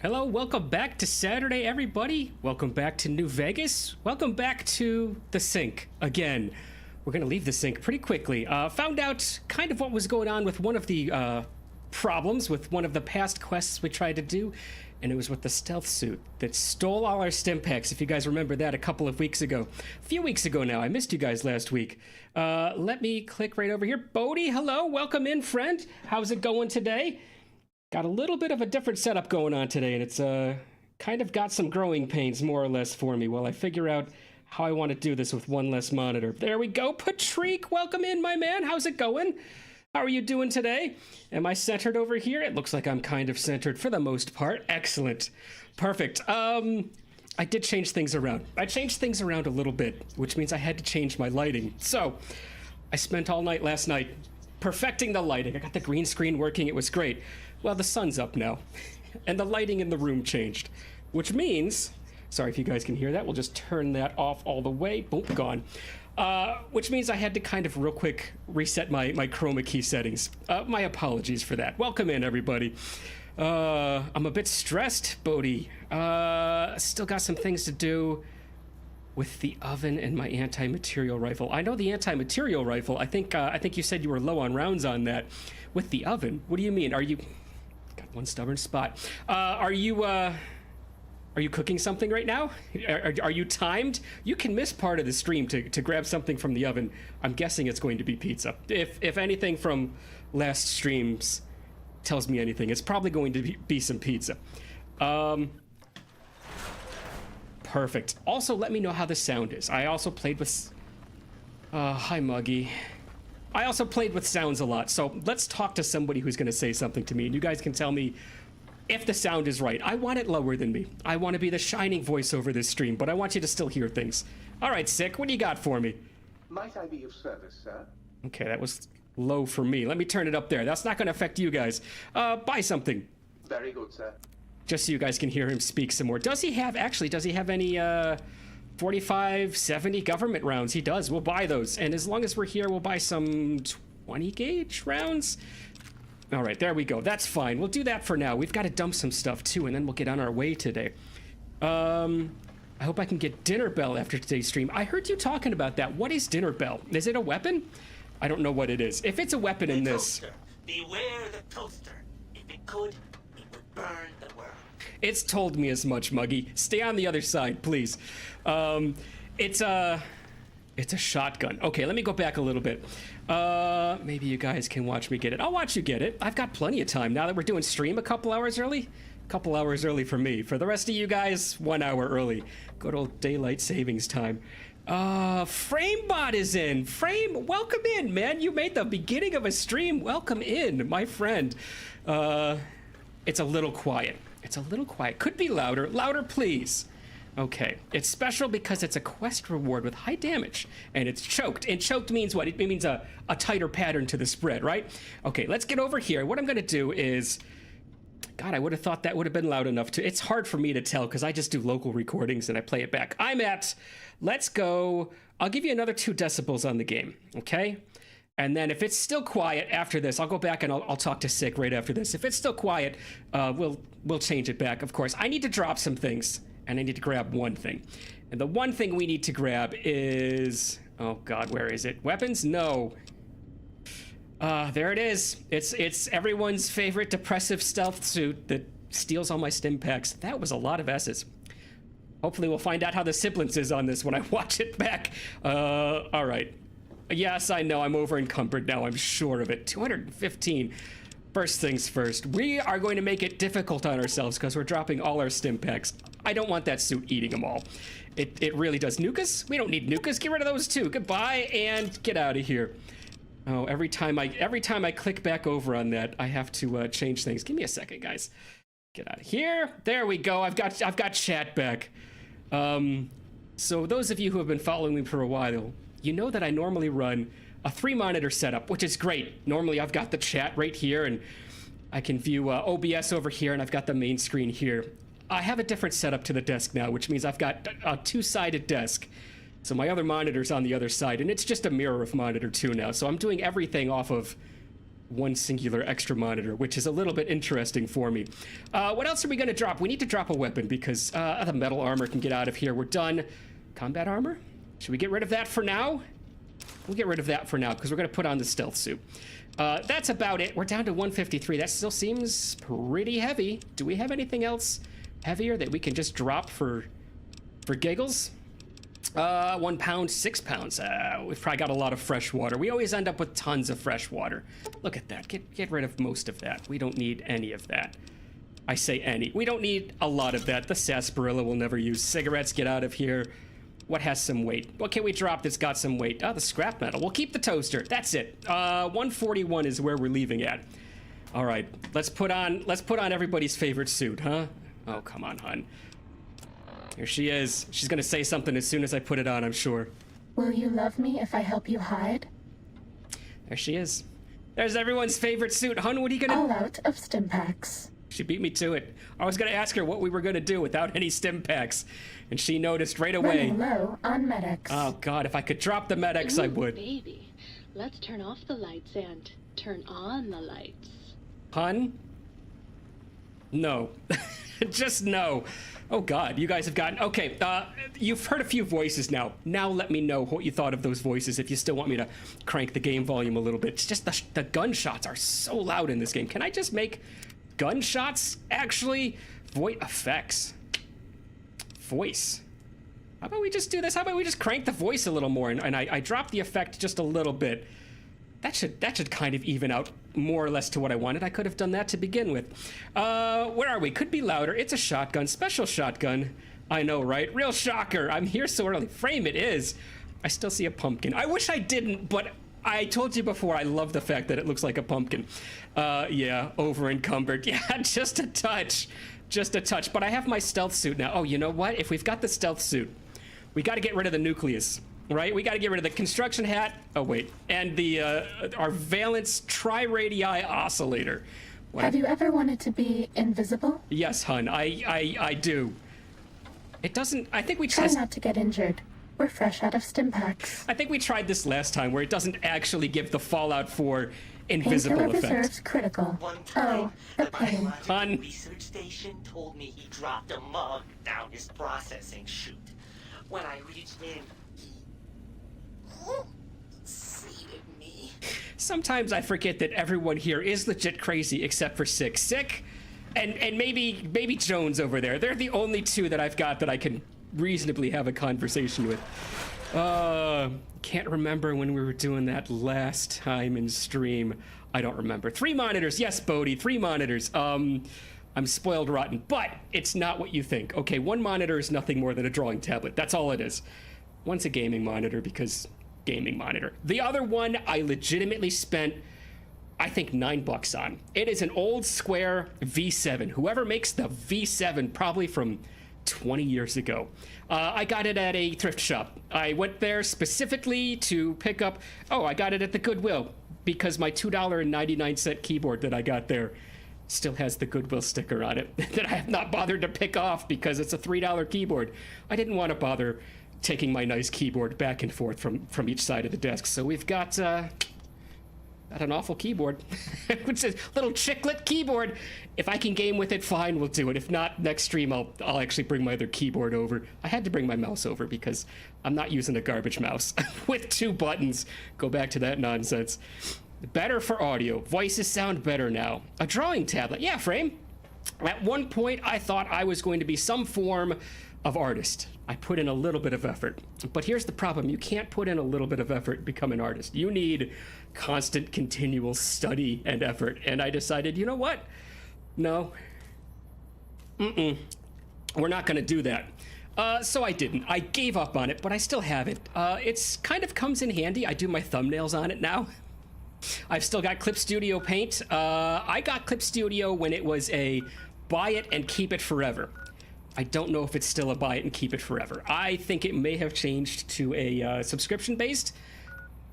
Hello, welcome back to Saturday, everybody. Welcome back to New Vegas. Welcome back to the sink again. We're going to leave the sink pretty quickly. Found out kind of what was going on with one of the problems with one of the past quests we tried to do, and it was with the stealth suit that stole all our stim packs, if you guys remember that a couple of weeks ago. A few weeks ago now. I missed you guys last week. Let me click right over here. Bodie, hello. Welcome in, friend. How's it going today? Got a little bit of a different setup going on today, and it's kind of got some growing pains, more or less, for me while I figure out how I want to do this with one less monitor. There we go. Patrick, welcome in, my man. How's it going? How are you doing today? Am I centered over here? It looks like I'm kind of centered for the most part. Excellent. Perfect. I did change things around. I changed things around a little bit, which means I had to change my lighting. So I spent all night last night perfecting the lighting. I got the green screen working. It was great. Well, the sun's up now, and the lighting in the room changed, which means, sorry if you guys can hear that, we'll just turn that off all the way. Boom, gone. Which means I had to kind of real quick reset my chroma key settings. My apologies for that. Welcome in, everybody. I'm a bit stressed, Bodie. Still got some things to do with the oven and my anti-material rifle. I know the anti-material rifle. I think you said you were low on rounds on that. With the oven, what do you mean? Are you... Got one stubborn spot. Are you cooking something right now? Are you timed? You can miss part of the stream to grab something from the oven. I'm guessing it's going to be pizza. If anything from last streams tells me anything, it's probably going to be some pizza. Perfect. Also, let me know how the sound is. I also played with... hi, Muggy. I also played with sounds a lot, so let's talk to somebody who's going to say something to me, and you guys can tell me if the sound is right. I want it lower than me. I want to be the shining voice over this stream, but I want you to still hear things. All right, Sick, what do you got for me? Might I be of service, sir? Okay, that was low for me. Let me turn it up there. That's not going to affect you guys. Buy something. Very good, sir. Just so you guys can hear him speak some more. Does he have any 45, 70 government rounds? He does. We'll buy those. And as long as we're here, we'll buy some 20 gauge rounds. All right, there we go. That's fine. We'll do that for now. We've got to dump some stuff too, and then we'll get on our way today. I hope I can get Dinner Bell after today's stream. I heard you talking about that. What is Dinner Bell? Is it a weapon? I don't know what it is. If it's a weapon in this... Toaster. Beware the toaster. If it could, it would burn the world. It's told me as much, Muggy. Stay on the other side, please. It's a shotgun. Okay, let me go back a little bit. Maybe you guys can watch me get it. I'll watch you get it. I've got plenty of time now that we're doing stream a couple hours early. A couple hours early for me. For the rest of you guys, 1 hour early. Good old daylight savings time. Framebot is in. Frame, welcome in, man. You made the beginning of a stream. Welcome in, my friend. It's a little quiet. It's a little quiet. Could be louder. Louder, please. Okay. It's special because it's a quest reward with high damage. And it's choked. And choked means what? It means a tighter pattern to the spread, right? Okay, let's get over here. What I'm going to do is... God, I would have thought that would have been loud enough to... It's hard for me to tell because I just do local recordings and I play it back. I'm at... Let's go... I'll give you another 2 decibels on the game, okay? And then if it's still quiet after this, I'll go back and I'll talk to Sick right after this. If it's still quiet, we'll change it back, of course. I need to drop some things, and I need to grab one thing. And the one thing we need to grab is... Oh, God, where is it? Weapons? No. There it is. It's everyone's favorite depressive stealth suit that steals all my stim packs. That was a lot of S's. Hopefully we'll find out how the sibilance is on this when I watch it back. All right. Yes, I know I'm over encumbered now. I'm sure of it. 215. First things first. We are going to make it difficult on ourselves because we're dropping all our stim packs. I don't want that suit eating them all. It really does. Nukas? We don't need Nukas. Get rid of those too. Goodbye and get out of here. Oh, every time I click back over on that, I have to change things. Give me a second, guys. Get out of here. There we go. I've got chat back. So those of you who have been following me for a while, you know that I normally run a 3-monitor setup, which is great. Normally I've got the chat right here and I can view OBS over here and I've got the main screen here. I have a different setup to the desk now, which means I've got a 2-sided desk. So my other monitor's on the other side and it's just a mirror of monitor 2 now. So I'm doing everything off of one singular extra monitor, which is a little bit interesting for me. What else are we gonna drop? We need to drop a weapon because the metal armor can get out of here. We're done. Combat armor? Should we get rid of that for now? We'll get rid of that for now because we're gonna put on the stealth suit. That's about it. We're down to 153. That still seems pretty heavy. Do we have anything else heavier that we can just drop for giggles? 1 pound, 6 pounds. We've probably got a lot of fresh water. We always end up with tons of fresh water. Look at that. Get rid of most of that. We don't need any of that. I say any. We don't need a lot of that. The sarsaparilla we'll never use. Cigarettes, get out of here. What has some weight? What can we drop that's got some weight? Oh, the scrap metal. We'll keep the toaster. That's it. 141 is where we're leaving at. All right. Let's put on everybody's favorite suit, huh? Oh, come on, hun. Here she is. She's gonna say something as soon as I put it on, I'm sure. Will you love me if I help you hide? There she is. There's everyone's favorite suit. Hun, what are you gonna... All out of stim packs. She beat me to it. I was gonna ask her what we were gonna do without any stim packs, and she noticed right away. Running low on medics. Oh God, if I could drop the medics, I would. Baby, let's turn off the lights and turn on the lights. Hun? No. Just no. Oh God, you guys have gotten... Okay, you've heard a few voices now. Now let me know what you thought of those voices if you still want me to crank the game volume a little bit. It's just the gunshots are so loud in this game. Can I just make gunshots actually? Voice effects. Voice. How about we just do this? How about we just crank the voice a little more and I drop the effect just a little bit. That should kind of even out more or less to what I wanted. I could have done that to begin with. Where are we? Could be louder. It's a shotgun. Special shotgun. I know, right? Real shocker. I'm here so early. Frame it is. I still see a pumpkin. I wish I didn't, but I told you before I love the fact that it looks like a pumpkin. Yeah, over encumbered. Yeah, just a touch. Just a touch. But I have my stealth suit now. Oh, you know what? If we've got the stealth suit, we got to get rid of the nucleus. Right, we got to get rid of the construction hat. Oh wait, and the our valence tri-radii oscillator. Have you ever wanted to be invisible? Yes, hun. I do. It doesn't. I think we Try not to get injured. We're fresh out of stim packs. I think we tried this last time, where it doesn't actually give the Fallout 4 invisible Painkiller effect. reserves critical. One time, the the pain. biological Hun. research station told me he dropped a mug down his processing chute. When I reached in, he seated me. Sometimes I forget that everyone here is legit crazy except for Sick. Sick and maybe Jones over there. They're the only two that I've got that I can reasonably have a conversation with. Can't remember when we were doing that last time in stream. I don't remember. 3 monitors. Yes, Bodhi, 3 monitors. I'm spoiled rotten, but it's not what you think. Okay, 1 monitor is nothing more than a drawing tablet. That's all it is. One's a gaming monitor because gaming monitor. The other one I legitimately spent, I think, $9 on. It is an old Square V7. Whoever makes the V7, probably from 20 years ago. I got it at a thrift shop. I went there specifically to pick up, I got it at the Goodwill because my $2.99 keyboard that I got there still has the Goodwill sticker on it that I have not bothered to pick off because it's a $3 keyboard. I didn't want to bother taking my nice keyboard back and forth from each side of the desk. So we've got an awful keyboard. Which is a little chiclet keyboard. If I can game with it, fine, we'll do it. If not, next stream I'll actually bring my other keyboard over. I had to bring my mouse over because I'm not using a garbage mouse with 2 buttons. Go back to that nonsense. Better for audio. Voices sound better now. A drawing tablet. Yeah, Frame. At one point, I thought I was going to be some form of artist. I put in a little bit of effort. But here's the problem. You can't put in a little bit of effort and become an artist. You need constant, continual study and effort. And I decided, you know what? No. We're not going to do that. So I didn't. I gave up on it, but I still have it. It's kind of comes in handy. I do my thumbnails on it now. I've still got Clip Studio Paint. I got Clip Studio when it was a buy it and keep it forever. I don't know if it's still a buy it and keep it forever. I think it may have changed to a subscription-based,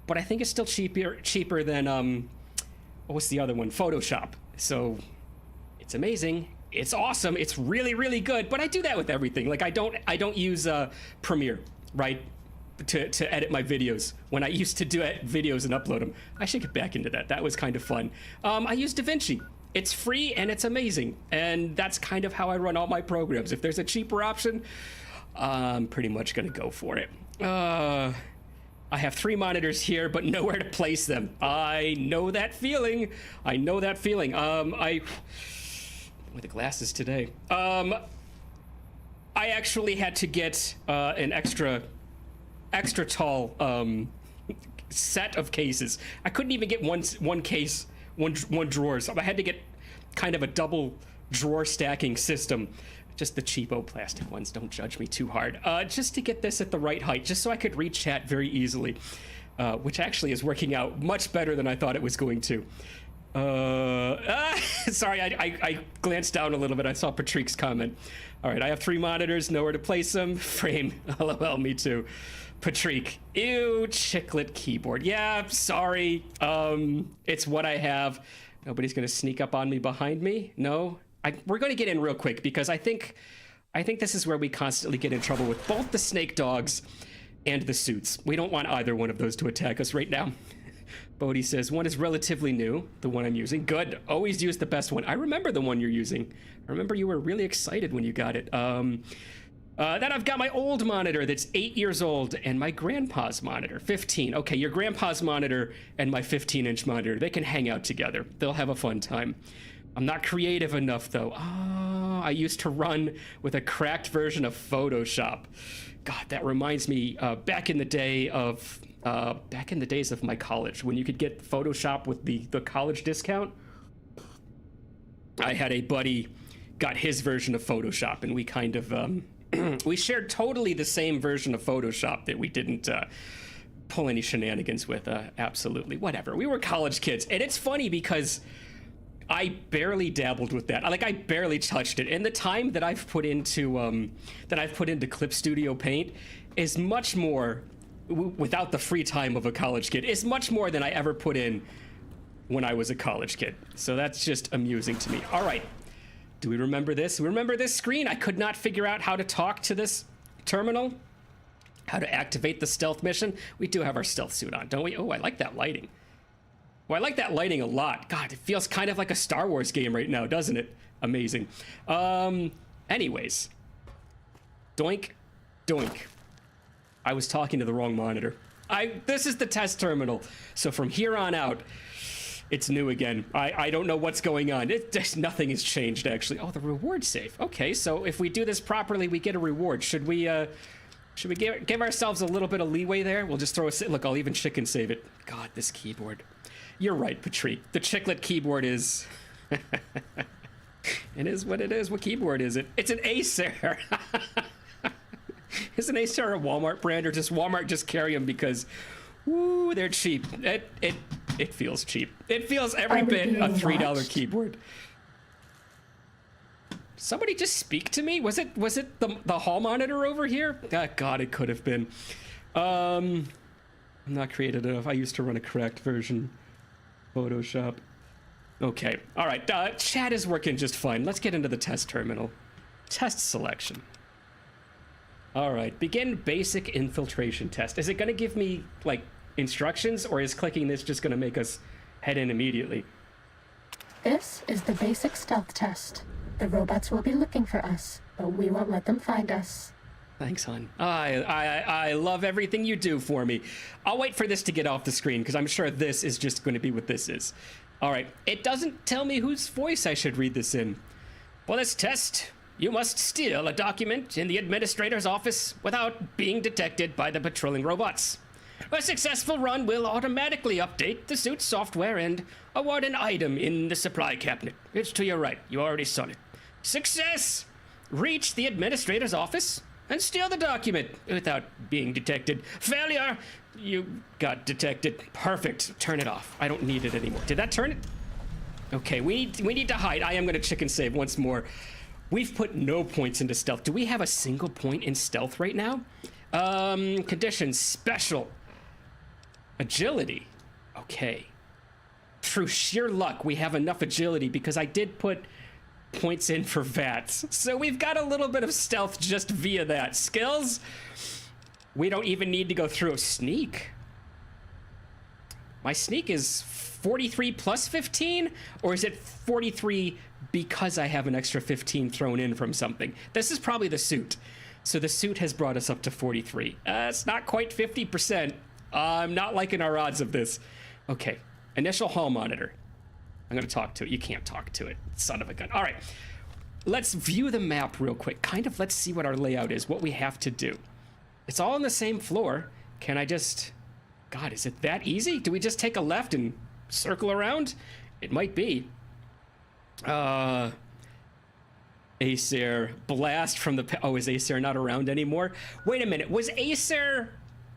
but I think it's still cheaper than, what's the other one? Photoshop. So it's amazing. It's awesome. It's really, really good, but I do that with everything. Like I don't use Premiere, right? to edit my videos when I used to do videos and upload them. I should get back into that. That was kind of fun. I use DaVinci. It's free and it's amazing. And that's kind of how I run all my programs. If there's a cheaper option, I'm pretty much going to go for it. I have 3 monitors here, but nowhere to place them. I know that feeling. I know that feeling. With the glasses today. I actually had to get an extra tall set of cases. I couldn't even get one case, one drawer. So I had to get kind of a double drawer stacking system. Just the cheapo plastic ones, don't judge me too hard. Just to get this at the right height, just so I could read chat very easily, which actually is working out much better than I thought it was going to. Sorry, I glanced down a little bit. I saw Patrick's comment. All right, I have 3 monitors, nowhere to place them. Frame, lol, me too. Patrick, ew, chiclet keyboard. Yeah, sorry. It's what I have. Nobody's gonna sneak up on me behind me? No? We're going to get in real quick because I think this is where we constantly get in trouble with both the snake dogs and the suits. We don't want either one of those to attack us right now. Bodhi says, one is relatively new, the one I'm using. Good. Always use the best one. I remember the one you're using. I remember you were really excited when you got it. Then I've got my old monitor that's 8 years old and my grandpa's monitor, 15. Okay, your grandpa's monitor and my 15-inch monitor, they can hang out together. They'll have a fun time. I'm not creative enough, though. Oh, I used to run with a cracked version of Photoshop. God, that reminds me, back in the days of my college, when you could get Photoshop with the college discount, I had a buddy got his version of Photoshop, and we kind of, we shared totally the same version of Photoshop that we didn't pull any shenanigans with. Absolutely, whatever. We were college kids, and it's funny because I barely dabbled with that. I barely touched it. And the time that I've put into Clip Studio Paint is much more, without the free time of a college kid, is much more than I ever put in when I was a college kid. So that's just amusing to me. All right. Do we remember this? Remember this screen? I could not figure out how to talk to this terminal. How to activate the stealth mission. We do have our stealth suit on, don't we? Oh, I like that lighting. Well, I like that lighting a lot. God, it feels kind of like a Star Wars game right now, doesn't it? Amazing. Anyways. Doink. Doink. I was talking to the wrong monitor. This is the test terminal. So from here on out, it's new again. I don't know what's going on. Nothing has changed, actually. Oh, the reward's safe. Okay, so if we do this properly, we get a reward. Should we give ourselves a little bit of leeway there? We'll just throw a... Look, I'll even chicken save it. God, this keyboard. You're right, Patrick. The chiclet keyboard is... It is what it is. What keyboard is it? It's an Acer. Is an Acer a Walmart brand, or just Walmart just carry them because, woo, they're cheap? It feels cheap. It feels every bit a $3 keyboard. Somebody just speak to me? Was it the hall monitor over here? God, it could have been. I'm not creative enough. I used to run a cracked version. Photoshop. Okay. All right. Chat is working just fine. Let's get into the test terminal. Test selection. All right. Begin basic infiltration test. Is it going to give me, like, instructions, or is clicking this just going to make us head in immediately? This is the basic stealth test. The robots will be looking for us, but we won't let them find us. Thanks, hon. I love everything you do for me. I'll wait for this to get off the screen, because I'm sure this is just going to be what this is. All right. It doesn't tell me whose voice I should read this in. For this test, you must steal a document in the administrator's office without being detected by the patrolling robots. A successful run will automatically update the suit's software and award an item in the supply cabinet. It's to your right. You already saw it. Success! Reach the administrator's office and steal the document without being detected. Failure! You got detected. Perfect. Turn it off. I don't need it anymore. Did that turn it? Okay, we need to hide. I am going to chicken save once more. We've put no points into stealth. Do we have a single point in stealth right now? Conditions. Special. Agility. Okay. Through sheer luck, we have enough agility because I did put points in for VATS. So we've got a little bit of stealth just via that. Skills? We don't even need to go through a sneak. My sneak is 43 plus 15, or is it 43 because I have an extra 15 thrown in from something? This is probably the suit. So the suit has brought us up to 43. It's not quite 50%. I'm not liking our odds of this. Okay, initial hall monitor. I'm gonna talk to it. You can't talk to it, son of a gun. All right, let's view the map real quick. Kind of, let's see what our layout is, what we have to do. It's all on the same floor. Can I just... God, is it that easy? Do we just take a left and circle around? It might be. Acer, blast from the... Oh, is Acer not around anymore? Wait a minute, was Acer...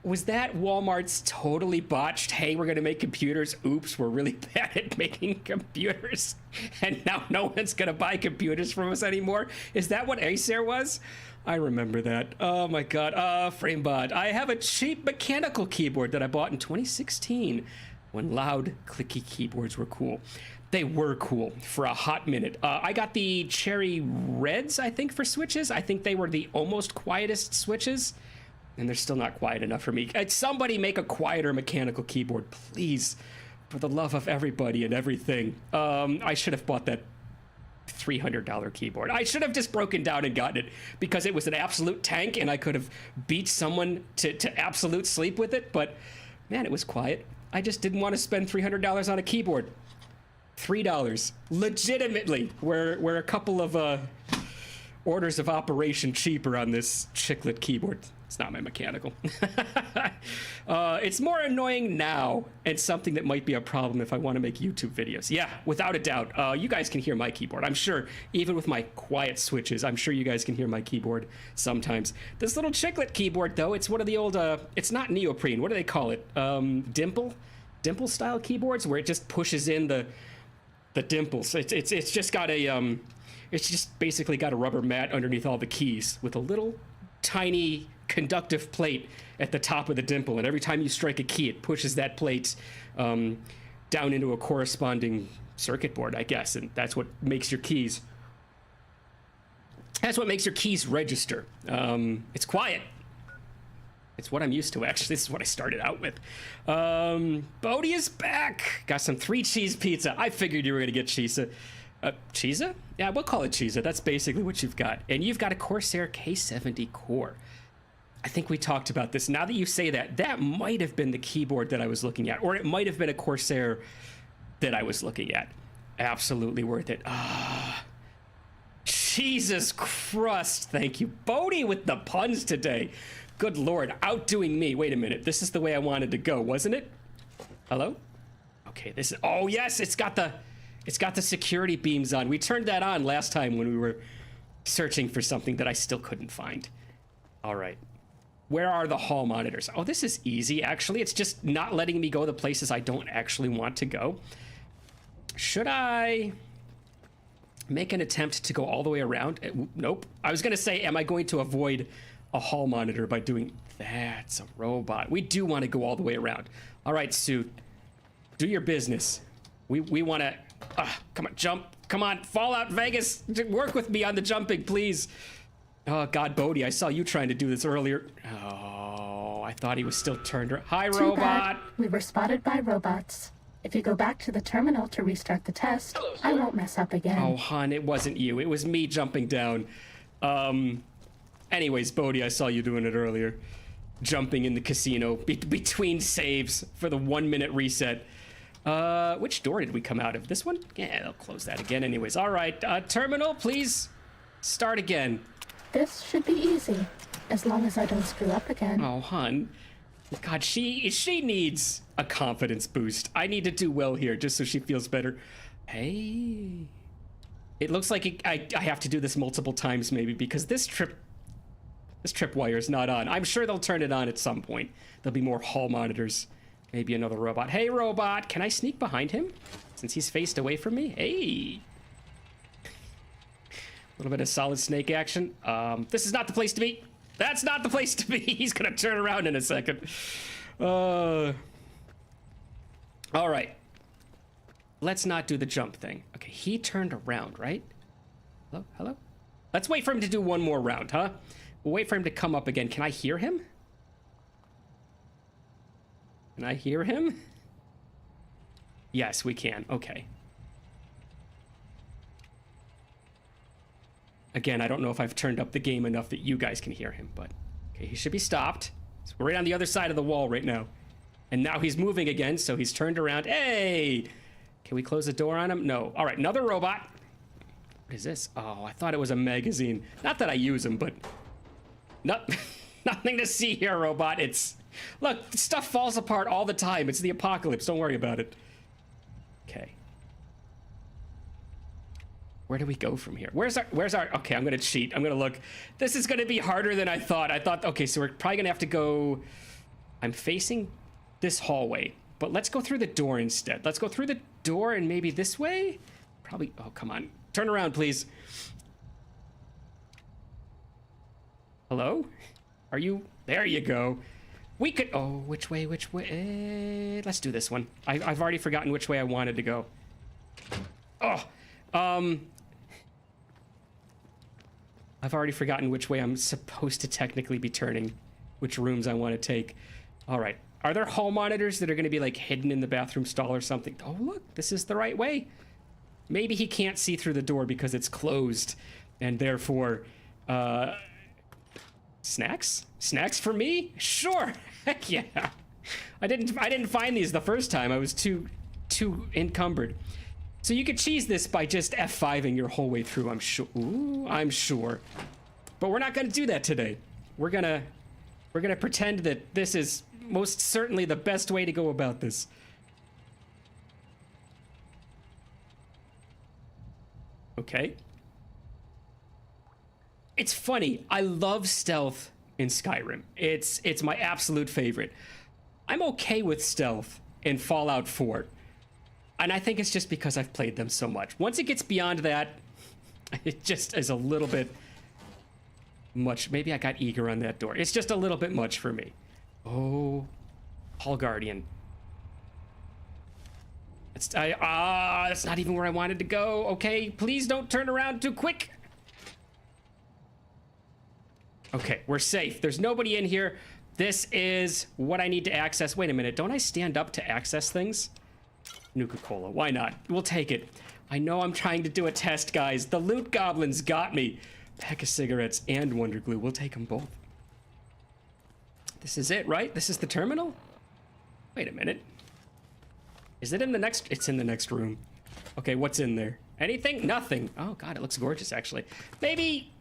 Was that Walmart's totally botched, hey, we're gonna make computers, oops, we're really bad at making computers, and now no one's gonna buy computers from us anymore? Is that what Acer was? I remember that. Oh my god. Framebot. I have a cheap mechanical keyboard that I bought in 2016 when loud, clicky keyboards were cool. They were cool for a hot minute. I got the Cherry Reds, I think, for switches. I think they were the almost quietest switches. And they're still not quiet enough for me. Somebody make a quieter mechanical keyboard, please. For the love of everybody and everything. I should have bought that $300 keyboard. I should have just broken down and gotten it because it was an absolute tank and I could have beat someone to absolute sleep with it. But man, it was quiet. I just didn't want to spend $300 on a keyboard. $3. Legitimately. We're a couple of orders of operation cheaper on this chiclet keyboard. It's not my mechanical. It's more annoying now and something that might be a problem if I want to make YouTube videos. Yeah, without a doubt. You guys can hear my keyboard. I'm sure, even with my quiet switches, I'm sure you guys can hear my keyboard sometimes. This little chiclet keyboard, though, it's one of the old, it's not neoprene. What do they call it? Dimple style keyboards where it just pushes in the dimples. It's just got a, it's just basically got a rubber mat underneath all the keys with a little tiny conductive plate at the top of the dimple, and every time you strike a key it pushes that plate down into a corresponding circuit board, I guess, and that's what makes your keys register. It's quiet. It's what I'm used to, actually. This is what I started out with. Bodhi is back. Got some 3-cheese pizza. I figured you were gonna get cheesa. Cheesa? Yeah, we'll call it cheesa. That's basically what you've got. And you've got a Corsair K70 core. I think we talked about this. Now that you say that, that might have been the keyboard that I was looking at, or it might have been a Corsair that I was looking at. Absolutely worth it. Jesus Christ, thank you. Bodhi with the puns today. Good Lord, outdoing me. Wait a minute, this is the way I wanted to go, wasn't it? Hello? Okay, this is, oh yes, it's got the security beams on. We turned that on last time when we were searching for something that I still couldn't find. All right. Where are the hall monitors? Oh, this is easy, actually. It's just not letting me go the places I don't actually want to go. Should I make an attempt to go all the way around? Nope. I was going to say, am I going to avoid a hall monitor by doing... That's a robot. We do want to go all the way around. All right, suit. Do your business. We want to... come on, jump. Come on, Fallout Vegas. Work with me on the jumping, please. Oh, God, Bodhi, I saw you trying to do this earlier. Oh, I thought he was still turned around. Hi, Too robot. bad. We were spotted by robots. If you go back to the terminal to restart the test, I won't mess up again. Oh, hon, it wasn't you. It was me jumping down. Anyways, Bodhi, I saw you doing it earlier. Jumping in the casino between saves for the 1-minute reset. Which door did we come out of? This one? Yeah, I'll close that again anyways. All right, terminal, please start again. This should be easy, as long as I don't screw up again. Oh, hun. God, she needs a confidence boost. I need to do well here just so she feels better. Hey. It looks like I have to do this multiple times maybe because this tripwire is not on. I'm sure they'll turn it on at some point. There'll be more hall monitors. Maybe another robot. Hey, robot, can I sneak behind him since he's faced away from me? Hey. A little bit of Solid Snake action. This is not the place to be. That's not the place to be. He's gonna turn around in a second. All right. Let's not do the jump thing. Okay, he turned around, right? Hello, hello? Let's wait for him to do one more round, huh? We'll wait for him to come up again. Can I hear him? Can I hear him? Yes, we can. Okay. Again, I don't know if I've turned up the game enough that you guys can hear him, but okay, he should be stopped. So we're right on the other side of the wall right now. And now he's moving again, so he's turned around. Hey! Can we close the door on him? No. All right, another robot. What is this? Oh, I thought it was a magazine. Not that I use them, but nothing to see here, robot. It's... Look, stuff falls apart all the time. It's the apocalypse. Don't worry about it. Okay. Where do we go from here? Where's our... Okay, I'm gonna cheat. I'm gonna look. This is gonna be harder than I thought. Okay, so we're probably gonna have to go... I'm facing this hallway, but let's go through the door instead. Let's go through the door and maybe this way? Probably... Oh, come on. Turn around, please. Hello? Are you... There you go. We could... Oh, which way? Let's do this one. I've already forgotten which way I wanted to go. Oh, I've already forgotten which way I'm supposed to technically be turning, which rooms I want to take. All right. Are there hall monitors that are going to be like hidden in the bathroom stall or something? Oh, look, this is the right way. Maybe he can't see through the door because it's closed, and therefore, snacks? Snacks for me? Sure. Heck yeah. I didn't find these the first time. I was too encumbered. So you could cheese this by just F5ing your whole way through, I'm sure. Ooh, I'm sure. But we're not gonna do that today. We're gonna pretend that this is most certainly the best way to go about this. Okay. It's funny. I love stealth in Skyrim. It's my absolute favorite. I'm okay with stealth in Fallout 4. And I think it's just because I've played them so much. Once it gets beyond that, it just is a little bit much. Maybe I got eager on that door. It's just a little bit much for me. Oh, Hall Guardian. That's not even where I wanted to go. Okay, please don't turn around too quick. Okay, we're safe. There's nobody in here. This is what I need to access. Wait a minute, don't I stand up to access things? Nuka-Cola, why not? We'll take it. I know I'm trying to do a test, guys. The loot goblins got me. Pack of cigarettes and Wonder Glue. We'll take them both. This is it, right? This is the terminal? Wait a minute. Is it in the next... It's in the next room. Okay, what's in there? Anything? Nothing. Oh, God, it looks gorgeous, actually. Maybe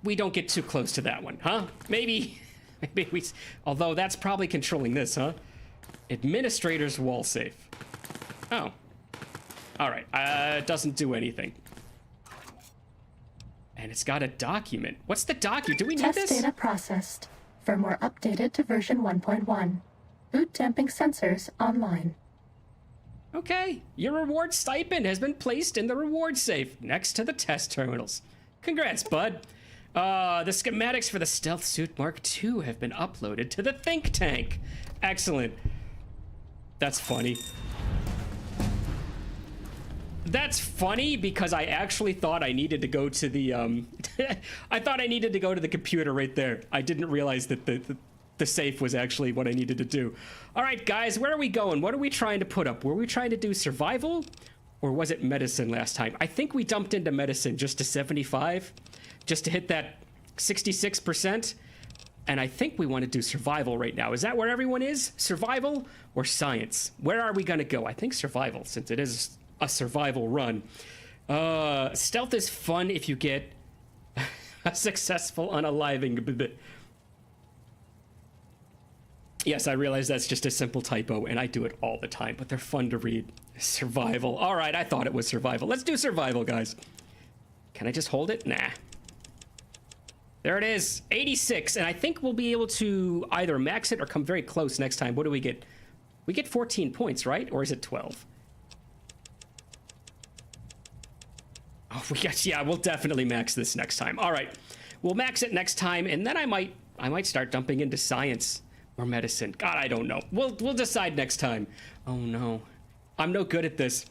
we don't get too close to that one, huh? Maybe we... Although that's probably controlling this, huh? Administrator's wall safe. Oh. All right. It doesn't do anything. And it's got a document. What's the document? Do we need this? Test data processed. Firmware updated to version 1.1. Boot damping sensors online. Okay. Your reward stipend has been placed in the reward safe next to the test terminals. Congrats, bud. The schematics for the Stealth Suit Mark II have been uploaded to the think tank. Excellent. That's funny. That's funny because I actually thought I needed to go to the, I thought I needed to go to the computer right there. I didn't realize that the safe was actually what I needed to do. All right, guys, where are we going? What are we trying to put up? Were we trying to do survival or was it medicine last time? I think we dumped into medicine just to 75, just to hit that 66%. And I think we want to do survival right now. Is that where everyone is? Survival or science? Where are we going to go? I think survival, since it is a survival run. Stealth is fun if you get a successful unaliving. Yes, I realize that's just a simple typo, and I do it all the time, but they're fun to read. Survival. All right, I thought it was survival. Let's do survival, guys. Can I just hold it? Nah. There it is, 86, and I think we'll be able to either max it or come very close next time. What do we get? We get 14 points, right? Or is it 12? Oh, yeah, we'll definitely max this next time. All right, we'll max it next time, and then I might start dumping into science or medicine. God, I don't know. We'll decide next time. Oh no, I'm no good at this.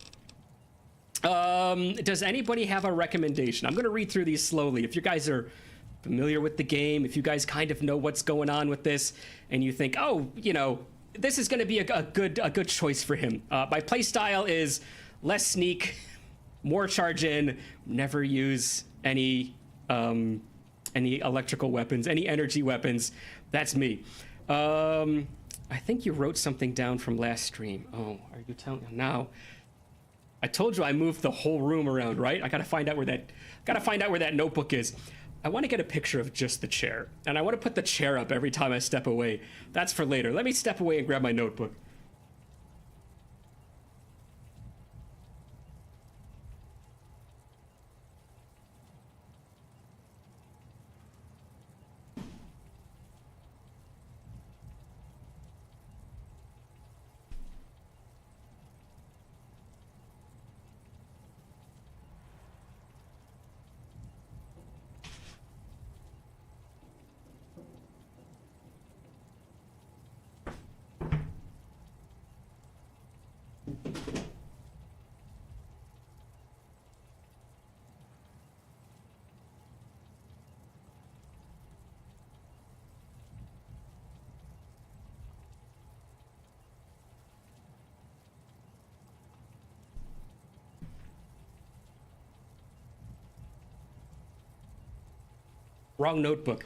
Does anybody have a recommendation? I'm gonna read through these slowly. If you guys are familiar with the game, if you guys kind of know what's going on with this, and you think, oh, you know, this is going to be a good choice for him. My play style is less sneak, more charge in, never use any electrical weapons, any energy weapons. That's me. I think you wrote something down from last stream. Oh, are you telling me now? I told you I moved the whole room around, right? I gotta find out where that notebook is. I want to get a picture of just the chair, and I want to put the chair up every time I step away. That's for later. Let me step away and grab my notebook. Wrong notebook.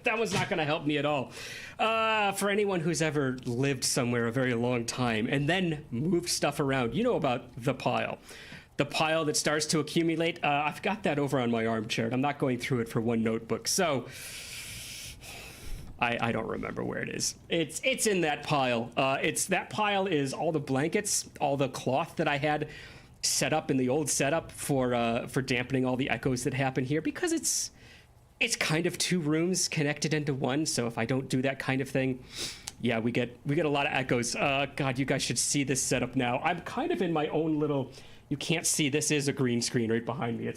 That was not going to help me at all. For anyone who's ever lived somewhere a very long time and then moved stuff around, you know about the pile. The pile that starts to accumulate. I've got that over on my armchair. I'm not going through it for one notebook. So I don't remember where it is. It's in that pile. That pile is all the blankets, all the cloth that I had set up in the old setup for dampening all the echoes that happen here, because it's kind of two rooms connected into one. So if I don't do that kind of thing, yeah, we get a lot of echoes. God, you guys should see this setup now. I'm kind of in my own little, you can't see, this is a green screen right behind me.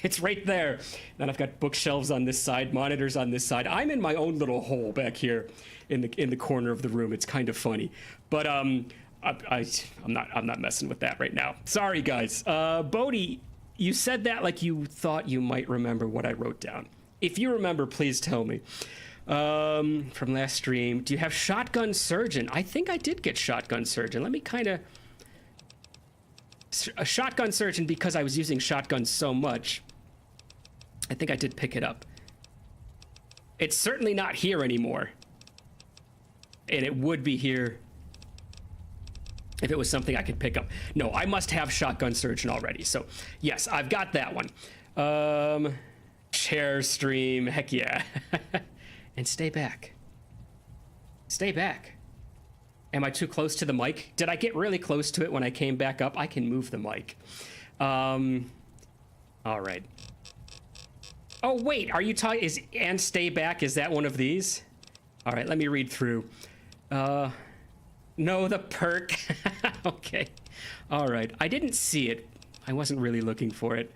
It's right there. Then I've got bookshelves on this side, monitors on this side. I'm in my own little hole back here in the corner of the room. It's kind of funny, but I'm not messing with that right now. Sorry, guys. Bodhi, you said that like you thought you might remember what I wrote down. If you remember, please tell me. From last stream, do you have Shotgun Surgeon? I think I did get Shotgun Surgeon. Let me kind of... A Shotgun Surgeon, because I was using shotguns so much, I think I did pick it up. It's certainly not here anymore. And it would be here if it was something I could pick up. No, I must have Shotgun Surgeon already. So, yes, I've got that one. Chair stream, heck yeah. And stay back. Stay back. Am I too close to the mic? Did I get really close to it when I came back up? I can move the mic. All right. Oh, wait, are you talking, and stay back, is that one of these? All right, let me read through. No, the perk. Okay. All right, I didn't see it. I wasn't really looking for it.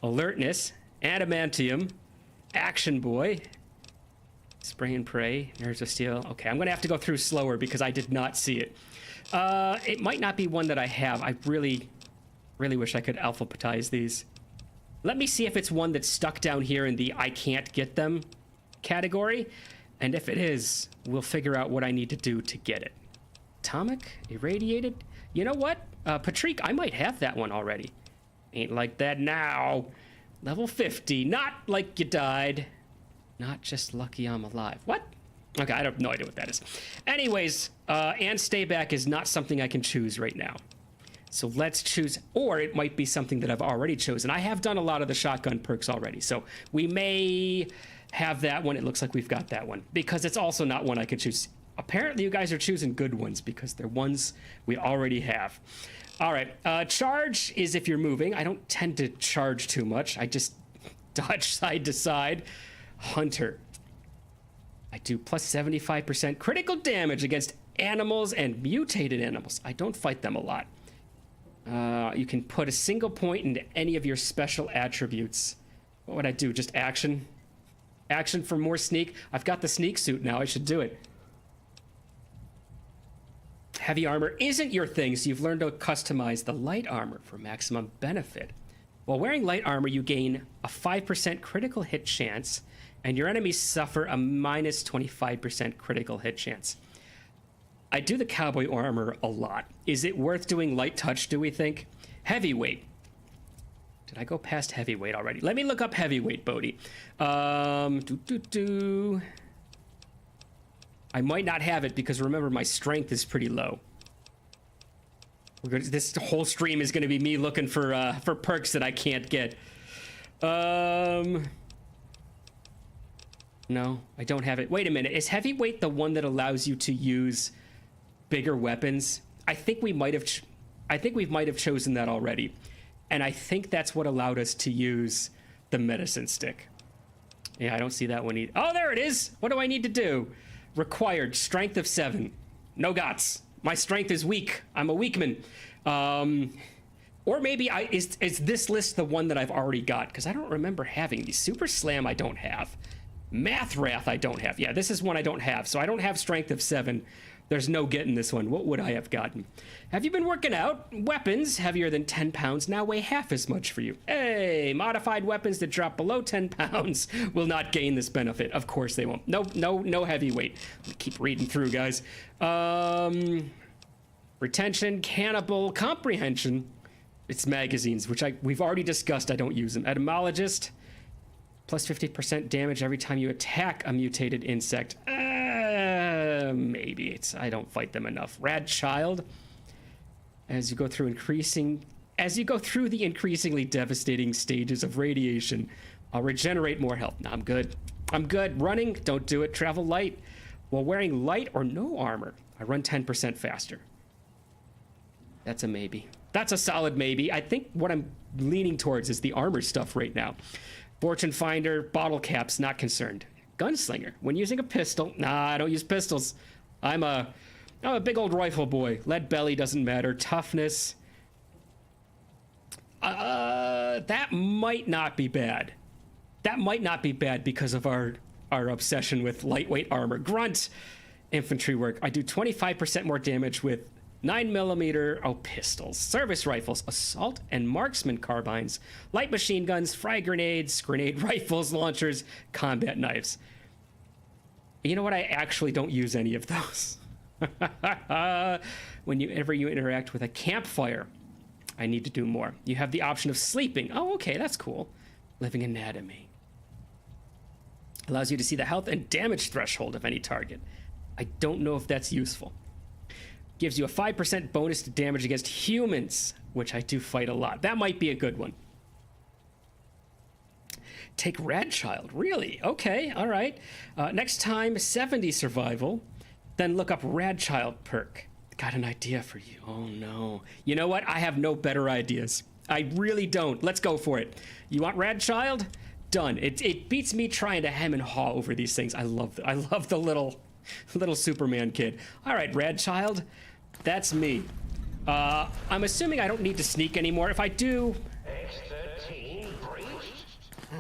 Alertness, adamantium, action boy, spray and pray, nerves of steel. Okay, I'm gonna have to go through slower because I did not see it. It might not be one that I have. I really wish I could alphabetize these. Let me see if it's one that's stuck down here in the I can't get them category. And if it is, we'll figure out what I need to do to get it. Atomic, irradiated. You know what? Patrick, I might have that one already. Ain't like that now. Level 50, not like you died. Not just lucky I'm alive. What? Okay, I have no idea what that is. Anyways, and stay back is not something I can choose right now. So let's choose, or it might be something that I've already chosen. I have done a lot of the shotgun perks already, so we may have that one. It looks like we've got that one, because it's also not one I can choose. Apparently you guys are choosing good ones because they're ones we already have. All right, charge is if you're moving. I don't tend to charge too much. I just dodge side to side. Hunter. I do plus 75% critical damage against animals and mutated animals. I don't fight them a lot. You can put a single point into any of your special attributes. What would I do? Just action? Action for more sneak? I've got the sneak suit now. I should do it. Heavy armor isn't your thing, so you've learned to customize the light armor for maximum benefit. While wearing light armor, you gain a 5% critical hit chance, and your enemies suffer a minus 25% critical hit chance. I do the cowboy armor a lot. Is it worth doing light touch, do we think? Heavyweight. Did I go past heavyweight already? Let me look up heavyweight, Bodhi. I might not have it because remember my strength is pretty low. This whole stream is going to be me looking for perks that I can't get. No, I don't have it. Wait a minute. Is heavyweight the one that allows you to use bigger weapons? I think we might have chosen that already. And I think that's what allowed us to use the medicine stick. Yeah, I don't see that one either. Oh, there it is. What do I need to do? Required strength of 7. No gots. My strength is weak. I'm a weakman. Or maybe is this list the one that I've already got? Because I don't remember having these. Super Slam I don't have. Math Wrath I don't have. Yeah, this is one I don't have. So I don't have strength of 7. There's no getting this one. What would I have gotten? Have you been working out? Weapons heavier than 10 pounds now weigh half as much for you. Hey, modified weapons that drop below 10 pounds will not gain this benefit. Of course they won't. No heavyweight. Keep reading through, guys. Retention, cannibal, comprehension. It's magazines, which we've already discussed. I don't use them. Etymologist, plus 50% damage every time you attack a mutated insect. Maybe I don't fight them enough. Rad Child. As you go through the increasingly devastating stages of radiation, I'll regenerate more health. No, I'm good. Running, don't do it. Travel light. While wearing light or no armor, I run 10% faster. That's a maybe. That's a solid maybe. I think what I'm leaning towards is the armor stuff right now. Fortune Finder, bottle caps, not concerned. Gunslinger. When using a pistol, nah, I don't use pistols. I'm a big old rifle boy. Lead belly doesn't matter. Toughness. That might not be bad. That might not be bad because of our obsession with lightweight armor. Grunt. Infantry work. I do 25% more damage with 9mm pistols, service rifles, assault and marksman carbines, light machine guns, frag grenades, grenade rifles, launchers, combat knives. You know what? I actually don't use any of those. Whenever you interact with a campfire, I need to do more. You have the option of sleeping. Oh, okay, that's cool. Living anatomy. Allows you to see the health and damage threshold of any target. I don't know if that's useful. Gives you a 5% bonus to damage against humans, which I do fight a lot. That might be a good one. Take Rad Child. Really? Okay, all right. Next time, 70 survival. Then look up Rad Child perk. Got an idea for you. Oh, no. You know what? I have no better ideas. I really don't. Let's go for it. You want Rad Child? Done. It beats me trying to hem and haw over these things. I love the little Superman kid. All right, Rad Child. That's me. I'm assuming I don't need to sneak anymore. If I do... X-13 breached?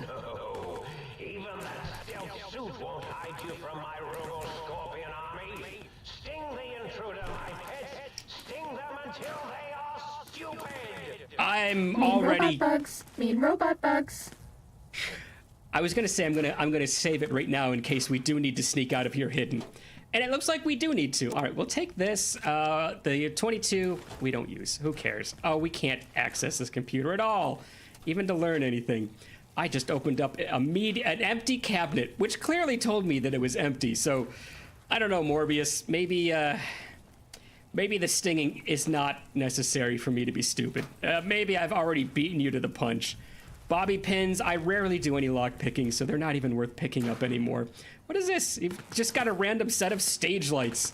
No. Even that stealth suit won't hide you from my Robo-Scorpion army. Sting the intruder, my pet. Sting them until they are stupid. I'm already... Mean robot bugs. I was gonna say I'm gonna save it right now in case we do need to sneak out of here hidden. And it looks like we do need to. All right, we'll take this. The 22 we don't use. Who cares? Oh, we can't access this computer at all, even to learn anything. I just opened up an empty cabinet, which clearly told me that it was empty. So, I don't know, Morbius. Maybe the stinging is not necessary for me to be stupid. Maybe I've already beaten you to the punch. Bobby pins, I rarely do any lock picking, so they're not even worth picking up anymore. What is this? You've just got a random set of stage lights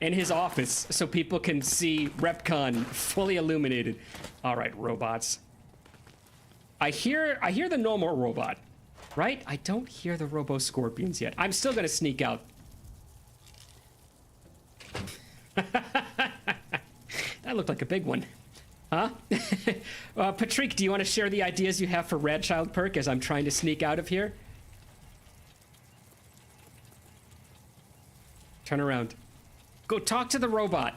in his office so people can see RepCon fully illuminated. All right, robots. I hear the normal robot, right? I don't hear the Robo-Scorpions yet. I'm still gonna sneak out. That looked like a big one. Huh? Patrick, do you want to share the ideas you have for Rad Child perk as I'm trying to sneak out of here? Turn around. Go talk to the robot.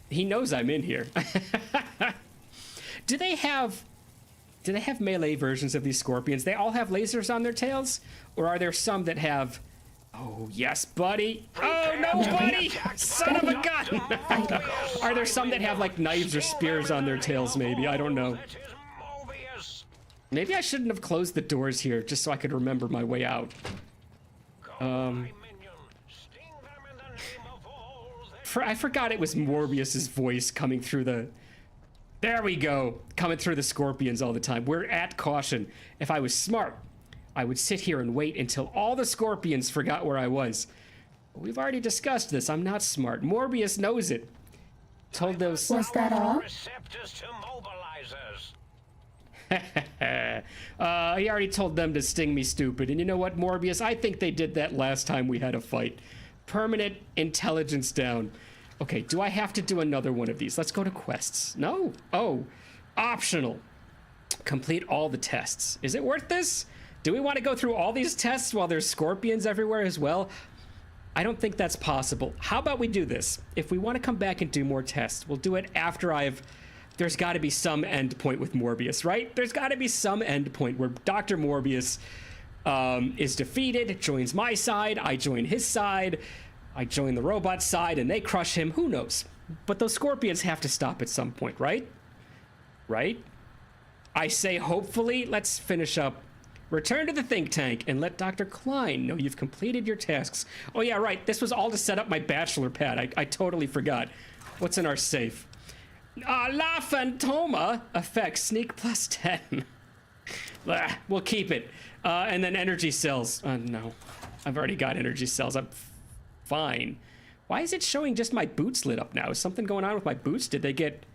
He knows I'm in here. Do they have melee versions of these scorpions? They all have lasers on their tails? Or are there some that have Oh, yes, buddy. Oh, no, buddy! Son of a gun! Are there some that have, like, knives or spears on their tails, maybe? I don't know. Maybe I shouldn't have closed the doors here, just so I could remember my way out. I forgot it was Morbius's voice coming through the... There we go! Coming through the scorpions all the time. We're at caution. If I was smart, I would sit here and wait until all the scorpions forgot where I was. But we've already discussed this. I'm not smart. Morbius knows it. Told those... Was that all? He already told them to sting me stupid. And you know what, Morbius? I think they did that last time we had a fight. Permanent intelligence down. Okay, do I have to do another one of these? Let's go to quests. No? Oh, optional. Complete all the tests. Is it worth this? Do we want to go through all these tests while there's scorpions everywhere as well? I don't think that's possible. How about we do this? If we want to come back and do more tests, we'll do it after there's got to be some end point with Morbius, right? There's got to be some end point where Dr. Morbius is defeated, joins my side, I join his side, I join the robot side, and they crush him. Who knows? But those scorpions have to stop at some point, right? Right? I say hopefully. Let's finish up. Return to the think tank and let Dr. Klein know you've completed your tasks. Oh yeah, right. This was all to set up my bachelor pad. I totally forgot. What's in our safe? La Phantoma effect sneak plus 10. We'll keep it. And then energy cells. No, I've already got energy cells. I'm fine. Why is it showing just my boots lit up now? Is something going on with my boots? Did they get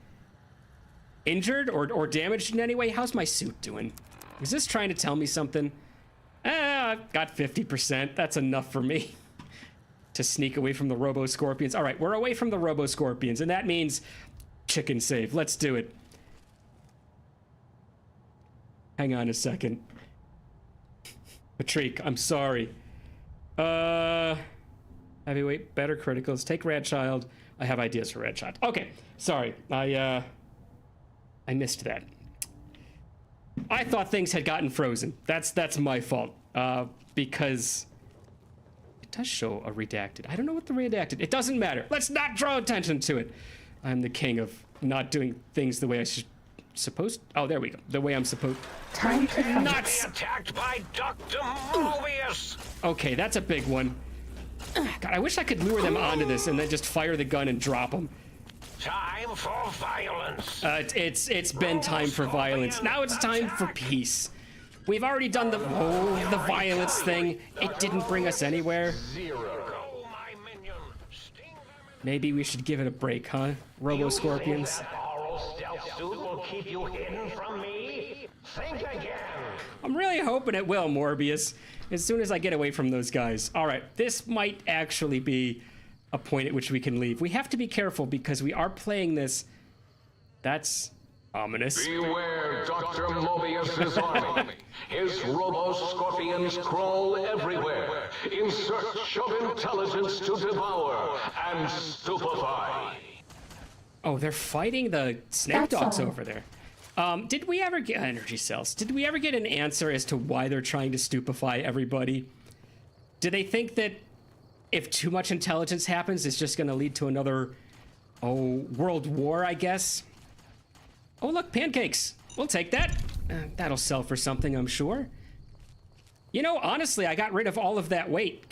injured or damaged in any way? How's my suit doing? Is this trying to tell me something? I've got 50%. That's enough for me to sneak away from the Robo-Scorpions. All right, we're away from the Robo-Scorpions, and that means chicken save. Let's do it. Hang on a second. Patrick, I'm sorry. Heavyweight, better criticals. Take Radchild. I have ideas for Radchild. Okay, sorry. I missed that. I thought things had gotten frozen. That's my fault. Because it does show a redacted. I don't know what the redacted. It doesn't matter. Let's not draw attention to it. I'm the king of not doing things the way I supposed. Oh, there we go. The way I'm supposed. Time to fight. Nuts. Attacked by Dr. Morbius. Okay, that's a big one. God, I wish I could lure them onto this and then just fire the gun and drop them. Time for violence. It's been time for violence. Now it's time for peace. We've already done the violence thing. It didn't bring us anywhere. Maybe we should give it a break, huh? Robo-Scorpions. Oral stealth suit will keep you hidden from me? Think again. I'm really hoping it will, Morbius. As soon as I get away from those guys. All right, this might actually be a point at which we can leave. We have to be careful because we are playing this. That's ominous. Beware Dr. Mobius's army. His Robo-Scorpions crawl everywhere in search of intelligence to devour and stupefy. Oh, they're fighting the snake That's dogs all. over there. Did we ever get energy cells? Did we ever get an answer as to why they're trying to stupefy everybody? Do they think that if too much intelligence happens, it's just going to lead to another, world war, I guess? Oh, look, pancakes. We'll take that. That'll sell for something, I'm sure. You know, honestly, I got rid of all of that weight.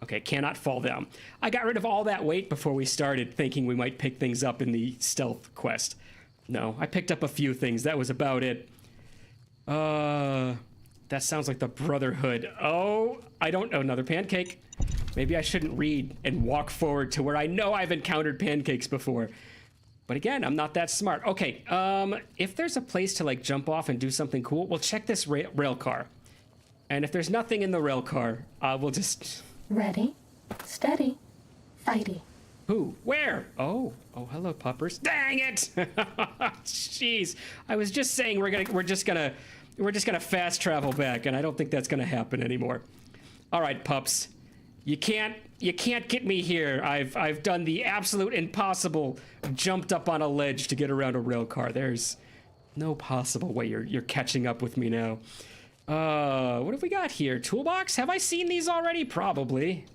Okay, cannot fall down. I got rid of all that weight before we started, thinking we might pick things up in the stealth quest. No, I picked up a few things. That was about it. That sounds like the Brotherhood. Oh, I don't know. Another pancake. Maybe I shouldn't read and walk forward to where I know I've encountered pancakes before. But again, I'm not that smart. Okay, if there's a place to like jump off and do something cool, we'll check this rail car. And if there's nothing in the rail car, we'll just... Ready, steady, fighty. Who? Where? Oh, hello, puppers. Dang it! Jeez, I was just saying we're just gonna fast travel back, and I don't think that's gonna happen anymore. All right, pups, you can't get me here. I've done the absolute impossible. Jumped up on a ledge to get around a rail car. There's no possible way you're catching up with me now. What have we got here? Toolbox? Have I seen these already? Probably.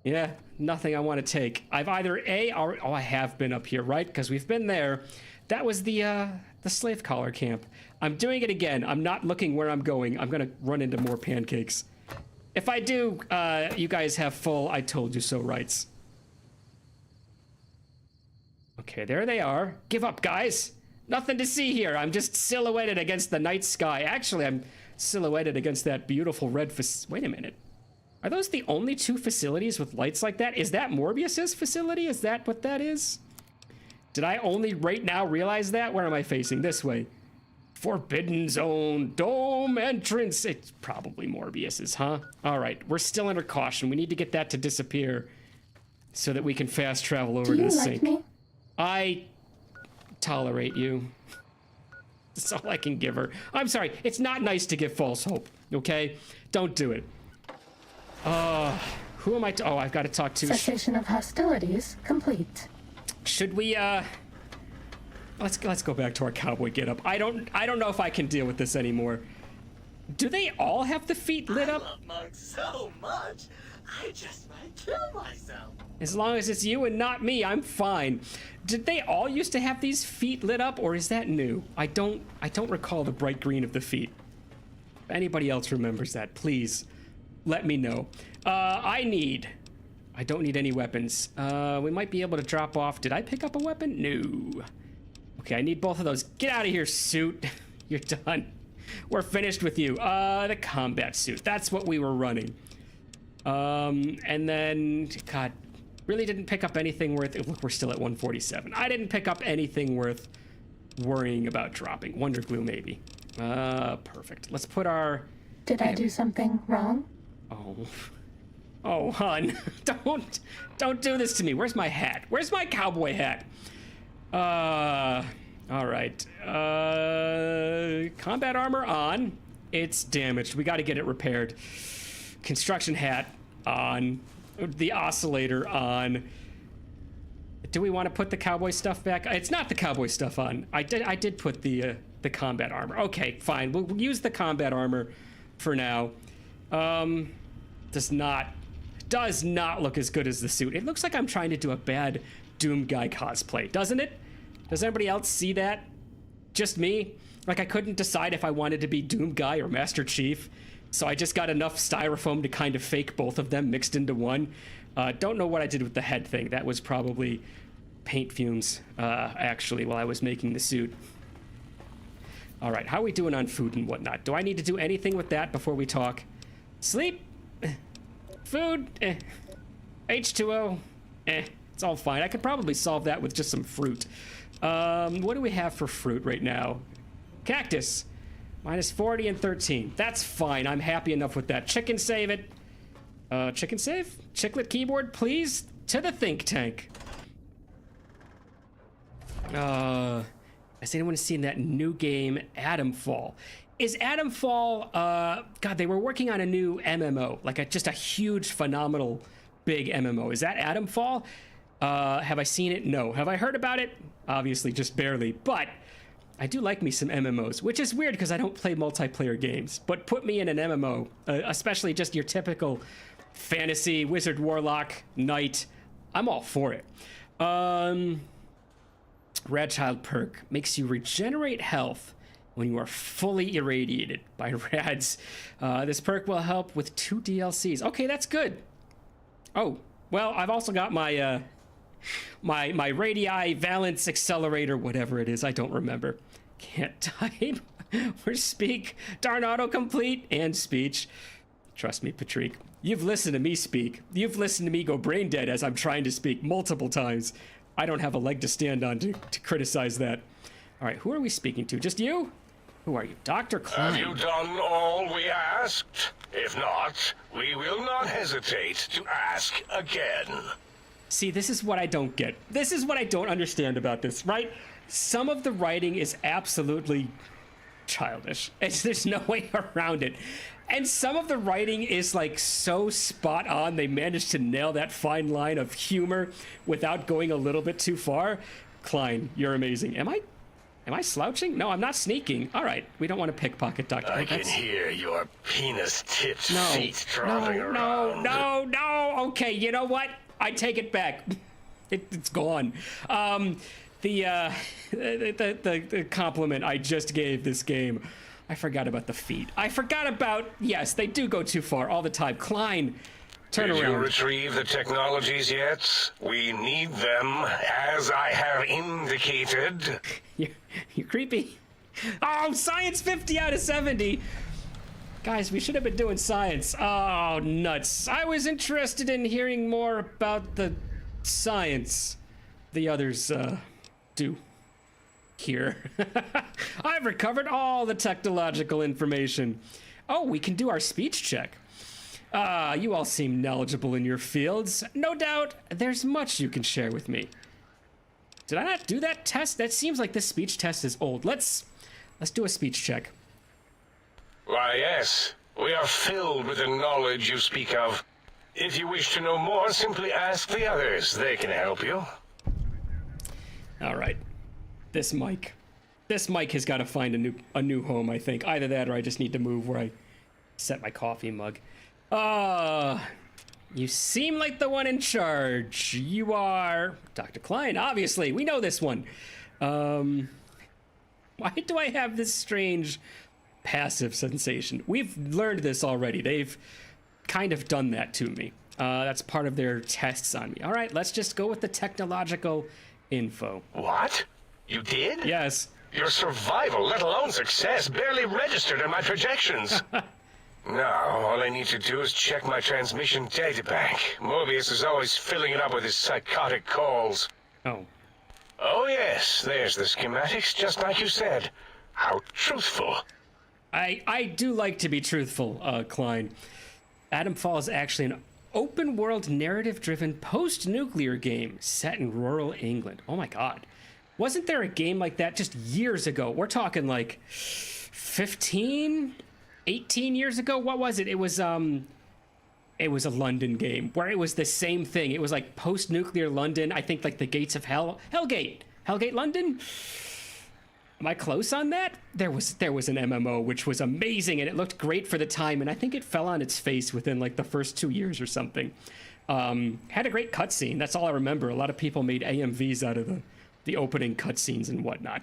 Yeah, nothing I want to take. I've either oh, I have been up here, right? Because we've been there. That was the slave collar camp. I'm doing it again. I'm not looking where I'm going. I'm gonna run into more pancakes. If I do, you guys have full I told you so rights. Okay, there they are. Give up, guys. Nothing to see here. I'm just silhouetted against the night sky. Actually, I'm silhouetted against that beautiful red wait a minute. Are those the only two facilities with lights like that? Is that Morbius's facility? Is that what that is? Did I only right now realize that? Where am I facing? This way. Forbidden Zone, dome entrance. It's probably Morbius's, huh? All right, we're still under caution. We need to get that to disappear so that we can fast travel over to the sink. Me? I tolerate you. That's all I can give her. I'm sorry, it's not nice to give false hope, okay? Don't do it. Who am I oh, I've got to talk to... Cessation of hostilities complete. Should we, Let's go back to our cowboy getup. I don't know if I can deal with this anymore. Do they all have the feet lit up? I love mugs so much, I just might kill myself. As long as it's you and not me, I'm fine. Did they all used to have these feet lit up, or is that new? I don't recall the bright green of the feet. If anybody else remembers that, please let me know. I don't need any weapons. We might be able to drop off. Did I pick up a weapon? No. Okay, I need both of those. Get out of here, suit. You're done. We're finished with you. The combat suit. That's what we were running. And then, God, really didn't pick up anything worth... Look, we're still at 147. I didn't pick up anything worth worrying about dropping. Wonder glue, maybe. Perfect. Let's put our... Did I do something wrong? Oh, hun. Don't do this to me. Where's my hat? Where's my cowboy hat? All right. Combat armor on. It's damaged. We got to get it repaired. Construction hat on. The oscillator on. Do we want to put the cowboy stuff back? It's not the cowboy stuff on. I did put the combat armor. Okay, fine. We'll use the combat armor for now. Does not look as good as the suit. It looks like I'm trying to do a bad Doom guy cosplay, doesn't it? Does anybody else see that? Just me? Like I couldn't decide if I wanted to be Doom guy or Master Chief, so I just got enough styrofoam to kind of fake both of them mixed into one. Don't know what I did with the head thing. That was probably paint fumes, actually, while I was making the suit. All right, how are we doing on food and whatnot? Do I need to do anything with that before we talk? Sleep? Food? H2O? It's all fine. I could probably solve that with just some fruit. What do we have for fruit right now? Cactus. Minus 40 and 13. That's fine. I'm happy enough with that. Chicken save it. Chicken save? Chiclet keyboard, please? To the think tank. Has anyone seen that new game, Atomfall? Is Atomfall, God, they were working on a new MMO, like just a huge, phenomenal, big MMO. Is that Atomfall? Have I seen it? No. Have I heard about it? Obviously, just barely. But I do like me some MMOs, which is weird because I don't play multiplayer games. But put me in an MMO, especially just your typical fantasy, wizard, warlock, knight. I'm all for it. Radchild perk makes you regenerate health when you are fully irradiated by rads. This perk will help with 2 DLCs. Okay, that's good. Oh, well, I've also got my my radii valence accelerator, whatever it is. I don't remember. Can't type or speak. Darn autocomplete and speech. Trust me, Patrick. You've listened to me speak. You've listened to me go brain dead as I'm trying to speak multiple times. I don't have a leg to stand on to criticize that. All right, who are we speaking to? Just you? Who are you? Dr. Klein. Have you done all we asked? If not, we will not hesitate to ask again. See, this is what I don't get. This is what I don't understand about this, right? Some of the writing is absolutely childish. There's no way around it. And some of the writing is like so spot on. They managed to nail that fine line of humor without going a little bit too far. Klein, you're amazing. Am Am I slouching? No, I'm not sneaking. All right, we don't want to pickpocket Dr. I can hear your penis-tipped feet No, trotting around. no. Okay, you know what? I take it back. It's gone. The compliment I just gave this game. I forgot about the feet. I forgot about, yes, they do go too far all the time. Klein, turn Did around. you retrieve the technologies yet? We need them, as I have indicated. You're creepy. Oh, science 50 out of 70. Guys, we should have been doing science. Oh, nuts. I was interested in hearing more about the science the others do here. I've recovered all the technological information. Oh, we can do our speech check. You all seem knowledgeable in your fields. No doubt there's much you can share with me. Did I not do that test? That seems like this speech test is old. Let's do a speech check. Why, yes. We are filled with the knowledge you speak of. If you wish to know more, simply ask the others. They can help you. All right. This mic has got to find a new home, I think. Either that or I just need to move where I set my coffee mug. You seem like the one in charge. You are Dr. Klein, obviously. We know this one. Why do I have this strange passive sensation? We've learned this already. They've kind of done that to me. That's part of their tests on me. All right, let's just go with the technological info. What? You did? Yes. Your survival, let alone success, barely registered in my projections. Now, all I need to do is check my transmission databank. Mobius is always filling it up with his psychotic calls. Oh. Oh yes, there's the schematics, just like you said. How truthful. I do like to be truthful, Klein. Atom Fall is actually an open-world, narrative-driven, post-nuclear game set in rural England. Oh my god. Wasn't there a game like that just years ago? We're talking like 15, 18 years ago? What was it? It was a London game where it was the same thing. It was like post-nuclear London. I think like the gates of hell. Hellgate, London? Am I close on that? There was an MMO which was amazing and it looked great for the time, and I think it fell on its face within like the first 2 years or something. Had a great cutscene. That's all I remember. A lot of people made AMVs out of the opening cutscenes and whatnot.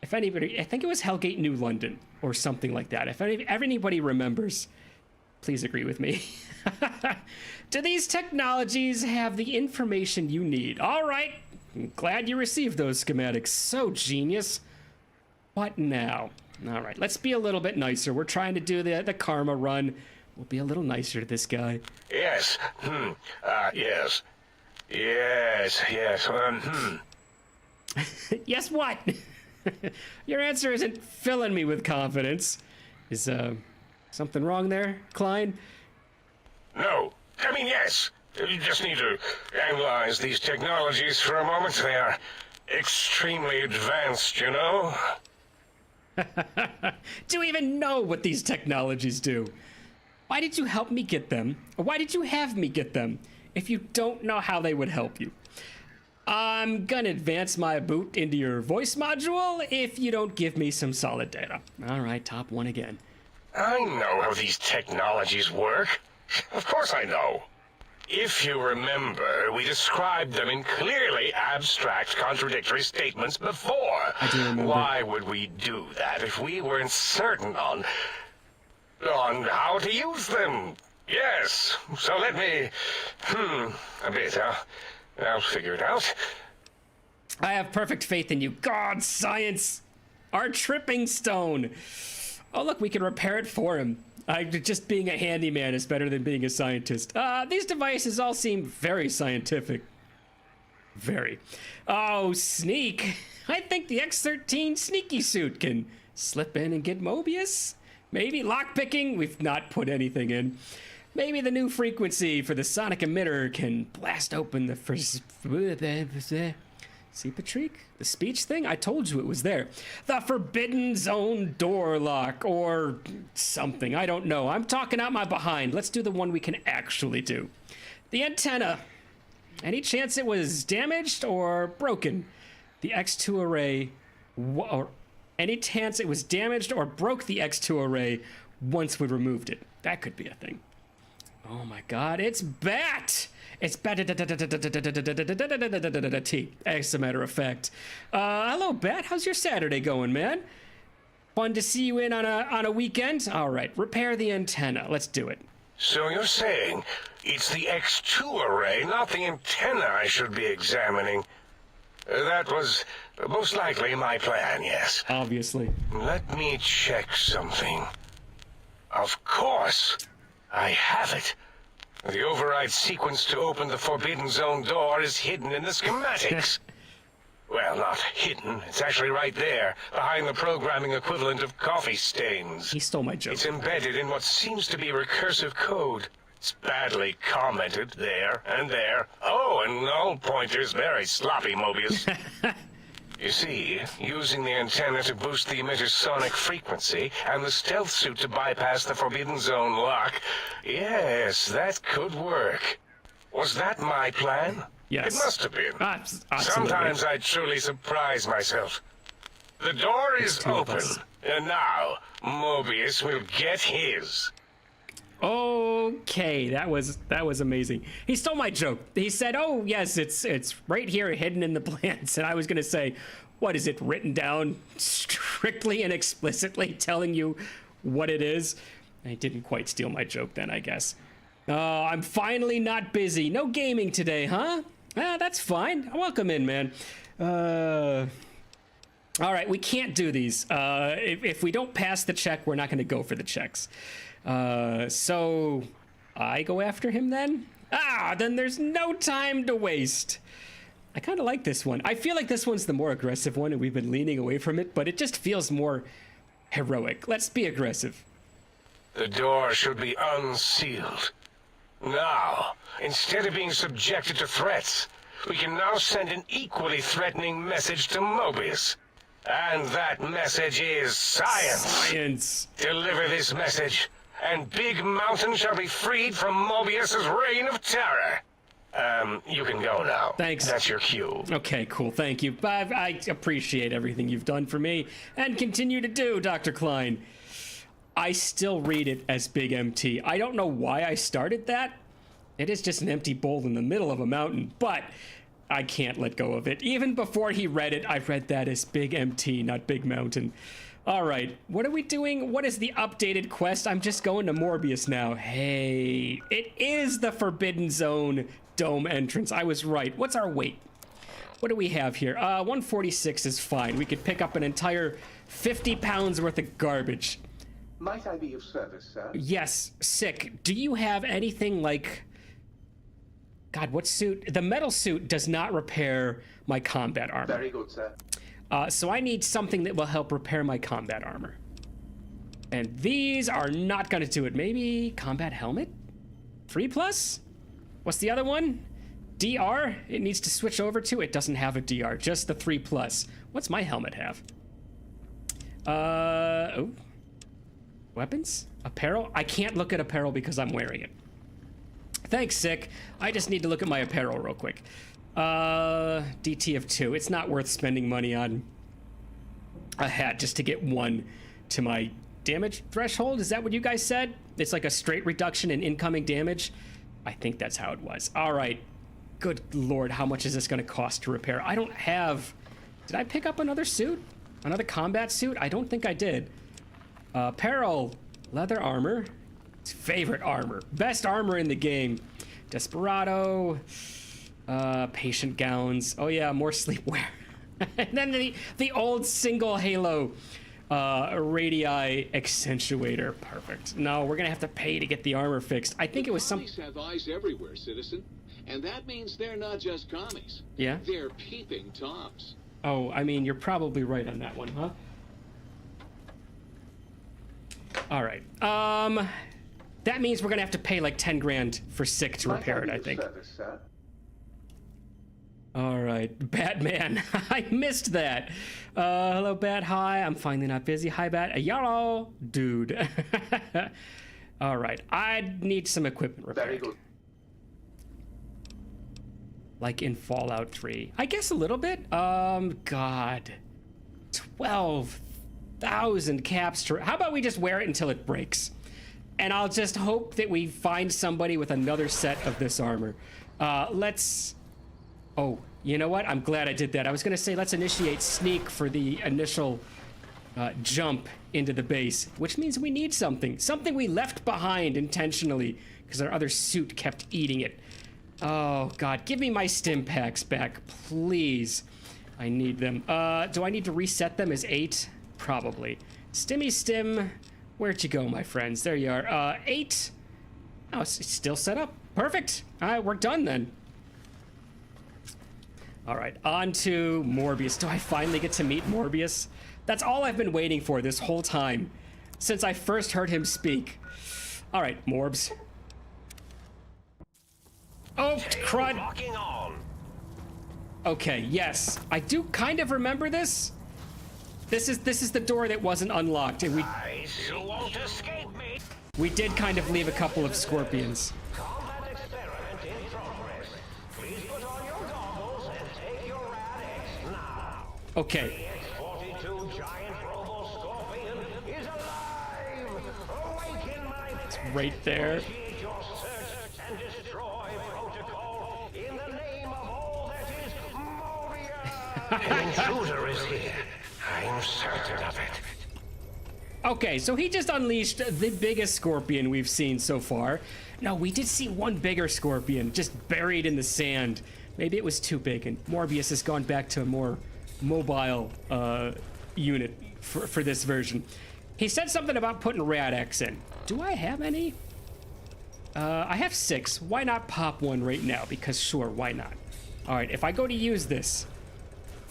If anybody, I think it was Hellgate New London or something like that. If anybody remembers, please agree with me. Do these technologies have the information you need? All right. I'm glad you received those schematics. So genius. What now? All right, let's be a little bit nicer. We're trying to do the karma run. We'll be a little nicer to this guy. Yes. Yes. Yes. Yes, what? Your answer isn't filling me with confidence. Is something wrong there, Klein? No. I mean, yes. You just need to analyze these technologies for a moment. They are extremely advanced, you know? Do you even know what these technologies do? Why did you help me get them? Or why did you have me get them if you don't know how they would help you? I'm gonna advance my boot into your voice module if you don't give me some solid data. All right, top one again. I know how these technologies work. Of course I know. If you remember, we described them in clearly abstract, contradictory statements before. I do remember. Why would we do that if we weren't certain on how to use them? Yes. So let me, a bit. I'll figure it out. I have perfect faith in you. God, science! Our tripping stone! Oh, look, we can repair it for him. Just being a handyman is better than being a scientist. These devices all seem very scientific. Very. Oh, sneak! I think the X-13 sneaky suit can slip in and get Mobius? Maybe lockpicking? We've not put anything in. Maybe the new frequency for the sonic emitter can blast open the first... See, Patrick? The speech thing? I told you it was there. The Forbidden Zone door lock or something. I don't know. I'm talking out my behind. Let's do the one we can actually do. The antenna. Any chance it was damaged or broken? The X2 array... Any chance it was damaged or broke the X2 array once we removed it? That could be a thing. Oh my god, it's Bat! It's Bat T, as a matter of fact. Hello, Bat. How's your Saturday going, man? Fun to see you in on a weekend? All right, repair the antenna. Let's do it. So you're saying it's the X2 array, not the antenna I should be examining? That was most likely my plan, yes. Obviously. Let me check something. Of course, I have it. The override sequence to open the Forbidden Zone door is hidden in the schematics. Well, not hidden. It's actually right there, behind the programming equivalent of coffee stains. He stole my joke. It's embedded in what seems to be recursive code. It's badly commented there and there. Oh, and null pointer's very sloppy, Mobius. You see, using the antenna to boost the emitter's sonic frequency and the stealth suit to bypass the Forbidden Zone lock, yes, that could work. Was that my plan? Yes. It must have been. Absolutely. Sometimes I truly surprise myself. The door is two of open, us. and now Mobius will get his. Okay, that was amazing. He stole my joke. He said, "Oh yes, it's right here, hidden in the plans." And I was gonna say, "What is it written down strictly and explicitly, telling you what it is?" I didn't quite steal my joke then, I guess. I'm finally not busy. No gaming today, huh? That's fine. Welcome in, man. All right, we can't do these. If we don't pass the check, we're not going to go for the checks. So I go after him then? Then there's no time to waste. I kind of like this one. I feel like this one's the more aggressive one, and we've been leaning away from it, but it just feels more heroic. Let's be aggressive. The door should be unsealed. Now, instead of being subjected to threats, we can now send an equally threatening message to Mobius. And that message is science. Science. Deliver this message, and Big Mountain shall be freed from Mobius's reign of terror. You can go now. Thanks. That's your cue. Okay, cool. Thank you. I appreciate everything you've done for me and continue to do, Dr. Klein. I still read it as Big MT. I don't know why I started that. It is just an empty bowl in the middle of a mountain, but I can't let go of it. Even before he read it, I read that as Big MT, not Big Mountain. All right, what are we doing? What is the updated quest? I'm just going to Morbius now. Hey, it is the Forbidden Zone dome entrance. I was right. What's our weight? What do we have here? 146 is fine. We could pick up an entire 50 pounds worth of garbage. Might I be of service, sir? Yes, sick. Do you have anything like... God, what suit? The metal suit does not repair my combat armor. Very good, sir. So I need something that will help repair my combat armor. And these are not going to do it. Maybe combat helmet? 3+? What's the other one? DR? It needs to switch over to? It doesn't have a DR, just the 3+. What's my helmet have? Oh. Weapons? Apparel? I can't look at apparel because I'm wearing it. Thanks, Sick. I just need to look at my apparel real quick. DT of 2. It's not worth spending money on a hat just to get 1 to my damage threshold. Is that what you guys said? It's like a straight reduction in incoming damage? I think that's how it was. All right. Good Lord, how much is this going to cost to repair? I don't have... Did I pick up another suit? Another combat suit? I don't think I did. Apparel. Leather armor. It's favorite armor. Best armor in the game. Desperado. Patient gowns. Oh yeah, more sleepwear. And then the old single halo radii accentuator. Perfect. No, we're gonna have to pay to get the armor fixed. I think it was some... Commies have eyes everywhere, citizen. And that means they're not just commies. Yeah? They're peeping toms. Oh, I mean, you're probably right on that one, huh? All right. That means we're gonna have to pay like 10 grand for Sick to repair it, I think. Service, sir? All right, Batman. I missed that. Hello, Bat. Hi. I'm finally not busy. Hi, Bat. Yarrow, dude. All right. I need some equipment repaired. Very good. Like in Fallout 3. I guess a little bit. God. 12 1,000 caps to... How about we just wear it until it breaks? And I'll just hope that we find somebody with another set of this armor. Let's... Oh, you know what? I'm glad I did that. I was going to say let's initiate sneak for the initial jump into the base, which means we need something. Something we left behind intentionally because our other suit kept eating it. Oh, God. Give me my stim packs back, please. I need them. Do I need to reset them as 8? Probably. Stimmy stim. Where'd you go, my friends? There you are. 8. Oh, it's still set up. Perfect. All right, we're done then. All right, on to Morbius. Do I finally get to meet Morbius? That's all I've been waiting for this whole time, since I first heard him speak. All right, Morbs. Oh, crud. Okay, yes. I do kind of remember this. This is the door that wasn't unlocked, and You won't escape me. we did kind of leave a couple of scorpions. Combat experiment in progress. Please put on your goggles and take your rad-X now. Okay. The X-42 giant robo-scorpion is alive. Awaken my Right there. Initiate your search and destroy protocol in the name of all that is Mobius. An intruder is here. I'm certain of it. Okay, so he just unleashed the biggest scorpion we've seen so far. No, we did see one bigger scorpion just buried in the sand. Maybe it was too big, and Morbius has gone back to a more mobile unit for this version. He said something about putting rad-X in. Do I have any? I have 6. Why not pop one right now? Because sure, why not? All right, if I go to use this,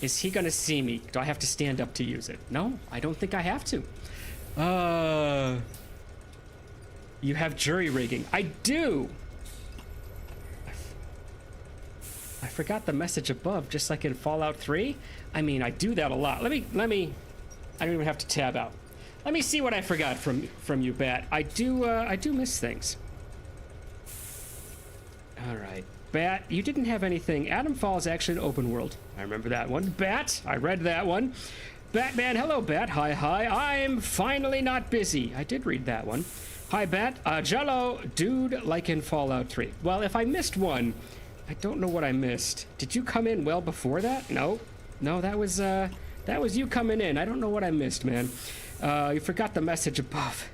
is he gonna see me? Do I have to stand up to use it? No, I don't think I have to. You have jury rigging. I do. I forgot the message above, just like in Fallout 3. I mean, I do that a lot. Let me. I don't even have to tab out. Let me see what I forgot from you, Bat. I do miss things. All right. Bat, you didn't have anything. Adam Falls actually an open world. I remember that one. Bat, I read that one. Batman, hello, Bat. Hi, hi. I'm finally not busy. I did read that one. Hi, Bat. Jello, dude, like in Fallout 3. Well, if I missed one, I don't know what I missed. Did you come in well before that? No. No, that was you coming in. I don't know what I missed, man. You forgot the message above.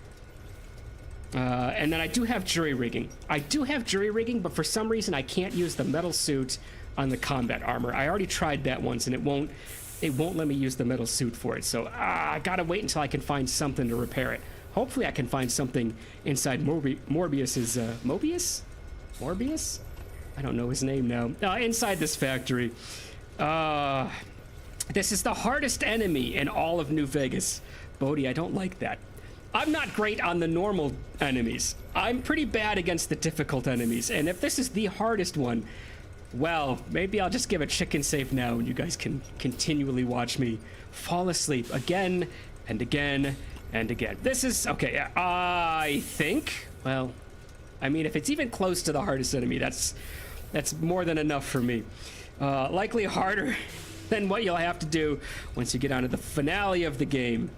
And then I do have jury rigging. But for some reason I can't use the metal suit on the combat armor. I already tried that once, and it won't let me use the metal suit for it. So I gotta wait until I can find something to repair it. Hopefully I can find something inside Morbius's Morbius? I don't know his name now. Inside this factory. This is the hardest enemy in all of New Vegas. Bodhi, I don't like that. I'm not great on the normal enemies. I'm pretty bad against the difficult enemies. And if this is the hardest one, well, maybe I'll just give a chicken save now and you guys can continually watch me fall asleep again and again and again. This is, okay, I think, well, I mean, if it's even close to the hardest enemy, that's more than enough for me. Likely harder than what you'll have to do once you get onto the finale of the game.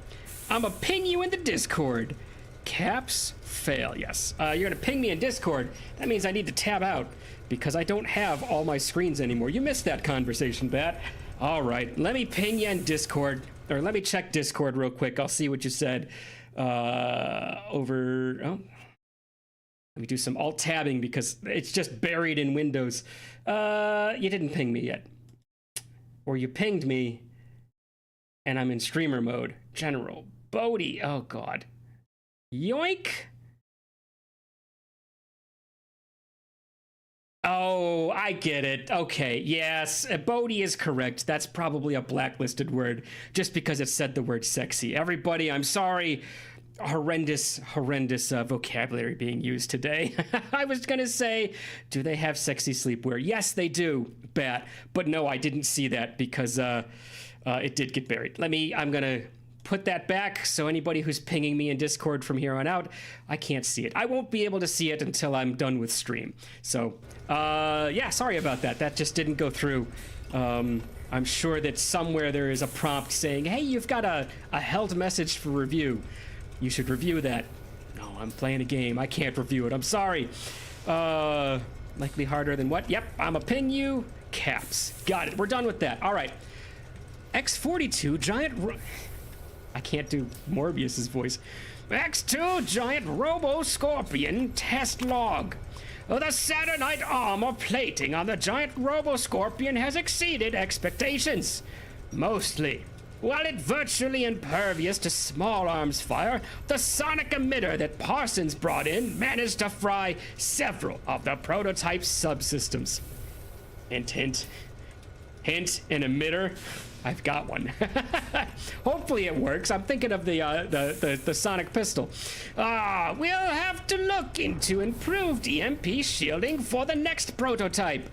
I'm gonna ping you in the Discord. Caps fail, yes. You're gonna ping me in Discord. That means I need to tab out because I don't have all my screens anymore. You missed that conversation, Bat. All right, let me ping you in Discord, or let me check Discord real quick. I'll see what you said. Let me do some alt tabbing because it's just buried in Windows. You didn't ping me yet. Or you pinged me and I'm in streamer mode. General Bodhi, oh God. Yoink. Oh, I get it. Okay, yes, Bodhi is correct. That's probably a blacklisted word just because it said the word sexy. Everybody, I'm sorry. Horrendous vocabulary being used today. I was gonna say, do they have sexy sleepwear? Yes, they do, Bat. But no, I didn't see that because it did get buried. I'm gonna put that back so anybody who's pinging me in Discord from here on out, I can't see it. I won't be able to see it until I'm done with stream. So, yeah, sorry about that. That just didn't go through. I'm sure that somewhere there is a prompt saying, hey, you've got a held message for review. You should review that. No, I'm playing a game. I can't review it. I'm sorry. Likely harder than what? Yep, I'm a ping you. Caps. Got it. We're done with that. All right. X42 giant... I can't do Morbius's voice. X2 giant robo-scorpion test log. The Saturnite armor plating on the giant robo-scorpion has exceeded expectations. Mostly. While it virtually impervious to small arms fire, the sonic emitter that Parsons brought in managed to fry several of the prototype subsystems. Hint, hint. Hint, an emitter. I've got one. Hopefully it works. I'm thinking of the sonic pistol. We'll have to look into improved EMP shielding for the next prototype.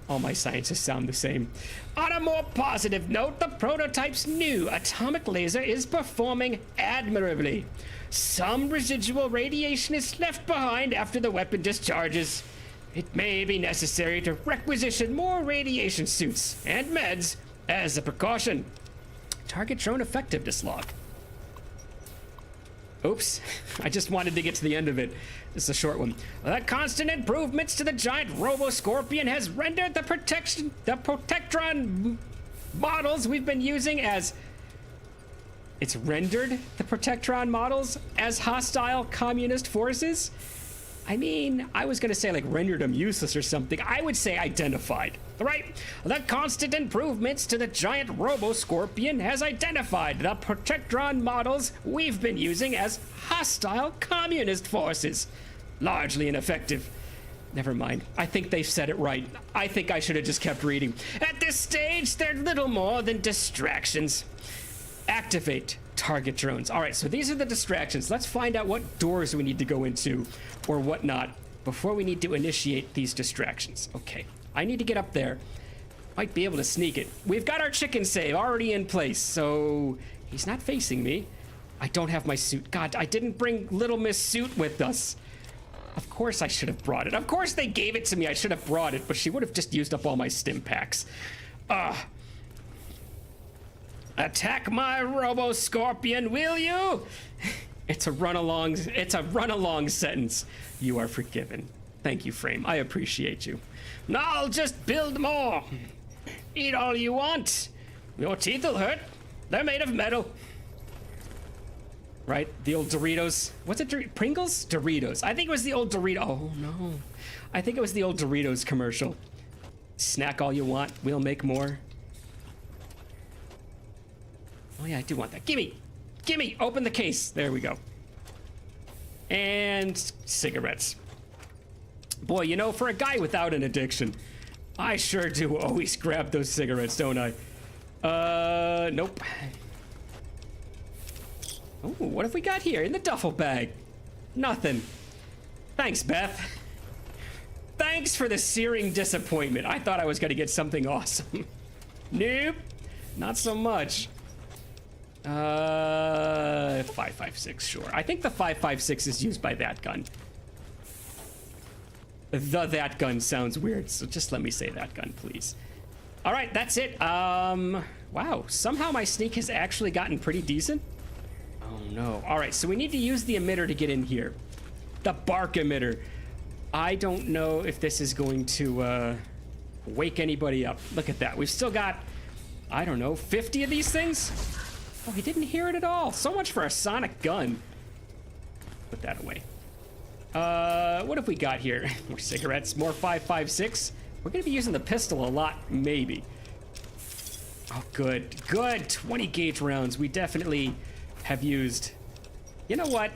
All my scientists sound the same. On a more positive note, the prototype's new atomic laser is performing admirably. Some residual radiation is left behind after the weapon discharges. It may be necessary to requisition more radiation suits and meds as a precaution. Target drone effectiveness log. Oops, I just wanted to get to the end of it. This is a short one. The constant improvements to the giant robo-scorpion has rendered the Protectron models we've been using as... It's rendered the Protectron models as hostile communist forces? I mean, I was gonna say like rendered them useless or something. I would say identified, right? The constant improvements to the giant robo-scorpion has identified the Protectron models we've been using as hostile communist forces. Largely ineffective. Never mind. I think they've said it right. I think I should have just kept reading. At this stage, they're little more than distractions. Activate target drones. All right, so these are the distractions. Let's find out what doors we need to go into or whatnot before we need to initiate these distractions. Okay, I need to get up there. Might be able to sneak it. We've got our chicken save already in place, so he's not facing me. I don't have my suit. God, I didn't bring Little Miss Suit with us. Of course I should have brought it. Of course they gave it to me. I should have brought it, but she would have just used up all my stim packs. Attack my robo-scorpion, will you? It's a run-along sentence. You are forgiven. Thank you, Frame. I appreciate you. Now I'll just build more. Eat all you want. Your teeth will hurt. They're made of metal. Right? The old Doritos. What's it? Pringles? Doritos. I think it was the old Dorito. Oh, no. I think it was the old Doritos commercial. Snack all you want. We'll make more. Oh, yeah, I do want that. Gimme! Gimme! Open the case. There we go. And cigarettes. Boy, you know, for a guy without an addiction, I sure do always grab those cigarettes, don't I? Nope. Oh, what have we got here in the duffel bag? Nothing. Thanks, Beth. Thanks for the searing disappointment. I thought I was gonna get something awesome. Nope, not so much. 5.56, sure. I think the 5.56 is used by that gun. That gun sounds weird, so just let me say that gun, please. All right, that's it. Wow, somehow my sneak has actually gotten pretty decent. Oh no. All right, so we need to use the emitter to get in here. The bark emitter. I don't know if this is going to wake anybody up. Look at that. We've still got, I don't know, 50 of these things? Oh, he didn't hear it at all. So much for a sonic gun. Put that away. What have we got here? More cigarettes, more 5.56. We're gonna be using the pistol a lot, maybe. Oh, good, good. 20 gauge rounds. We definitely have used. You know what?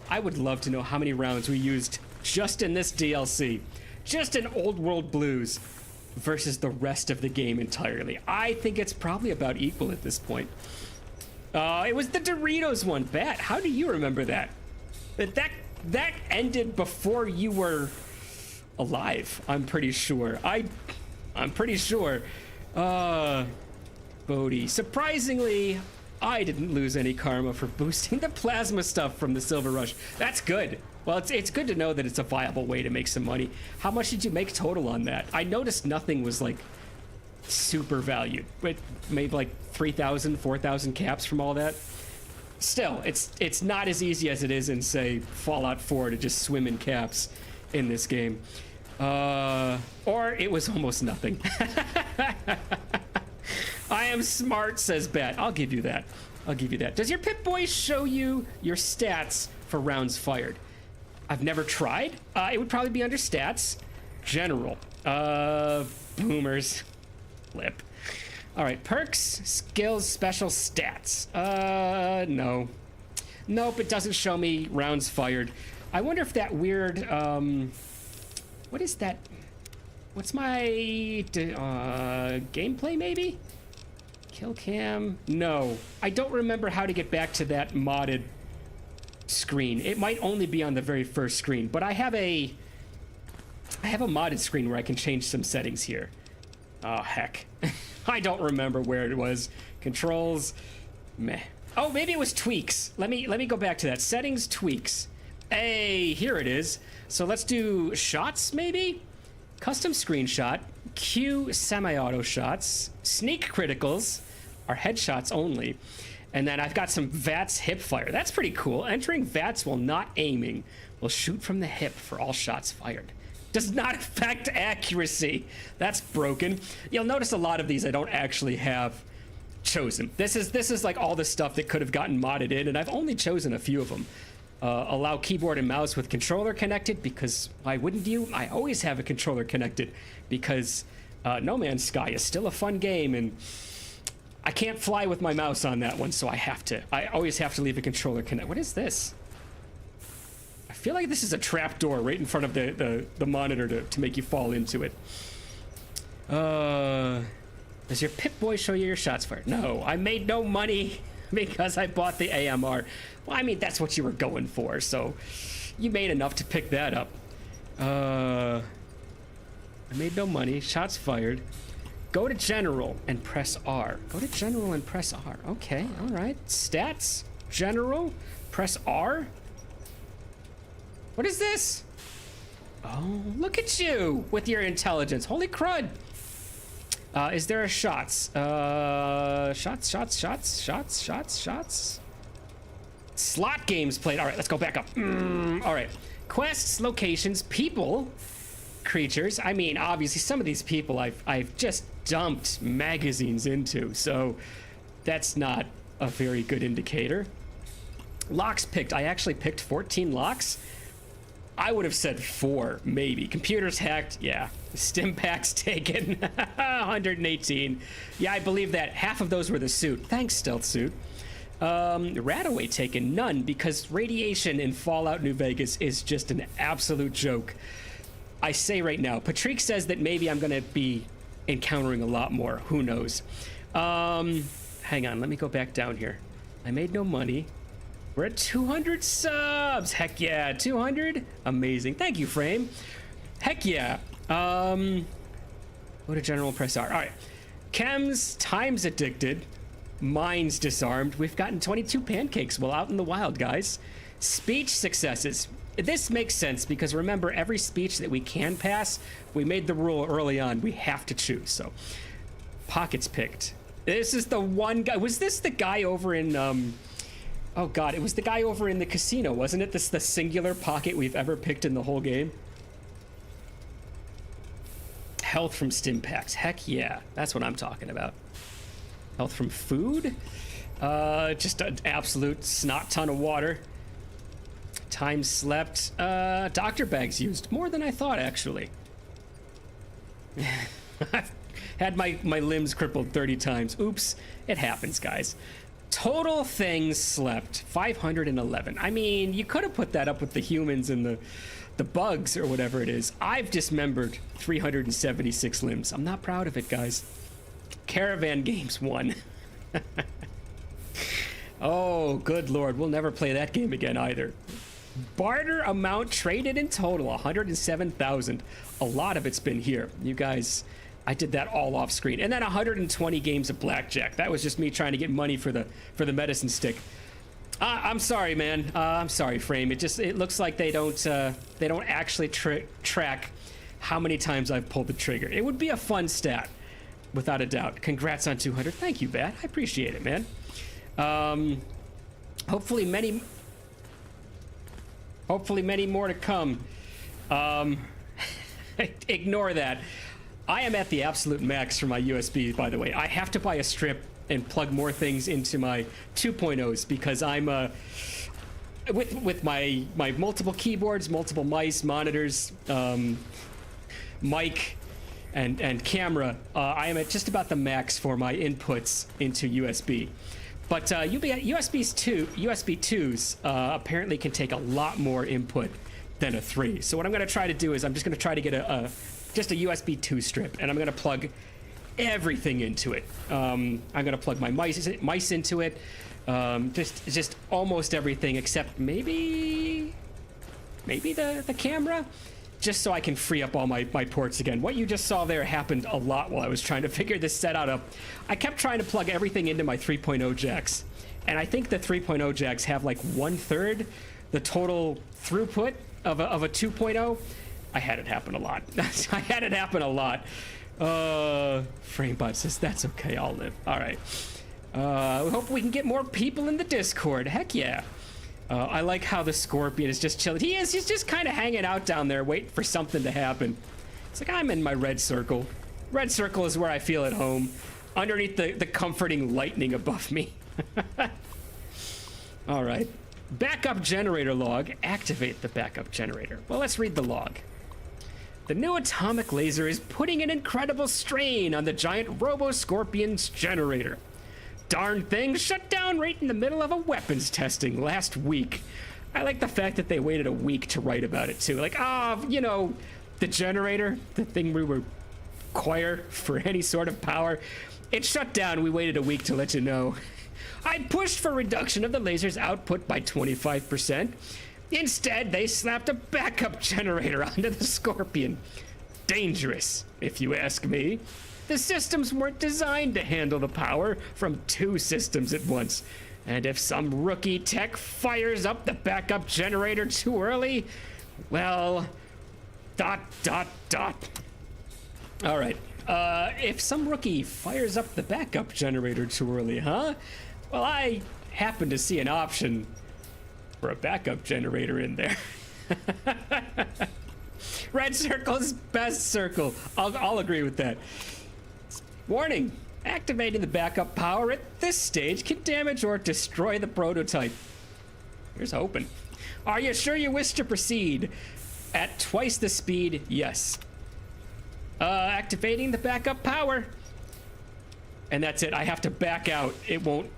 I would love to know how many rounds we used just in this DLC. Just in Old World Blues versus the rest of the game entirely. I think it's probably about equal at this point. It was the Doritos one. Bat, how do you remember that? That ended before you were alive, I'm pretty sure. I'm pretty sure. Bodhi. Surprisingly, I didn't lose any karma for boosting the plasma stuff from the Silver Rush. That's good. Well, it's good to know that it's a viable way to make some money. How much did you make total on that? I noticed nothing was like super valued. But maybe like 3,000, 4,000 caps from all that. Still, it's not as easy as it is in, say, Fallout 4 to just swim in caps in this game. Or it was almost nothing. I am smart, says Bat. I'll give you that. I'll give you that. Does your Pip-Boy show you your stats for rounds fired? I've never tried. It would probably be under stats. General. Boomers. Flip. All right, perks, skills, special stats. No. Nope, it doesn't show me rounds fired. I wonder if that weird, what is that? What's my, gameplay maybe? Kill cam? No. I don't remember how to get back to that modded screen. It might only be on the very first screen, but I have a modded screen where I can change some settings here. Oh, heck. I don't remember where it was. Controls, meh. Oh, maybe it was tweaks. Let me go back to that. Settings, tweaks. Hey, here it is. So let's do shots, maybe? Custom screenshot, Q semi-auto shots, sneak criticals, are headshots only. And then I've got some VATS hip fire. That's pretty cool. Entering VATS while not aiming will shoot from the hip for all shots fired. Does not affect accuracy. That's broken. You'll notice a lot of these I don't actually have chosen. This is like all the stuff that could have gotten modded in, and I've only chosen a few of them. Allow keyboard and mouse with controller connected, because why wouldn't you? I always have a controller connected, because No Man's Sky is still a fun game, and I can't fly with my mouse on that one, so I always have to leave a controller connected. What is this? I feel like this is a trap door right in front of the monitor to make you fall into it. Does your Pip-Boy show you your shots fired? No, I made no money because I bought the AMR. Well, I mean, that's what you were going for, so you made enough to pick that up. I made no money. Shots fired. Go to General and press R. Go to General and press R. Okay, all right. Stats, General, press R. What is this? Oh, look at you with your intelligence. Holy crud. Is there a shots? Shots. Slot games played. All right, let's go back up. All right. Quests, locations, people, creatures. I mean, obviously, some of these people I've just dumped magazines into, so that's not a very good indicator. Locks picked. I actually picked 14 locks. I would have said 4, maybe. Computers hacked, yeah. Stim packs taken, 118. Yeah, I believe that. Half of those were the suit. Thanks, Stealth Suit. Radaway taken, none, because radiation in Fallout New Vegas is just an absolute joke. I say right now, Patrick says that maybe I'm gonna be encountering a lot more. Who knows? Hang on, let me go back down here. I made no money. We're at 200 subs. Heck yeah, 200. Amazing. Thank you, Frame. Heck yeah. Go to General, press R. All right. Chems, Time's addicted. Mind's disarmed. We've gotten 22 pancakes while out in the wild, guys. Speech successes. This makes sense because remember, every speech that we can pass, we made the rule early on. We have to choose. So, pockets picked. This is the one guy. Was this the guy over in oh god, it was the guy over in the casino, wasn't it? This is the singular pocket we've ever picked in the whole game. Health from stim packs. Heck yeah, that's what I'm talking about. Health from food. Just an absolute snot ton of water. Time slept. Doctor bags used. More than I thought, actually. I've had my limbs crippled 30 times. Oops, it happens, guys. Total things slept, 511. I mean, you could have put that up with the humans and the bugs or whatever it is. I've dismembered 376 limbs. I'm not proud of it, guys. Caravan Games won. Oh, good lord. We'll never play that game again either. Barter amount traded in total, 107,000. A lot of it's been here. You guys... I did that all off screen. And then 120 games of blackjack. That was just me trying to get money for the medicine stick. I'm sorry, man. I'm sorry, Frame. It looks like they don't actually track how many times I've pulled the trigger. It would be a fun stat. Without a doubt. Congrats on 200. Thank you, Bat. I appreciate it, man. Hopefully many more to come. Ignore that. I am at the absolute max for my USB, by the way. I have to buy a strip and plug more things into my 2.0s because I'm with my multiple keyboards, multiple mice, monitors, mic, and camera. I am at just about the max for my inputs into USB. But USB 2s apparently can take a lot more input than a 3. So what I'm going to try to do is I'm just going to try to get just a USB 2 strip, and I'm going to plug everything into it. I'm going to plug my mice into it, just almost everything except maybe the camera, just so I can free up all my ports again. What you just saw there happened a lot while I was trying to figure this setup up. I kept trying to plug everything into my 3.0 jacks, and I think the 3.0 jacks have like 1/3 the total throughput of a 2.0. I had it happen a lot. I had it happen a lot. Framebot says, that's okay, I'll live. All right. We hope we can get more people in the Discord. Heck yeah. I like how the Scorpion is just chilling. He's just kind of hanging out down there, waiting for something to happen. It's like, I'm in my red circle. Red circle is where I feel at home, underneath the comforting lightning above me. All right. Backup generator log. Activate the backup generator. Well, let's read the log. The new atomic laser is putting an incredible strain on the giant Robo-Scorpion's generator. Darn thing shut down right in the middle of a weapons testing last week. I like the fact that they waited a week to write about it too. Like, you know, the generator, the thing we require for any sort of power, it shut down. We waited a week to let you know. I pushed for reduction of the laser's output by 25%. Instead, they slapped a backup generator onto the Scorpion. Dangerous, if you ask me. The systems weren't designed to handle the power from 2 systems at once. And if some rookie tech fires up the backup generator too early, well, ... All right. If some rookie fires up the backup generator too early, huh? Well, I happen to see an option for a backup generator in there. Red circle is best circle. I'll agree with that. Warning, activating the backup power at this stage can damage or destroy the prototype. Here's hoping. Are you sure you wish to proceed? At twice the speed, yes. Activating the backup power. And that's it, I have to back out. It won't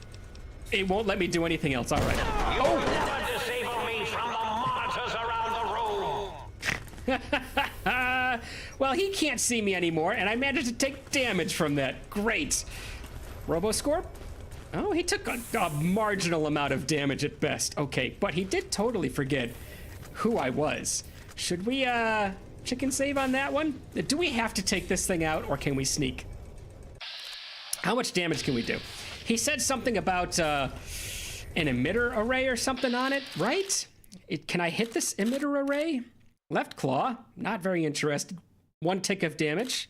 let me do anything else, all right. You'll never disable me from the monitors around the room. Well, he can't see me anymore, and I managed to take damage from that. Great. Roboscorp? Oh, he took a marginal amount of damage at best. Okay, but he did totally forget who I was. Should we, chicken save on that one? Do we have to take this thing out, or can we sneak? How much damage can we do? He said something about an emitter array or something on it, right? Can I hit this emitter array? Left claw, not very interested. 1 tick of damage.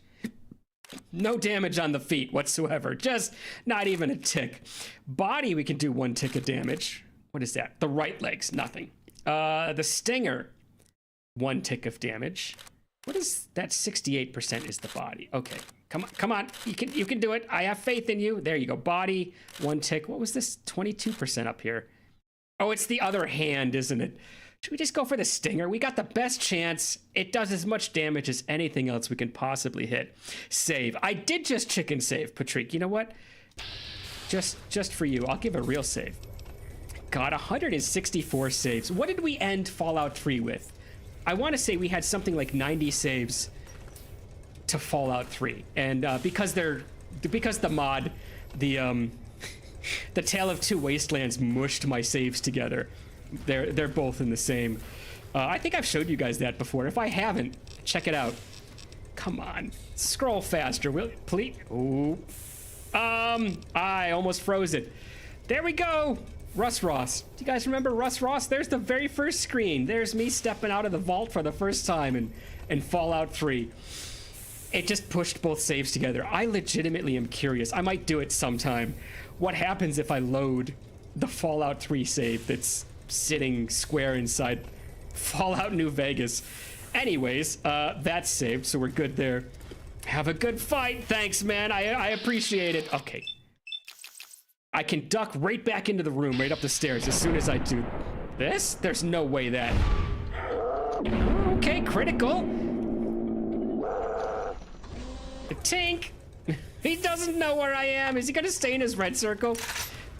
No damage on the feet whatsoever. Just not even a tick. Body, we can do 1 tick of damage. What is that? The right legs, nothing. The stinger, 1 tick of damage. What is that? 68% is the body. Okay, come on. You can do it. I have faith in you. There you go. Body, 1 tick. What was this? 22% up here. Oh, it's the other hand, isn't it? Should we just go for the stinger? We got the best chance. It does as much damage as anything else we can possibly hit. Save. I did just chicken save, Patrick. You know what? Just for you, I'll give a real save. God, 164 saves. What did we end Fallout 3 with? I want to say we had something like 90 saves to Fallout 3, and because the mod, the Tale of Two Wastelands mushed my saves together. They're both in the same. I think I've showed you guys that before. If I haven't, check it out. Come on, scroll faster, will you, please? Ooh. I almost froze it. There we go. Russ Ross. Do you guys remember Russ Ross? There's the very first screen. There's me stepping out of the vault for the first time in Fallout 3. it just pushed both saves together. I legitimately am curious. I might do it sometime. What happens if I load the Fallout 3 save that's sitting square inside Fallout New Vegas? Anyways, that's saved, so we're good there. Have a good fight. Thanks, man. I appreciate it. Okay. I can duck right back into the room, right up the stairs as soon as I do this. There's no way that... Okay, critical. Tink. He doesn't know where I am. Is he gonna stay in his red circle?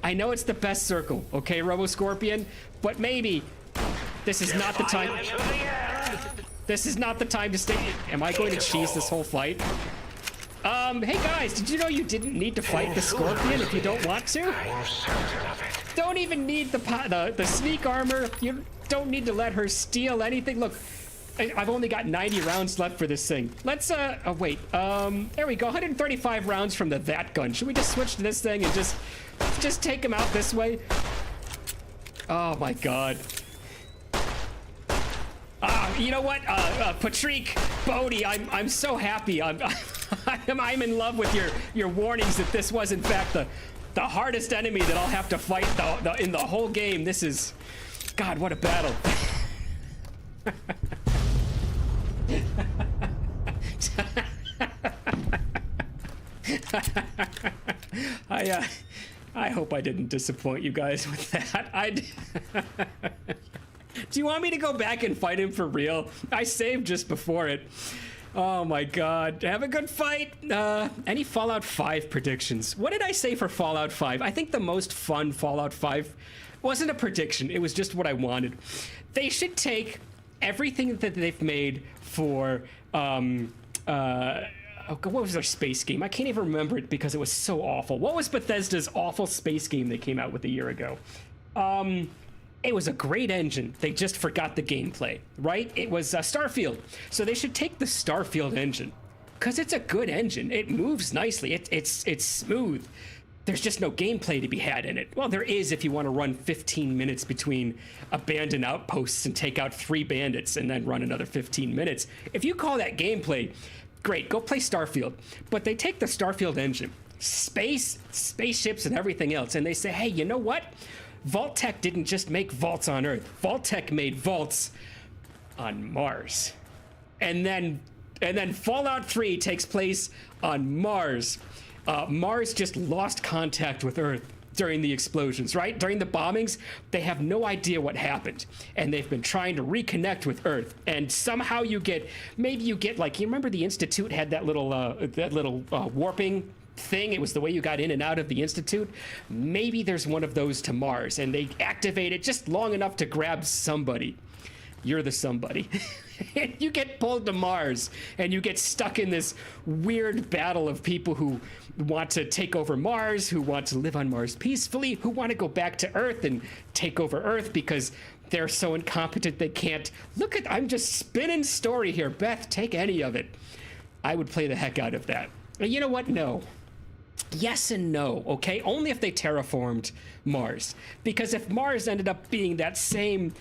I know it's the best circle, okay, Robo-Scorpion? But maybe this is not the time. This is not the time to stay. Am I going to cheese this whole fight? Hey guys, did you know you didn't need to fight the Scorpion if you don't want to? Don't even need the sneak armor. You don't need to let her steal anything. Look, I've only got 90 rounds left for this thing. Let's, oh wait, there we go, 135 rounds from that gun. Should we just switch to this thing and just take him out this way? Oh my God. You know what, Patrick, Bodhi, I'm so happy. I'm in love with your warnings that this was in fact the hardest enemy that I'll have to fight in the whole game. This is, God, what a battle. I hope I didn't disappoint you guys with that. Do you want me to go back and fight him for real? I saved just before it. Oh my God. Have a good fight. Any Fallout 5 predictions? What did I say for Fallout 5? I think the most fun Fallout 5 wasn't a prediction. It was just what I wanted. They should take everything that they've made for, oh God, what was their space game? I can't even remember it because it was so awful. What was Bethesda's awful space game they came out with a year ago? It was a great engine. They just forgot the gameplay, right? It was Starfield. So they should take the Starfield engine because it's a good engine. It moves nicely. It's smooth. There's just no gameplay to be had in it. Well, there is if you want to run 15 minutes between abandoned outposts and take out 3 bandits and then run another 15 minutes. If you call that gameplay, great, go play Starfield. But they take the Starfield engine, spaceships and everything else, and they say, hey, you know what? Vault-Tec didn't just make vaults on Earth. Vault-Tec made vaults on Mars. And then Fallout 3 takes place on Mars. Mars just lost contact with Earth during the explosions, right? During the bombings, they have no idea what happened. And they've been trying to reconnect with Earth. And somehow maybe you get like, you remember the Institute had that little warping thing? It was the way you got in and out of the Institute. Maybe there's one of those to Mars, and they activate it just long enough to grab somebody. You're the somebody. And you get pulled to Mars, and you get stuck in this weird battle of people who want to take over Mars, who want to live on Mars peacefully, who want to go back to Earth and take over Earth because they're so incompetent they can't. Look at, I'm just spinning story here. Beth, take any of it. I would play the heck out of that. You know what? No. Yes and no, okay? Only if they terraformed Mars. Because if Mars ended up being that same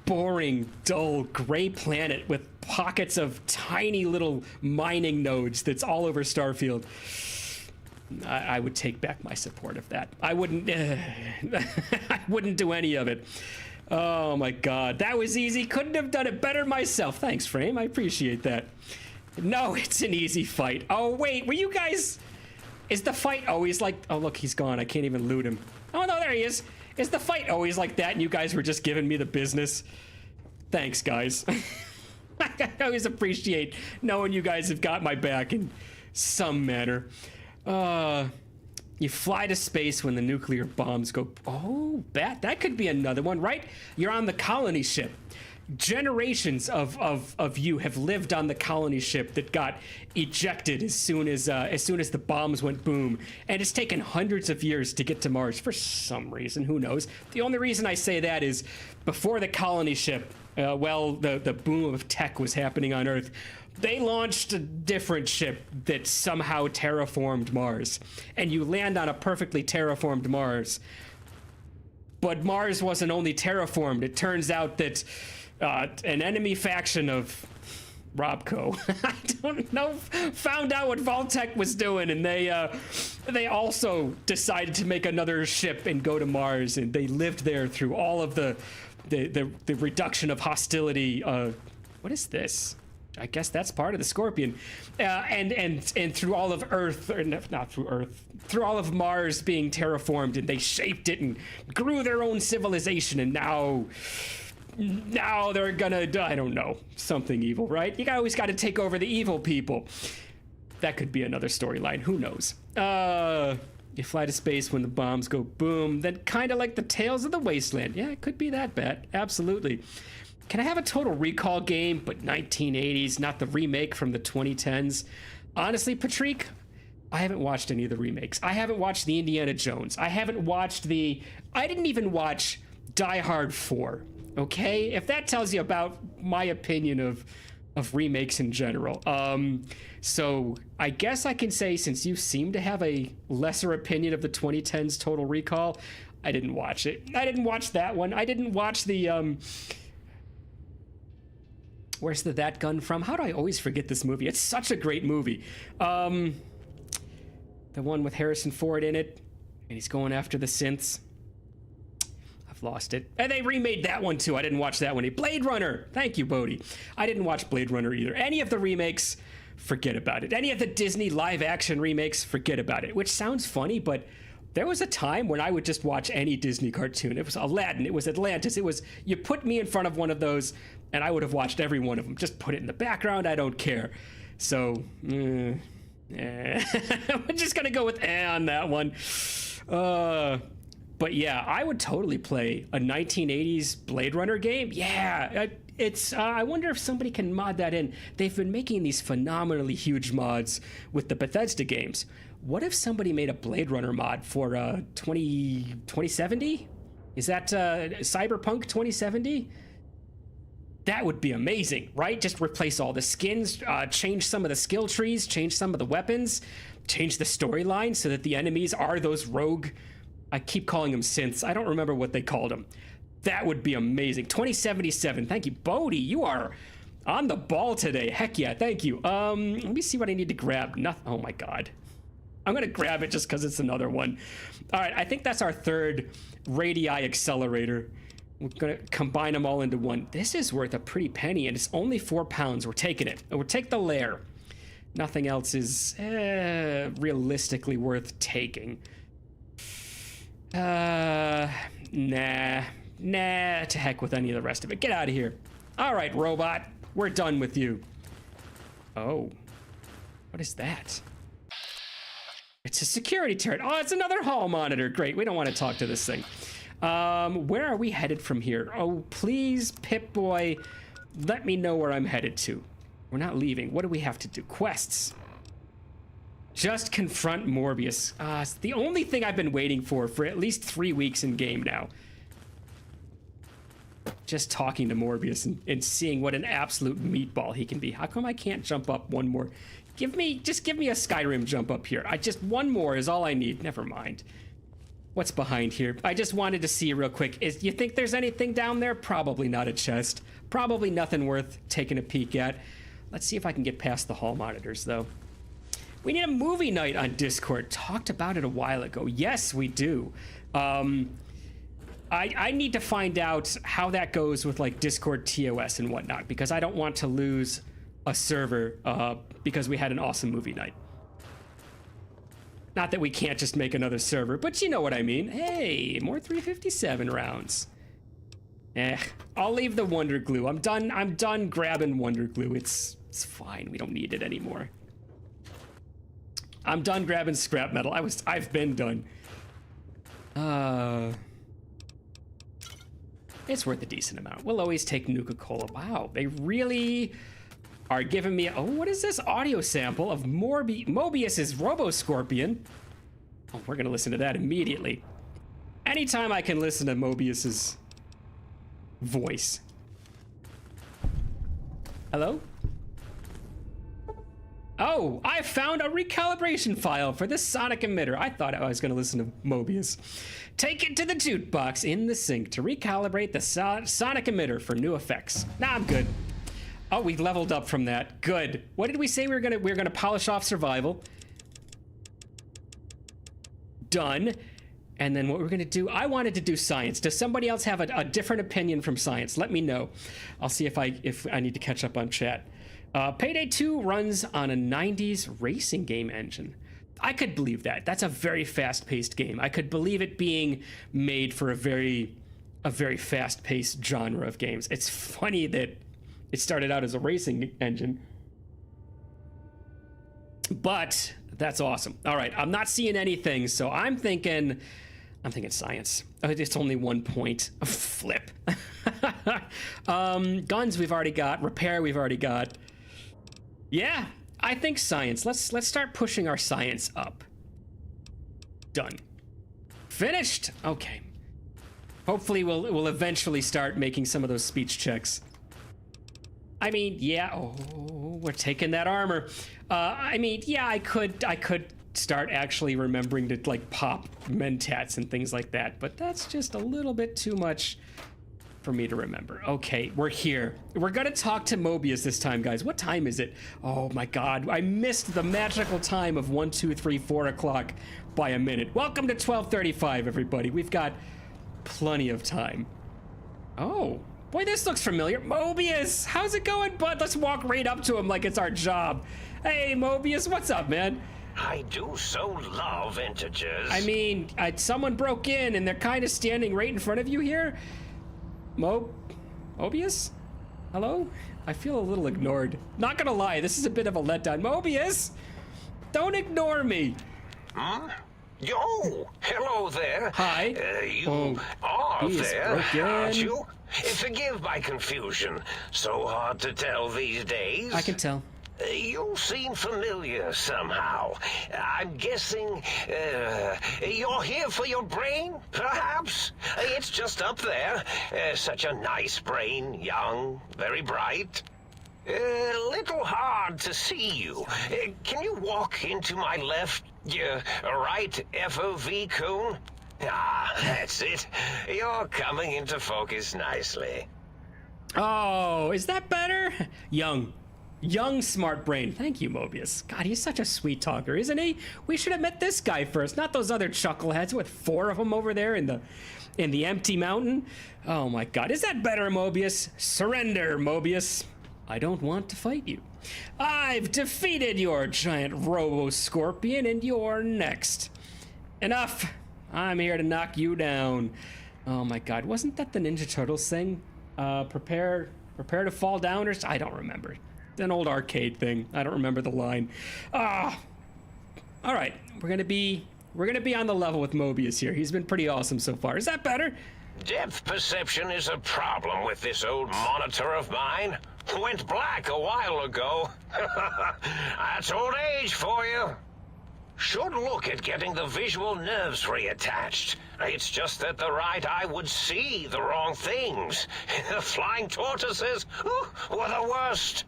boring, dull, gray planet with pockets of tiny little mining nodes that's all over Starfield, I would take back my support of that. I wouldn't I wouldn't do any of it. Oh my God, that was easy. Couldn't have done it better myself. Thanks, Frame. I appreciate that. No, it's an easy fight. Oh wait, were you guys... Is the fight always like... Oh look, he's gone. I can't even loot him. Oh no, there he is. Is the fight always like that and you guys were just giving me the business? Thanks, guys. I always appreciate knowing you guys have got my back in some manner. You fly to space when the nuclear bombs go... Oh, that could be another one, right? You're on the colony ship. Generations of you have lived on the colony ship that got ejected as soon as the bombs went boom, and it's taken hundreds of years to get to Mars for some reason. Who knows? The only reason I say that is before the colony ship, the boom of tech was happening on Earth. They launched a different ship that somehow terraformed Mars, and you land on a perfectly terraformed Mars. But Mars wasn't only terraformed. It turns out that an enemy faction of Robco. I don't know. Found out what Vault-Tec was doing, and they also decided to make another ship and go to Mars, and they lived there through all of the reduction of hostility. What is this? I guess that's part of the Scorpion, and through all of Earth, or not through Earth, through all of Mars being terraformed, and they shaped it and grew their own civilization, and now they're gonna, I don't know, something evil, right? You always got to take over the evil people. That could be another storyline. Who knows? You fly to space when the bombs go boom. Then kind of like the Tales of the Wasteland. Yeah, it could be that bad. Absolutely. Can I have a Total Recall game, but 1980s, not the remake from the 2010s? Honestly, Patrick, I haven't watched any of the remakes. I haven't watched the Indiana Jones. I didn't even watch Die Hard 4, okay? If that tells you about my opinion of remakes in general. So I guess I can say, since you seem to have a lesser opinion of the 2010s Total Recall, I didn't watch it. I didn't watch that one. I didn't watch the, where's the That Gun from? How do I always forget this movie? It's such a great movie. The one with Harrison Ford in it, and he's going after the synths. I've lost it. And they remade that one too. I didn't watch that one. Blade Runner. Thank you, Bodhi. I didn't watch Blade Runner either. Any of the remakes, forget about it. Any of the Disney live action remakes, forget about it. Which sounds funny, but there was a time when I would just watch any Disney cartoon. It was Aladdin, it was Atlantis, it was, you put me in front of one of those and I would have watched every one of them. Just put it in the background, I don't care. So, I'm just gonna go with on that one. But yeah, I would totally play a 1980s Blade Runner game. Yeah, I wonder if somebody can mod that in. They've been making these phenomenally huge mods with the Bethesda games. What if somebody made a Blade Runner mod for 2070? Is that Cyberpunk 2070? That would be amazing, right? Just replace all the skins, change some of the skill trees, change some of the weapons, change the storyline so that the enemies are those rogue, I keep calling them synths. I don't remember what they called them. That would be amazing. 2077. Thank you. Bodhi, you are on the ball today. Heck yeah, thank you. Let me see what I need to grab. Nothing. Oh my God. I'm gonna grab it just because it's another one. All right, I think that's our third radii accelerator. We're gonna combine them all into one. This is worth a pretty penny, and it's only 4 pounds. We're taking it. We'll take the lair. Nothing else is realistically worth taking. Nah. To heck with any of the rest of it. Get out of here. All right, robot. We're done with you. Oh. What is that? It's a security turret. Oh, it's another hall monitor. Great. We don't want to talk to this thing. Where are we headed from here? Oh, please, Pip-Boy, let me know where I'm headed to. We're not leaving. What do we have to do? Quests. Just confront Morbius. It's the only thing I've been waiting for at least 3 weeks in game now. Just talking to Morbius and seeing what an absolute meatball he can be. How come I can't jump up one more? Just give me a Skyrim jump up here. One more is all I need. Never mind. What's behind here? I just wanted to see real quick. You think there's anything down there? Probably not a chest. Probably nothing worth taking a peek at. Let's see if I can get past the hall monitors, though. We need a movie night on Discord. Talked about it a while ago. Yes, we do. I need to find out how that goes with like Discord TOS and whatnot, because I don't want to lose a server because we had an awesome movie night. Not that we can't just make another server, but you know what I mean. Hey, more 357 rounds. I'll leave the Wonder Glue. I'm done grabbing Wonder Glue. It's fine. We don't need it anymore. I'm done grabbing scrap metal. I've been done. It's worth a decent amount. We'll always take Nuka-Cola. Wow, they really are giving me, oh, what is this audio sample of Mobius's Robo-Scorpion? Oh, we're gonna listen to that immediately. Anytime I can listen to Mobius's voice. Hello? Oh, I found a recalibration file for this sonic emitter. I thought I was gonna listen to Mobius. Take it to the jukebox in the sink to recalibrate the sonic emitter for new effects. Nah, I'm good. Oh, we leveled up from that. Good. What did we say we were gonna polish off survival? Done. And then what we're gonna do, I wanted to do science. Does somebody else have a different opinion from science? Let me know. I'll see if I need to catch up on chat. Payday 2 runs on a 90s racing game engine. I could believe that. That's a very fast-paced game. I could believe it being made for a very fast-paced genre of games. It's funny that it started out as a racing engine. But that's awesome. All right, I'm not seeing anything, so I'm thinking science. It's only 1 point. Flip. Guns we've already got. Repair we've already got. Yeah, I think science. Let's start pushing our science up. Done. Finished. Okay. Hopefully we'll eventually start making some of those speech checks. I mean, yeah. Oh, we're taking that armor. I mean, yeah. I could start actually remembering to like pop mentats and things like that, but that's just a little bit too much for me to remember. Okay, we're here. We're gonna talk to Mobius this time, guys. What time is it? Oh my God, I missed the magical time of 1, 2, 3, 4 o'clock by a minute. Welcome to 12:35, everybody. We've got plenty of time. Oh, boy, this looks familiar. Mobius, how's it going, bud? Let's walk right up to him like it's our job. Hey, Mobius, what's up, man? I do so love integers. I mean, someone broke in and they're kind of standing right in front of you here. Mobius? Hello? I feel a little ignored. Not gonna lie, this is a bit of a letdown. Mobius! Don't ignore me! Huh? Yo! Hello there! Hi. You are there, broken. aren't you? Forgive my confusion. So hard to tell these days. I can tell. You seem familiar somehow. I'm guessing you're here for your brain, perhaps? It's just up there. Such a nice brain, young, very bright. Little hard to see you. Can you walk into my left, right FOV cone? Ah, that's it. You're coming into focus nicely. Oh, is that better? Young smart brain. Thank you, Mobius. God, he's such a sweet talker, isn't he? We should have met this guy first, not those other chuckleheads with 4 of them over there in the empty mountain. Oh my God, is that better, Mobius? Surrender, Mobius. I don't want to fight you. I've defeated your giant robo-scorpion and you're next. Enough. I'm here to knock you down. Oh my God, wasn't that the Ninja Turtles thing? Prepare to fall down, or I don't remember. An old arcade thing. I don't remember the line. All right, we're gonna be on the level with Mobius here. He's been pretty awesome so far. Is that better? Depth perception is a problem with this old monitor of mine. Went black a while ago. That's old age for you. Should look at getting the visual nerves reattached. It's just that the right eye would see the wrong things. Flying tortoises were the worst.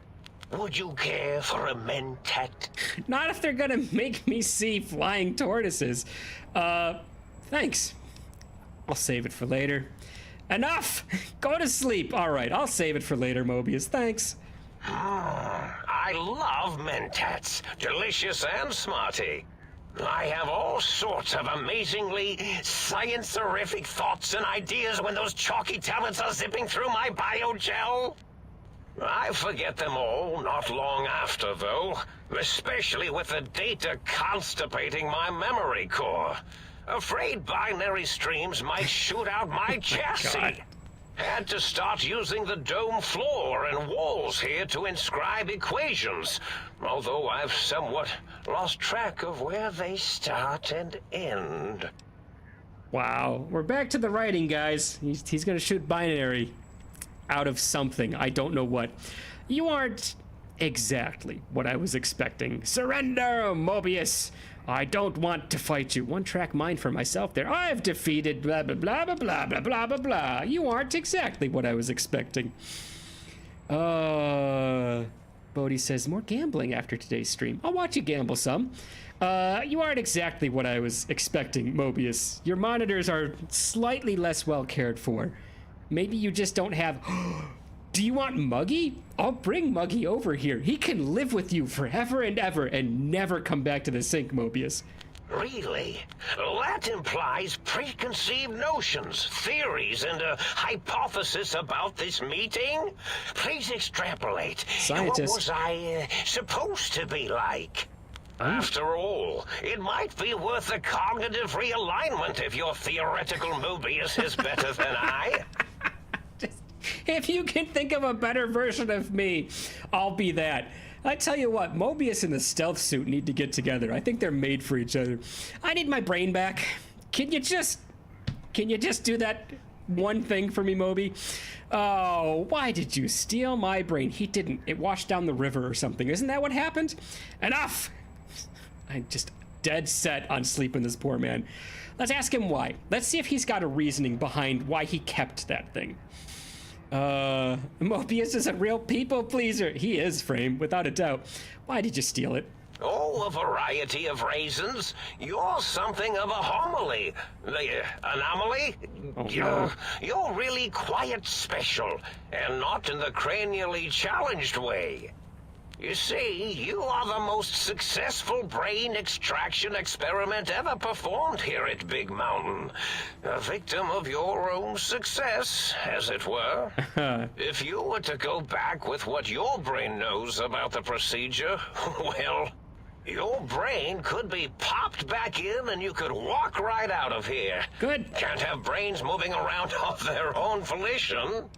Would you care for a mentat? Not if they're gonna make me see flying tortoises. Thanks. I'll save it for later. Enough! Go to sleep. All right, I'll save it for later, Mobius. Thanks. I love mentats. Delicious and smarty. I have all sorts of amazingly science-erific thoughts and ideas when those chalky tablets are zipping through my biogel. I forget them all not long after, though, especially with the data constipating my memory core. Afraid binary streams might shoot out my chassis. God. Had to start using the dome floor and walls here to inscribe equations, although I've somewhat lost track of where they start and end. Wow, we're back to the writing, guys. He's gonna shoot binary out of something. I don't know what. You aren't exactly what I was expecting. Surrender, Mobius. I don't want to fight you. One-track mind for myself there. I've defeated blah, blah, blah, blah, blah, blah, blah, blah, blah. You aren't exactly what I was expecting. Bodhi says, more gambling after today's stream. I'll watch you gamble some. You aren't exactly what I was expecting, Mobius. Your monitors are slightly less well cared for. Maybe you just don't have Do you want Muggy? I'll bring Muggy over here. He can live with you forever and ever and never come back to the sink, Mobius. Really? That implies preconceived notions, theories, and a hypothesis about this meeting? Please extrapolate. Scientist. What was I supposed to be like? After all, it might be worth a cognitive realignment if your theoretical Mobius is better than I. If you can think of a better version of me, I'll be that. I tell you what, Mobius and the stealth suit need to get together. I think they're made for each other. I need my brain back. Can you just do that one thing for me, Moby? Oh, why did you steal my brain? He didn't. It washed down the river or something. Isn't that what happened? Enough! I'm just dead set on sleeping this poor man. Let's ask him why. Let's see if he's got a reasoning behind why he kept that thing. Mobius is a real people pleaser. He is, Frame, without a doubt. Why did you steal it? Oh, a variety of reasons. You're something of a homily. Anomaly? Oh, no. You're really quite special, and not in the cranially challenged way. You see, you are the most successful brain extraction experiment ever performed here at Big Mountain. A victim of your own success, as it were. If you were to go back with what your brain knows about the procedure, well, your brain could be popped back in and you could walk right out of here. Good. Can't have brains moving around of their own volition.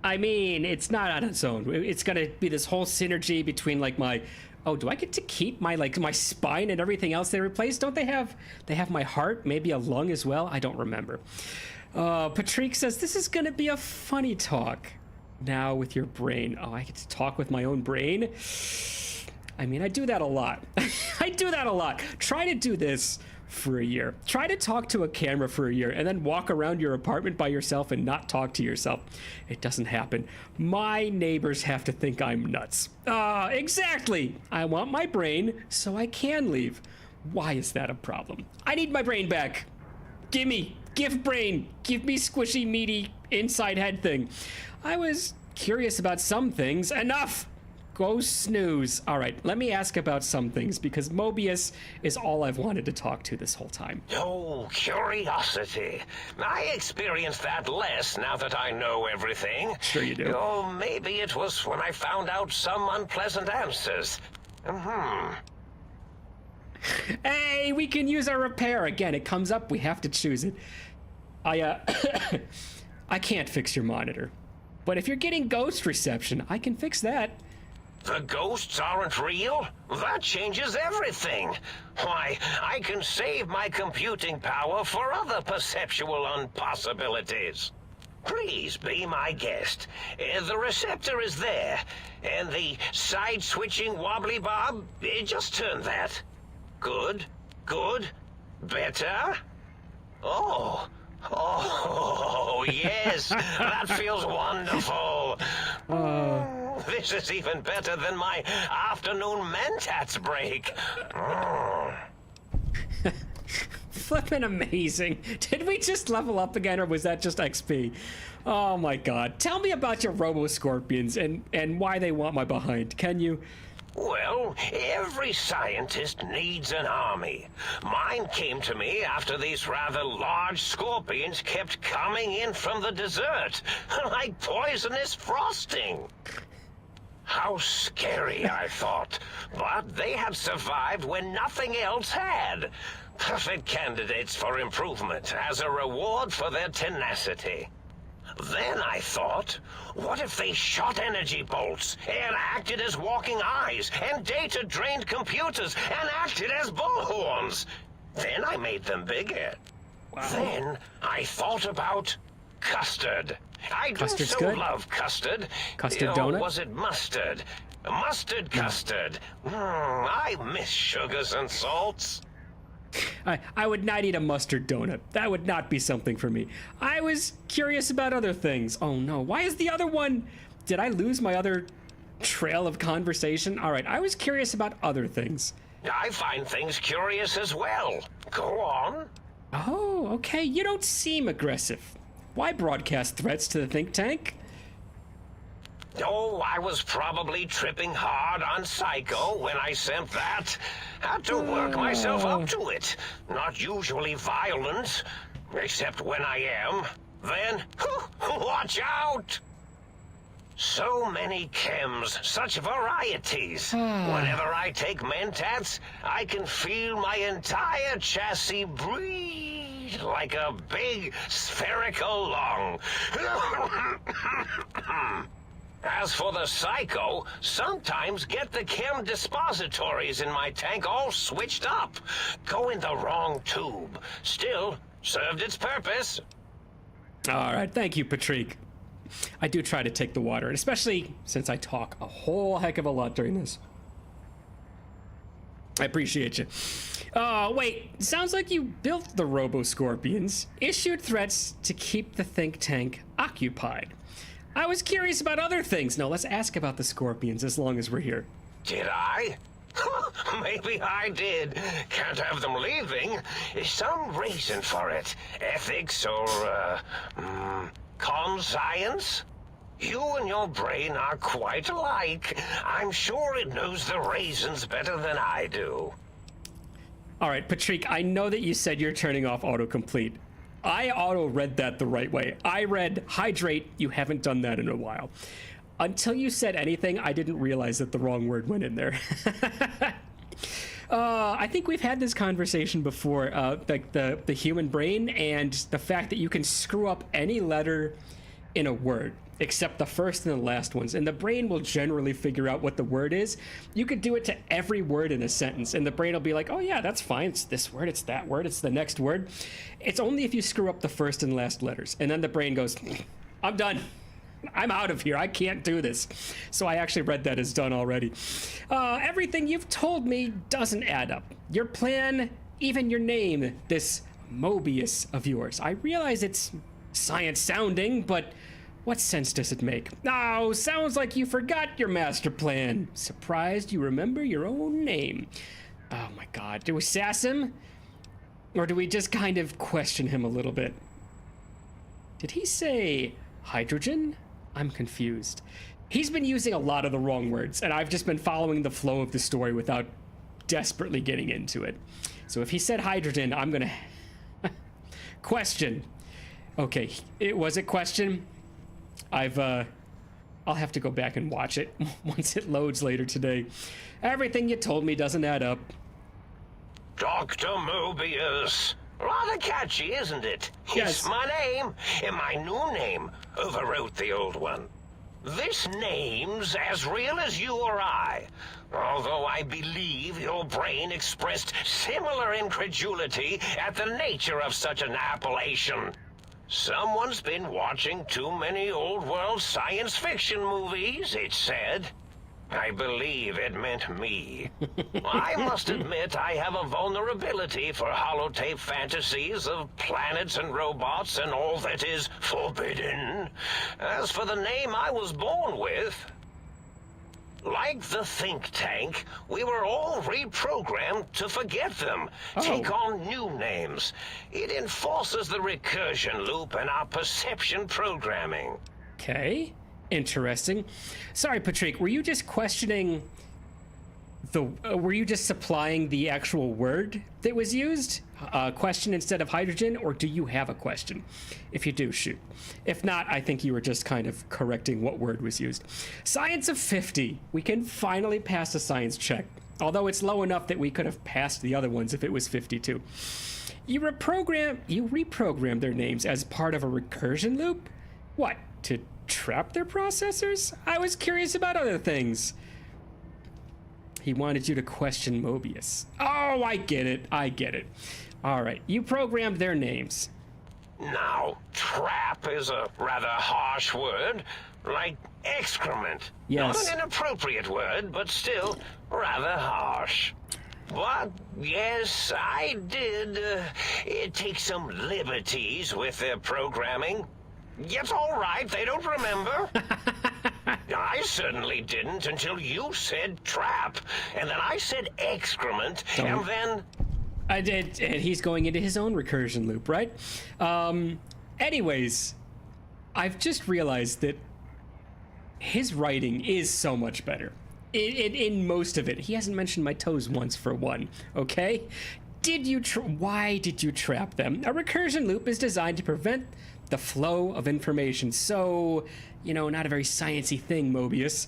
I mean, it's not on its own. It's gonna be this whole synergy between like my... Oh, do I get to keep my my spine and everything else they replaced? Don't they have my heart? Maybe a lung as well? I don't remember. Patrick says, this is gonna be a funny talk. Now with your brain. Oh, I get to talk with my own brain? I mean, I do that a lot. I do that a lot. Try to do this for a year. Try to talk to a camera for a year and then walk around your apartment by yourself and not talk to yourself. It doesn't happen. My neighbors have to think I'm nuts. Exactly. I want my brain so I can leave. Why is that a problem? I need my brain back. Give brain. Give me squishy, meaty, inside head thing. I was curious about some things. Enough! Go snooze. All right, let me ask about some things, because Mobius is all I've wanted to talk to this whole time. Oh, curiosity. I experience that less now that I know everything. Sure you do. Oh, maybe it was when I found out some unpleasant answers. Hey, we can use our repair. Again, it comes up, we have to choose it. I can't fix your monitor. But if you're getting ghost reception, I can fix that. The ghosts aren't real? That changes everything. Why, I can save my computing power for other perceptual impossibilities. Please be my guest. The receptor is there, and the side-switching wobbly bob, just turn that. Good, good, better. Oh, yes, that feels wonderful. This is even better than my afternoon Mentats break. Flippin' amazing. Did we just level up again, or was that just XP? Oh my god. Tell me about your Robo-Scorpions and why they want my behind, can you? Well, every scientist needs an army. Mine came to me after these rather large scorpions kept coming in from the desert, like poisonous frosting. How scary, I thought. But they had survived when nothing else had. Perfect candidates for improvement as a reward for their tenacity. Then I thought, what if they shot energy bolts and acted as walking eyes and data-drained computers and acted as bullhorns? Then I made them bigger. Wow. Then I thought about custard. I do Custard's so good. love custard. Custard donut? Was it mustard? Mustard custard. I miss sugars and salts. I would not eat a mustard donut. That would not be something for me. I was curious about other things. Oh no, why is the other one... Did I lose my other trail of conversation? All right, I was curious about other things. I find things curious as well. Go on. Oh, okay, you don't seem aggressive. Why broadcast threats to the think tank? Oh, I was probably tripping hard on Psycho when I sent that. Had to work myself up to it. Not usually violent, except when I am. Then, watch out! So many chems, such varieties. Whenever I take Mentats, I can feel my entire chassis breathe like a big spherical lung. As for the Psycho, sometimes get the chem dispositories in my tank all switched up. Go in the wrong tube. Still, served its purpose. All right, thank you, Patrick. I do try to take the water, and especially since I talk a whole heck of a lot during this. I appreciate you. Wait, sounds like you built the Robo-Scorpions, issued threats to keep the think tank occupied. I was curious about other things. No, let's ask about the Scorpions as long as we're here. Did I? Maybe I did. Can't have them leaving. Some reason for it. Ethics or, conscience? You and your brain are quite alike. I'm sure it knows the reasons better than I do. All right, Patrick, I know that you said you're turning off autocomplete. I auto-read that the right way. I read hydrate. You haven't done that in a while. Until you said anything, I didn't realize that the wrong word went in there. I think we've had this conversation before, like the human brain and the fact that you can screw up any letter in a word, except the first and the last ones, and the brain will generally figure out what the word is. You could do it to every word in a sentence, and the brain will be like, oh yeah, that's fine, it's this word, it's that word, it's the next word. It's only if you screw up the first and last letters, and then the brain goes, I'm done. I'm out of here. I can't do this. So I actually read that as done already. Everything you've told me doesn't add up. Your plan, even your name, this Mobius of yours. I realize it's science sounding, but what sense does it make? Oh, sounds like you forgot your master plan. Surprised you remember your own name. Oh my god. Do we sass him? Or do we just kind of question him a little bit? Did he say hydrogen? I'm confused. He's been using a lot of the wrong words, and I've just been following the flow of the story without desperately getting into it. So if he said hydrogen, I'm gonna question. Okay, was it question? I'll have to go back and watch it once it loads later today. Everything you told me doesn't add up. Dr. Mobius. Rather catchy, isn't it? Yes. It's my name, and my new name overwrote the old one. This name's as real as you or I, although I believe your brain expressed similar incredulity at the nature of such an appellation. Someone's been watching too many old-world science fiction movies, it said. I believe it meant me. I must admit I have a vulnerability for holotape fantasies of planets and robots and all that is forbidden. As for the name I was born with, like the think tank, we were all reprogrammed to forget them, take on new names. It enforces the recursion loop in our perception programming. Okay. Interesting. Sorry, Patrick, were you just questioning were you just supplying the actual word that was used? Question instead of hydrogen, or do you have a question? If you do, shoot. If not, I think you were just kind of correcting what word was used. Science of 50. We can finally pass a science check, although it's low enough that we could have passed the other ones if it was 52. You reprogram their names as part of a recursion loop? What, to trap their processors? I was curious about other things. He wanted you to question Mobius. Oh, I get it. All right, you programmed their names. Now, trap is a rather harsh word, like excrement. Yes. Not an inappropriate word, but still rather harsh. But, yes, I did take some liberties with their programming. It's all right, they don't remember. I certainly didn't until you said trap, and then I said excrement, and then... I did, and he's going into his own recursion loop, right? Anyways, I've just realized that his writing is so much better. In most of it. He hasn't mentioned my toes once, for one, okay? Why did you trap them? A recursion loop is designed to prevent the flow of information. So, not a very sciencey thing, Mobius.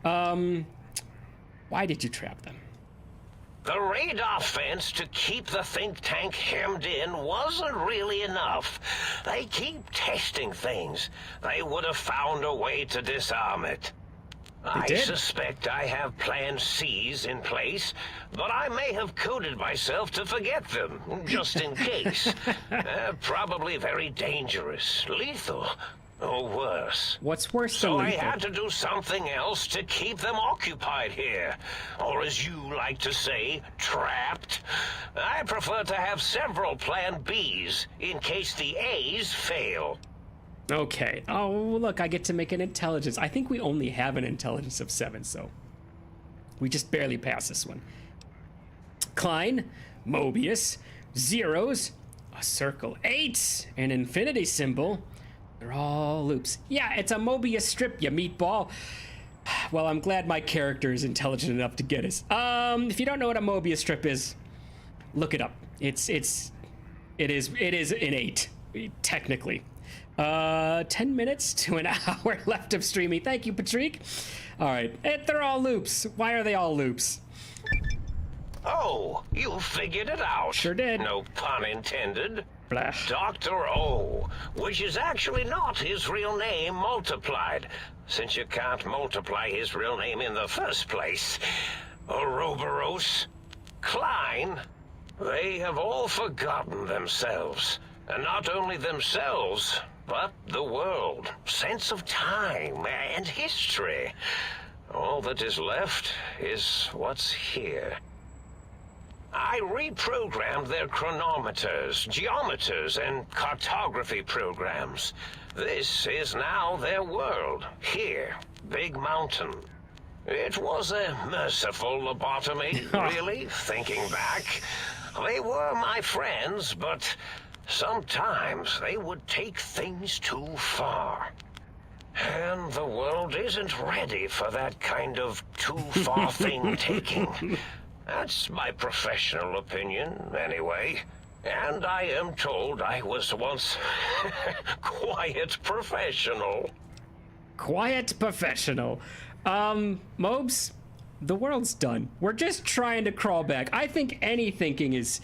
Why did you trap them? The radar fence to keep the think tank hemmed in wasn't really enough. They keep testing things. They would have found a way to disarm it. I suspect I have Plan C's in place, but I may have coded myself to forget them, just in case. Probably very dangerous, lethal, or worse. What's worse than lethal? So I had to do something else to keep them occupied here. Or as you like to say, trapped. I prefer to have several Plan B's in case the A's fail. Okay. Oh, look, I get to make an intelligence. I think we only have an intelligence of 7, so we just barely pass this one. Klein, Mobius, zeros, a circle, 8, an infinity symbol. They're all loops. Yeah, it's a Mobius strip, you meatball. Well, I'm glad my character is intelligent enough to get us. If you don't know what a Mobius strip is, look it up. It is an 8, technically. 10 minutes to an hour left of streaming. Thank you, Patrick. All right, they're all loops. Why are they all loops? Oh, you figured it out. Sure did. No pun intended. Blah. Dr. O, which is actually not his real name multiplied, since you can't multiply his real name in the first place. Ouroboros, Klein, they have all forgotten themselves. And not only themselves, but the world, sense of time, and history. All that is left is what's here. I reprogrammed their chronometers, geometers, and cartography programs. This is now their world, here, Big Mountain. It was a merciful lobotomy, really, thinking back. They were my friends, but sometimes they would take things too far. And the world isn't ready for that kind of too far thing taking. That's my professional opinion, anyway. And I am told I was once quiet professional. Quiet professional. Mobs, the world's done. We're just trying to crawl back. I think any thinking is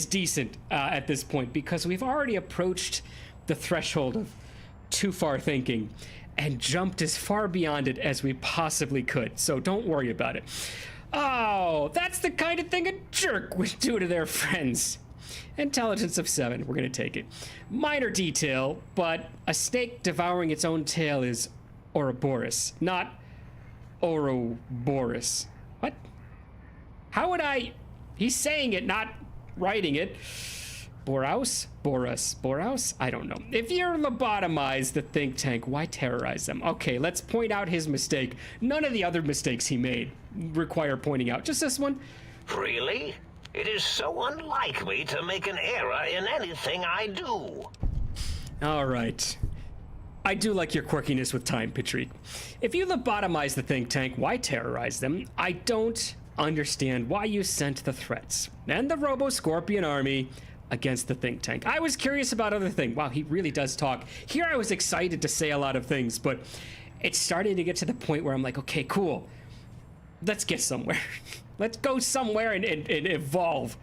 decent at this point, because we've already approached the threshold of too far thinking and jumped as far beyond it as we possibly could. So don't worry about it. Oh, that's the kind of thing a jerk would do to their friends. Intelligence of 7, we're gonna take it. Minor detail, but a snake devouring its own tail is Ouroboros, not Ouroboros. What? How would I? He's saying it, not writing it. Boros? I don't know. If you're lobotomized the think tank, why terrorize them? Okay, let's point out his mistake. None of the other mistakes he made require pointing out. Just this one. Really? It is so unlike me to make an error in anything I do. All right. I do like your quirkiness with time, Patrick. If you lobotomize the think tank, why terrorize them? I don't understand why you sent the threats and the Robo-Scorpion army against the think tank. I was curious about other things. Wow, he really does talk. Here I was excited to say a lot of things, but it's starting to get to the point where I'm like, okay, cool. Let's get somewhere. Let's go somewhere and evolve.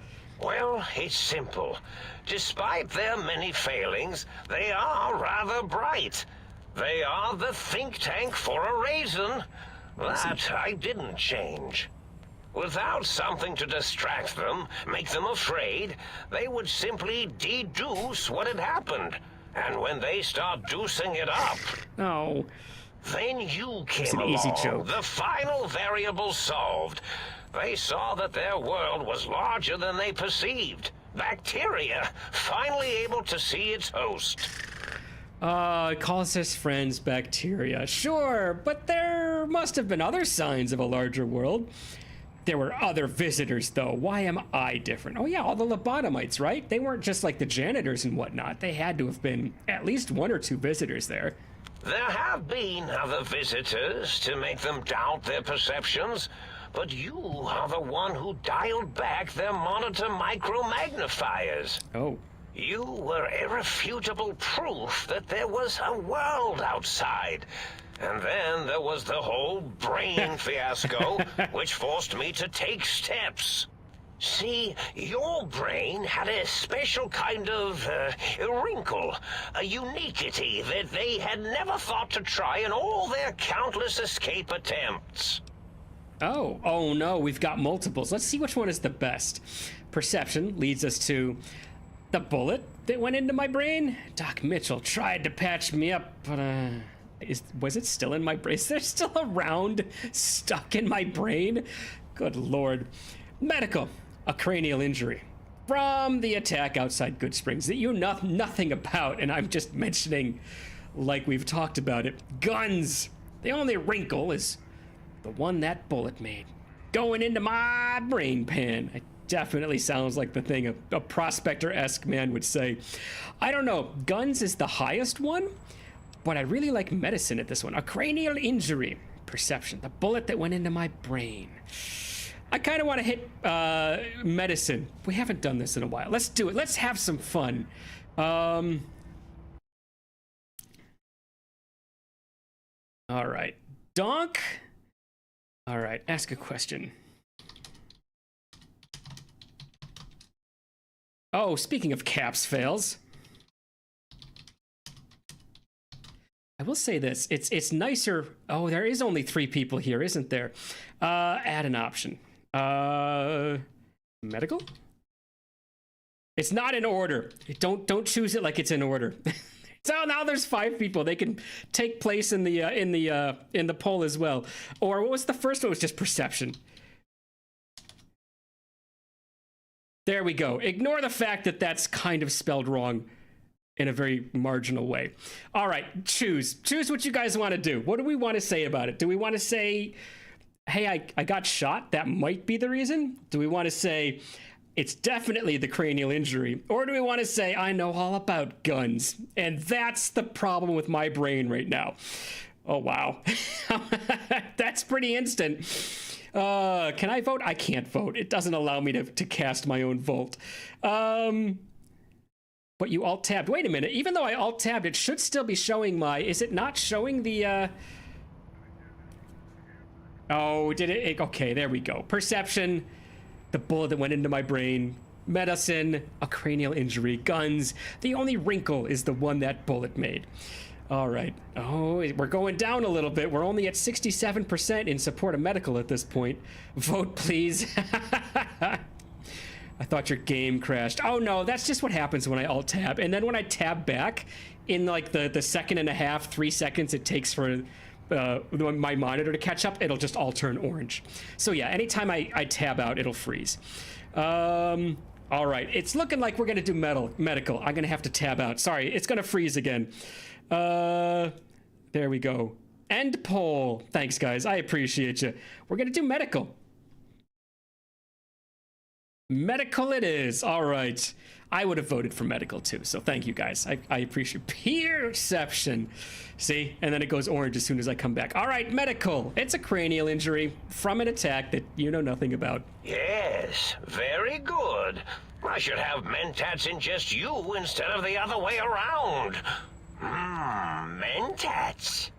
Well, it's simple. Despite their many failings, they are rather bright. They are the think tank for a reason. That I didn't change. Without something to distract them, make them afraid, they would simply deduce what had happened. And when they start deucing it up... Oh. Then you came It's an along, easy joke. the final variable solved. They saw that their world was larger than they perceived. Bacteria, finally able to see its host. It calls his friends bacteria. Sure, but there must have been other signs of a larger world. There were other visitors, though. Why am I different? Oh, yeah, all the lobotomites, right? They weren't just like the janitors and whatnot. They had to have been at least 1 or 2 visitors there. There have been other visitors to make them doubt their perceptions, but you are the one who dialed back their monitor micromagnifiers. Oh. You were irrefutable proof that there was a world outside. And then there was the whole brain fiasco, which forced me to take steps. See, your brain had a special kind of wrinkle, a uniquity that they had never thought to try in all their countless escape attempts. Oh no, we've got multiples. Let's see which one is the best. Perception leads us to the bullet that went into my brain. Doc Mitchell tried to patch me up, but was it still in my brain? Is there still a round stuck in my brain? Good Lord. Medical. A cranial injury from the attack outside Good Springs that you know nothing about, and I'm just mentioning like we've talked about it. Guns. The only wrinkle is the one that bullet made. Going into my brain pan. It definitely sounds like the thing a prospector-esque man would say. I don't know. Guns is the highest one, but I really like medicine at this one. A cranial injury. Perception. The bullet that went into my brain. I kind of want to hit medicine. We haven't done this in a while. Let's do it. Let's have some fun. All right. Donk. All right. Ask a question. Oh, speaking of caps fails. I will say this. It's nicer. Oh, there is only 3 people here, isn't there? Add an option. Medical? It's not in order. Don't choose it like it's in order. So now there's 5 people. They can take place in the poll as well. Or what was the first one? It was just perception. There we go. Ignore the fact that that's kind of spelled wrong in a very marginal way. All right, choose what you guys want to do. What do we want to say about it? Do we want to say, hey, I got shot, that might be the reason? Do we want to say, it's definitely the cranial injury? Or do we want to say, I know all about guns, and that's the problem with my brain right now? Oh, wow. That's pretty instant. Can I vote? I can't vote. It doesn't allow me to cast my own vote. But you alt-tabbed. Wait a minute. Even though I alt-tabbed, it should still be showing my... Is it not showing the... Oh, did it? Okay, there we go. Perception, the bullet that went into my brain, medicine, a cranial injury, guns. The only wrinkle is the one that bullet made. All right. Oh, we're going down a little bit. We're only at 67% in support of medical at this point. Vote, please. I thought your game crashed. Oh, no, that's just what happens when I alt-tab. And then when I tab back, in like the second and a half, 3 seconds it takes for my monitor to catch up, it'll just all turn orange. So yeah, anytime I tab out, it'll freeze. All right, it's looking like we're gonna do medical. I'm gonna have to tab out. Sorry, it's gonna freeze again. There we go. End poll. Thanks, guys. I appreciate you. We're gonna do medical. Medical it is. All right. I would have voted for medical too, so thank you guys. I appreciate perception. See? And then it goes orange as soon as I come back. All right, medical. It's a cranial injury from an attack that you know nothing about. Yes, very good. I should have mentats in just you instead of the other way around. Mentats.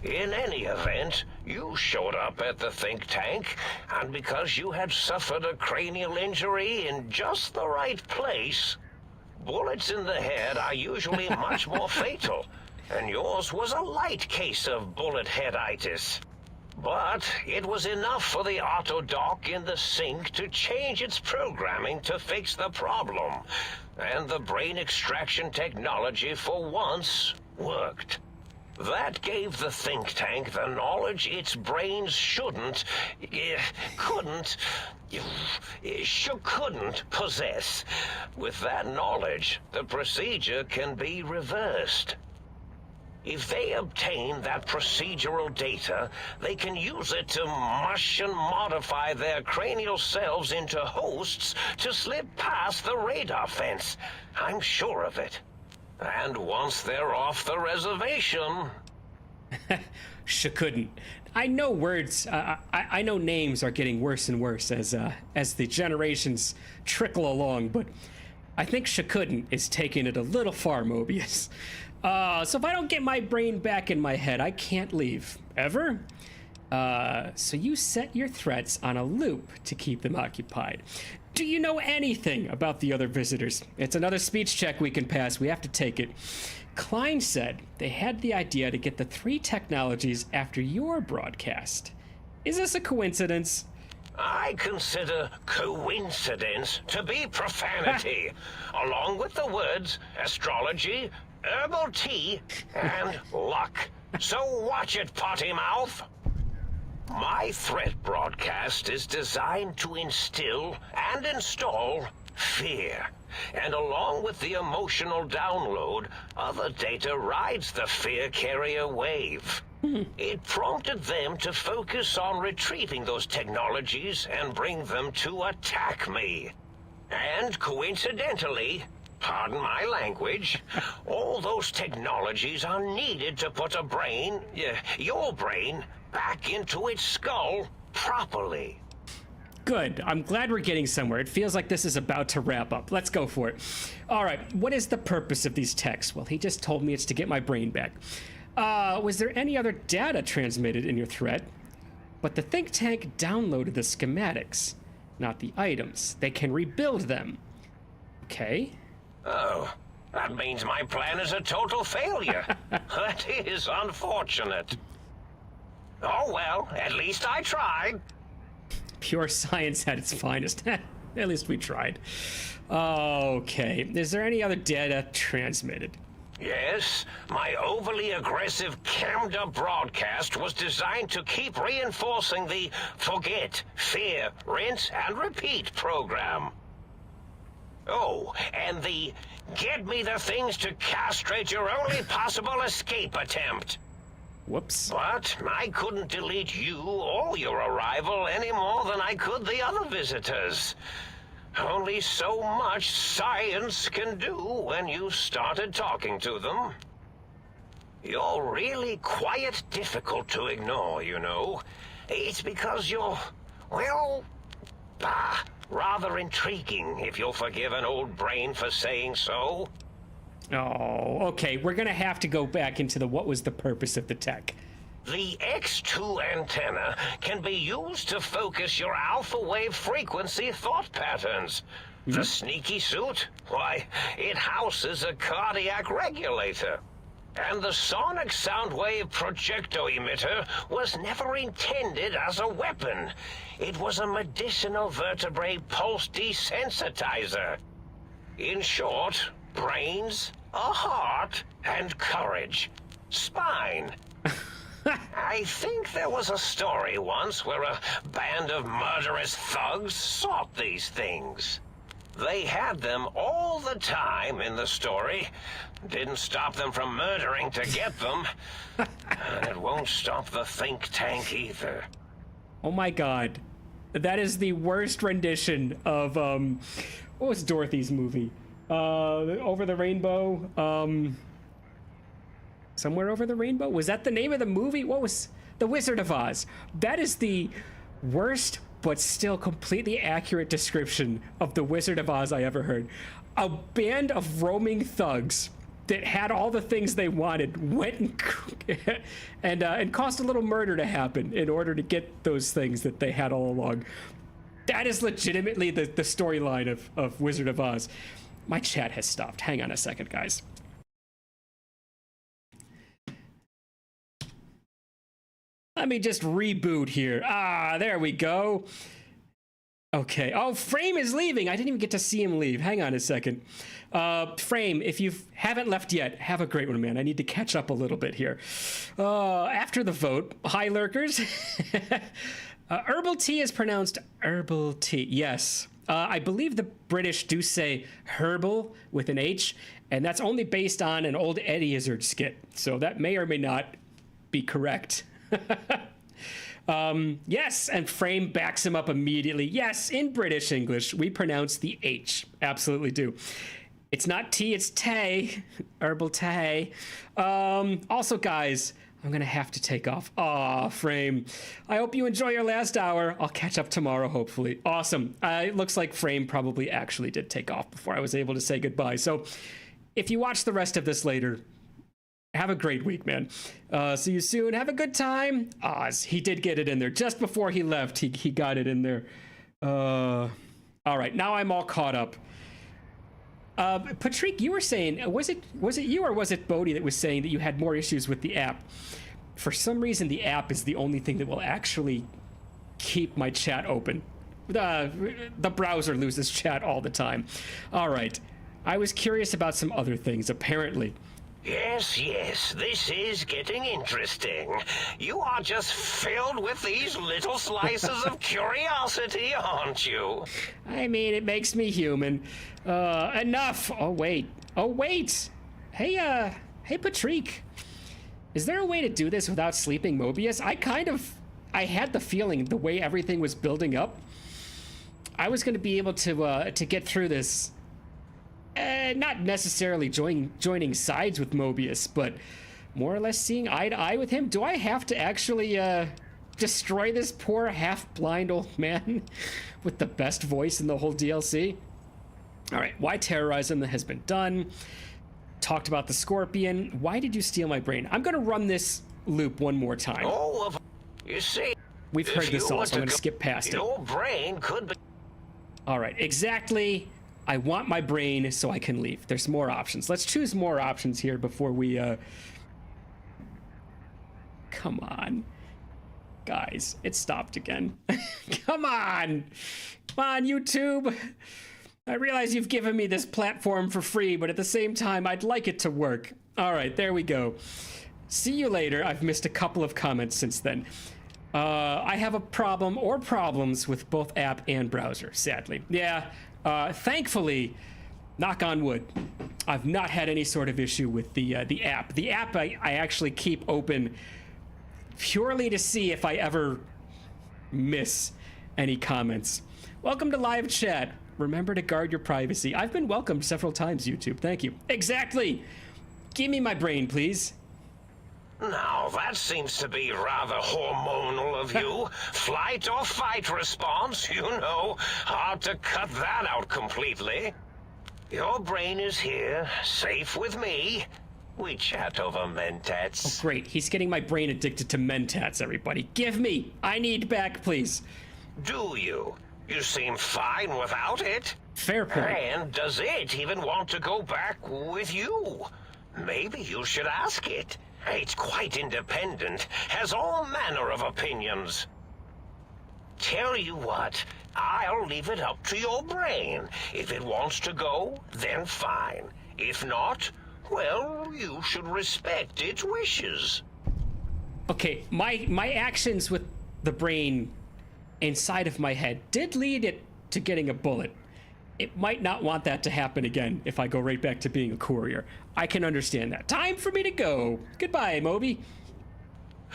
In any event, you showed up at the think tank, and because you had suffered a cranial injury in just the right place, bullets in the head are usually much more fatal, and yours was a light case of bullet headitis. But it was enough for the auto dock in the sink to change its programming to fix the problem, and the brain extraction technology for once worked. That gave the think tank the knowledge its brains couldn't possess. With that knowledge, the procedure can be reversed. If they obtain that procedural data, they can use it to mush and modify their cranial selves into hosts to slip past the radar fence. I'm sure of it. And once they're off the reservation... Shouldn't. I know words. I know names are getting worse and worse as the generations trickle along, but I think shouldn't is taking it a little far, Mobius. So if I don't get my brain back in my head, I can't leave. Ever? So you set your threats on a loop to keep them occupied. Do you know anything about the other visitors? It's another speech check we can pass. We have to take it. Klein said they had the idea to get the 3 technologies after your broadcast. Is this a coincidence? I consider coincidence to be profanity, along with the words astrology, herbal tea, and luck. So watch it, potty mouth. My threat broadcast is designed to instill and install fear. And along with the emotional download, other data rides the fear carrier wave. It prompted them to focus on retrieving those technologies and bring them to attack me. And coincidentally, pardon my language, all those technologies are needed to put a brain, your brain, back into its skull properly. Good. I'm glad we're getting somewhere. It feels like this is about to wrap up. Let's go for it. All right. What is the purpose of these texts? Well, he just told me it's to get my brain back. Was there any other data transmitted in your threat? But the think tank downloaded the schematics, not the items. They can rebuild them. Okay. Oh, that means my plan is a total failure. That is unfortunate. Oh well, at least I tried. Pure science at its finest. At least we tried. Okay. Is there any other data transmitted? Yes, my overly aggressive cammed-up broadcast was designed to keep reinforcing the forget, fear, rinse, and repeat program. Oh, and the get me the things to castrate your only possible escape attempt. Whoops. But I couldn't delete you or your arrival any more than I could the other visitors. Only so much science can do when you started talking to them. You're really quite difficult to ignore, you know. It's because you're, well, rather intriguing, if you'll forgive an old brain for saying so. Oh, okay. We're going to have to go back into the what was the purpose of the tech. The X2 antenna can be used to focus your alpha wave frequency thought patterns. The sneaky suit, why, it houses a cardiac regulator. And the sonic sound wave projecto emitter was never intended as a weapon. It was a medicinal vertebrae pulse desensitizer. In short, brains, a heart, and courage. Spine. I think there was a story once where a band of murderous thugs sought these things. They had them all the time in the story. Didn't stop them from murdering to get them. And it won't stop the think tank either. Oh my god. That is the worst rendition of, what was Dorothy's movie? Over the Rainbow? Somewhere Over the Rainbow? Was that the name of the movie? What was The Wizard of Oz? That is the worst but still completely accurate description of The Wizard of Oz I ever heard. A band of roaming thugs that had all the things they wanted went and caused a little murder to happen in order to get those things that they had all along. That is legitimately the storyline of Wizard of Oz. My chat has stopped. Hang on a second, guys. Let me just reboot here. There we go. Okay. Oh, Frame is leaving. I didn't even get to see him leave. Hang on a second. Frame, if you haven't left yet, have a great one, man. I need to catch up a little bit here. After the vote, hi, lurkers. Herbal tea is pronounced herbal tea. Yes. I believe the British do say herbal with an H, and that's only based on an old Eddie Izzard skit. So that may or may not be correct. Yes, and Frame backs him up immediately. Yes, in British English, we pronounce the H. Absolutely do. It's not tea, it's Tay. Herbal Tay. Also, guys, I'm gonna have to take off. Aw, Frame. I hope you enjoy your last hour. I'll catch up tomorrow, hopefully. Awesome. It looks like Frame probably actually did take off before I was able to say goodbye. So if you watch the rest of this later, have a great week, man. See you soon. Have a good time. He did get it in there. Just before he left, he got it in there. All right, now I'm all caught up. Patrick, you were saying, was it you or was it Bodhi that was saying that you had more issues with the app? For some reason, the app is the only thing that will actually keep my chat open. The browser loses chat all the time. All right, I was curious about some other things, apparently. Yes, this is getting interesting. You are just filled with these little slices of curiosity, aren't you? I mean, it makes me human. Enough! Oh, wait. Hey, Patrick. Is there a way to do this without sleeping Mobius? I had the feeling, the way everything was building up, I was going to be able to get through this. Not necessarily joining sides with Mobius, but more or less seeing eye to eye with him. Do I have to actually destroy this poor half-blind old man with the best voice in the whole DLC? All right, why terrorize him has been done. Talked about the Scorpion. Why did you steal my brain? I'm going to run this loop one more time. You see, we've heard this all, so I'm going to skip past it. Your brain could be... All right, exactly. I want my brain so I can leave. There's more options. Let's choose more options here before we, Come on. Guys, it stopped again. Come on, YouTube. I realize you've given me this platform for free, but at the same time, I'd like it to work. All right, there we go. See you later. I've missed a couple of comments since then. I have a problem or problems with both app and browser, sadly. Yeah. Thankfully, knock on wood, I've not had any sort of issue with the app. The app I actually keep open purely to see if I ever miss any comments. Welcome to live chat. Remember to guard your privacy. I've been welcomed several times, YouTube. Thank you. Exactly. Give me my brain, please. Now, that seems to be rather hormonal of you. Flight or fight response, you know. Hard to cut that out completely. Your brain is here, safe with me. We chat over mentats. Oh, great. He's getting my brain addicted to mentats, everybody. Give me. I need back, please. Do you? You seem fine without it. Fair point. And does it even want to go back with you? Maybe you should ask it. It's quite independent, has all manner of opinions. Tell you what, I'll leave it up to your brain. If it wants to go, then fine. If not, well, you should respect its wishes. Okay, my actions with the brain inside of my head did lead it to getting a bullet. It might not want that to happen again if I go right back to being a courier. I can understand that. Time for me to go. Goodbye, Moby.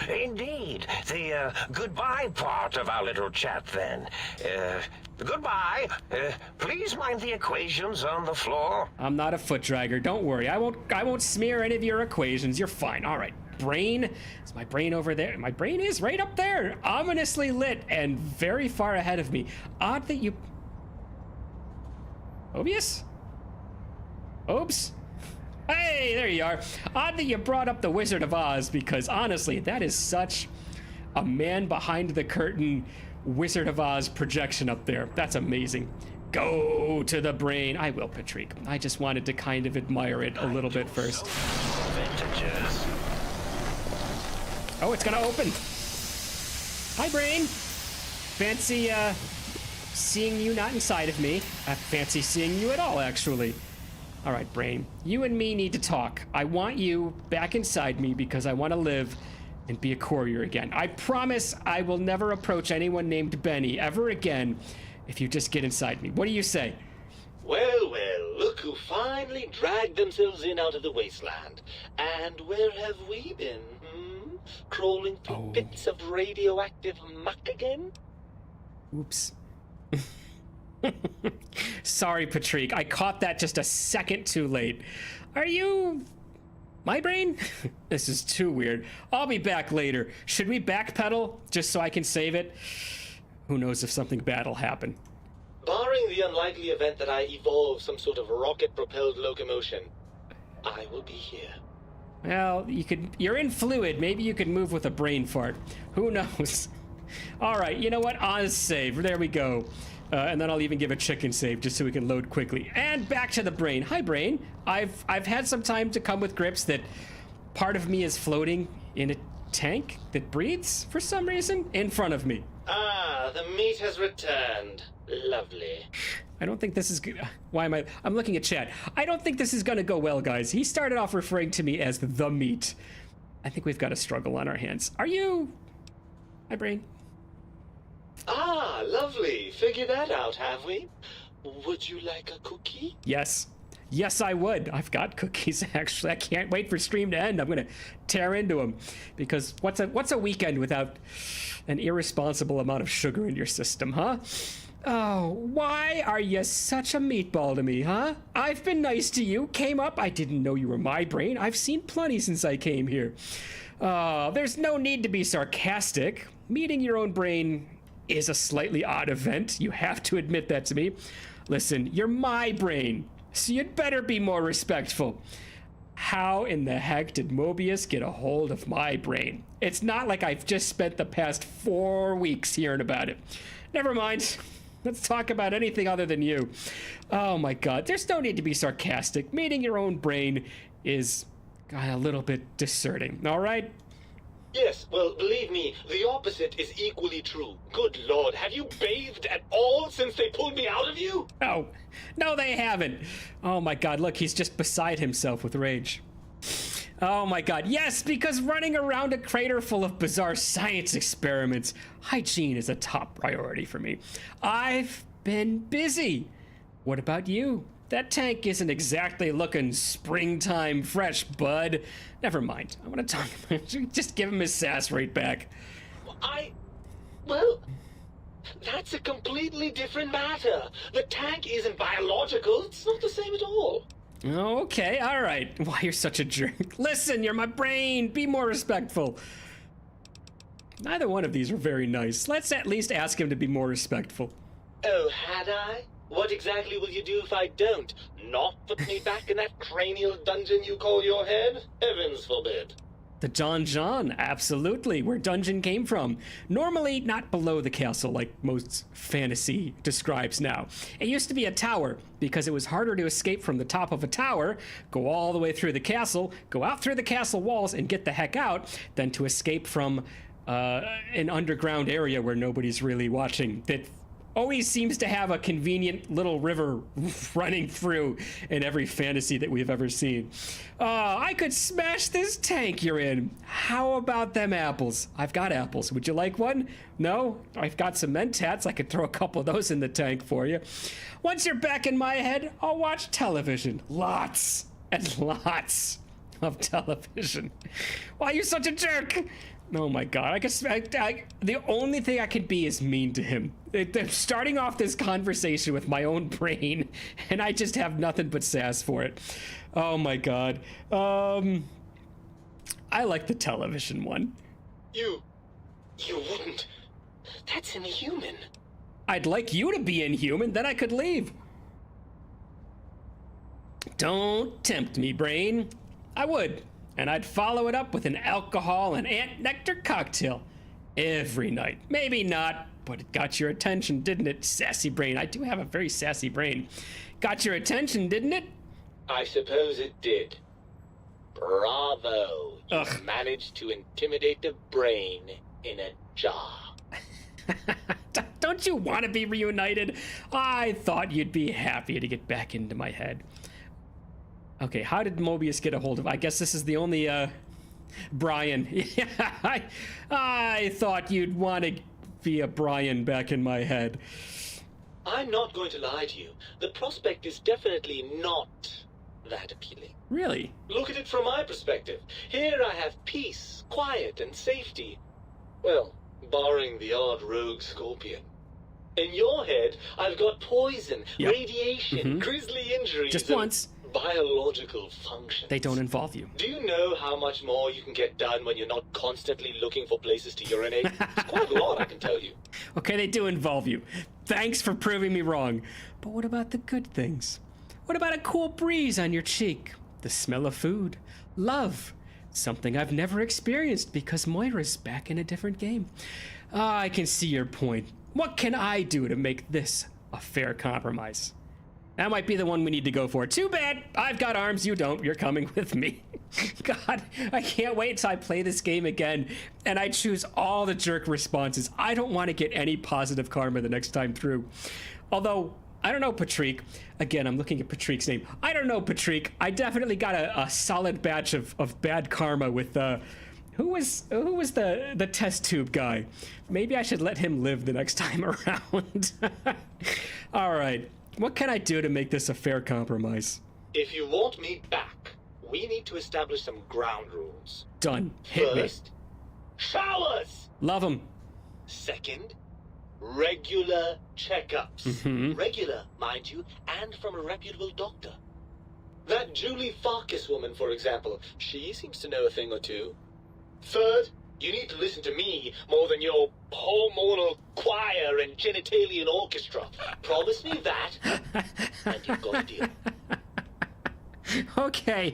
Indeed. The goodbye part of our little chat, then. Goodbye. Please mind the equations on the floor. I'm not a foot dragger. Don't worry. I won't smear any of your equations. You're fine. All right. Brain. Is my brain over there? My brain is right up there. Ominously lit and very far ahead of me. Odd that you... Mobius? Oops. Hey, there you are. Odd that you brought up the Wizard of Oz, because honestly, that is such a man behind the curtain Wizard of Oz projection up there. That's amazing. Go to the brain. I will, Patrick. I just wanted to kind of admire it a little bit first. Vintages. Oh, it's gonna open. Hi, brain. Fancy, seeing you not inside of me. I fancy seeing you at all, actually. All right, brain. You and me need to talk. I want you back inside me because I want to live and be a courier again. I promise I will never approach anyone named Benny ever again if you just get inside me. What do you say? Well, look who finally dragged themselves in out of the wasteland. And where have we been, Crawling through bits of radioactive muck again? Oops. Sorry, Patrick. I caught that just a second too late. Are you my brain? This is too weird. I'll be back later. Should we backpedal just so I can save it? Who knows if something bad will happen. Barring the unlikely event that I evolve some sort of rocket-propelled locomotion, I will be here. Well, you're in fluid. Maybe you could move with a brain fart. Who knows? All right, you know what? Oz save. There we go. And then I'll even give a chicken save just so we can load quickly. And back to the brain. Hi, brain. I've had some time to come with grips that part of me is floating in a tank that breathes for some reason in front of me. Ah, the meat has returned. Lovely. I don't think this is good. Why am I'm looking at chat. I don't think this is going to go well, guys. He started off referring to me as the meat. I think we've got a struggle on our hands. Are you... Hi, brain. Ah, lovely. Figured that out, have we? Would you like a cookie? Yes. Yes, I would. I've got cookies, actually. I can't wait for stream to end. I'm going to tear into them. Because what's a weekend without an irresponsible amount of sugar in your system, huh? Oh, why are you such a meatball to me, huh? I've been nice to you. Came up. I didn't know you were my brain. I've seen plenty since I came here. There's no need to be sarcastic. Meeting your own brain is a slightly odd event. You have to admit that to me. Listen, you're my brain, so you'd better be more respectful. How in the heck did Mobius get a hold of my brain? It's not like I've just spent the past 4 weeks hearing about it. Never mind. Let's talk about anything other than you. Oh my god, there's no need to be sarcastic. Meeting your own brain is a little bit discerning, all right? Yes, well, believe me, the opposite is equally true. Good lord, have you bathed at all since they pulled me out of you? No, they haven't. Oh my god, look, he's just beside himself with rage. Oh my god, yes, because running around a crater full of bizarre science experiments, hygiene is a top priority for me. I've been busy. What about you? That tank isn't exactly looking springtime fresh, bud. Never mind. I want to talk about it. Just give him his sass right back. Well, that's a completely different matter. The tank isn't biological. It's not the same at all. Okay, all right. Why, you're such a jerk. Listen, you're my brain. Be more respectful. Neither one of these are very nice. Let's at least ask him to be more respectful. Oh, had I? What exactly will you do if I don't? Not put me back in that cranial dungeon you call your head? Heavens forbid. The donjon, absolutely, where dungeon came from. Normally not below the castle like most fantasy describes now. It used to be a tower because it was harder to escape from the top of a tower, go all the way through the castle, go out through the castle walls and get the heck out, than to escape from an underground area where nobody's really watching. That always seems to have a convenient little river running through in every fantasy that we've ever seen. I could smash this tank you're in. How about them apples? I've got apples. Would you like one? No? I've got some mentats. I could throw a couple of those in the tank for you. Once you're back in my head, I'll watch television. Lots and lots of television. Why, you're such a jerk. Oh my god, the only thing I could be is mean to him. They're starting off this conversation with my own brain, and I just have nothing but sass for it. Oh my god. I like the television one. You wouldn't. That's inhuman. I'd like you to be inhuman, then I could leave. Don't tempt me, brain. I would. And I'd follow it up with an alcohol and ant nectar cocktail every night. Maybe not, but it got your attention, didn't it, sassy brain? I do have a very sassy brain. Got your attention, didn't it? I suppose it did. Bravo. You Ugh. managed to intimidate the brain in a jar. Don't you want to be reunited? I thought you'd be happy to get back into my head. Okay, how did Mobius get a hold of? I guess this is the only, Brian. Yeah, I thought you'd want to be a Brian back in my head. I'm not going to lie to you. The prospect is definitely not that appealing. Really? Look at it from my perspective. Here I have peace, quiet, and safety. Well, barring the odd rogue scorpion. In your head, I've got poison, Yep. radiation, grisly injuries, Just and once. biological functions. They don't involve you. Do you know how much more you can get done when you're not constantly looking for places to urinate? It's quite a lot, I can tell you. Okay, they do involve you. Thanks for proving me wrong. But what about the good things? What about a cool breeze on your cheek? The smell of food? Love? Something I've never experienced because Moira's back in a different game. Ah, I can see your point. What can I do to make this a fair compromise? That might be the one we need to go for. Too bad. I've got arms, you don't. You're coming with me. God, I can't wait until I play this game again and I choose all the jerk responses. I don't want to get any positive karma the next time through. Although, I don't know, Patrick. Again, I'm looking at Patrick's name. I don't know, Patrick. I definitely got a solid batch of bad karma with who was the test tube guy? Maybe I should let him live the next time around. All right. What can I do to make this a fair compromise? If you want me back, we need to establish some ground rules. Done. Hit me. First, showers. Love him. Second, regular checkups. Mhm. Regular, mind you, and from a reputable doctor. That Julie Farkas woman, for example, she seems to know a thing or two. Third, you need to listen to me more than your hormonal choir and genitalian orchestra. Promise me that, and you've got a deal. Okay,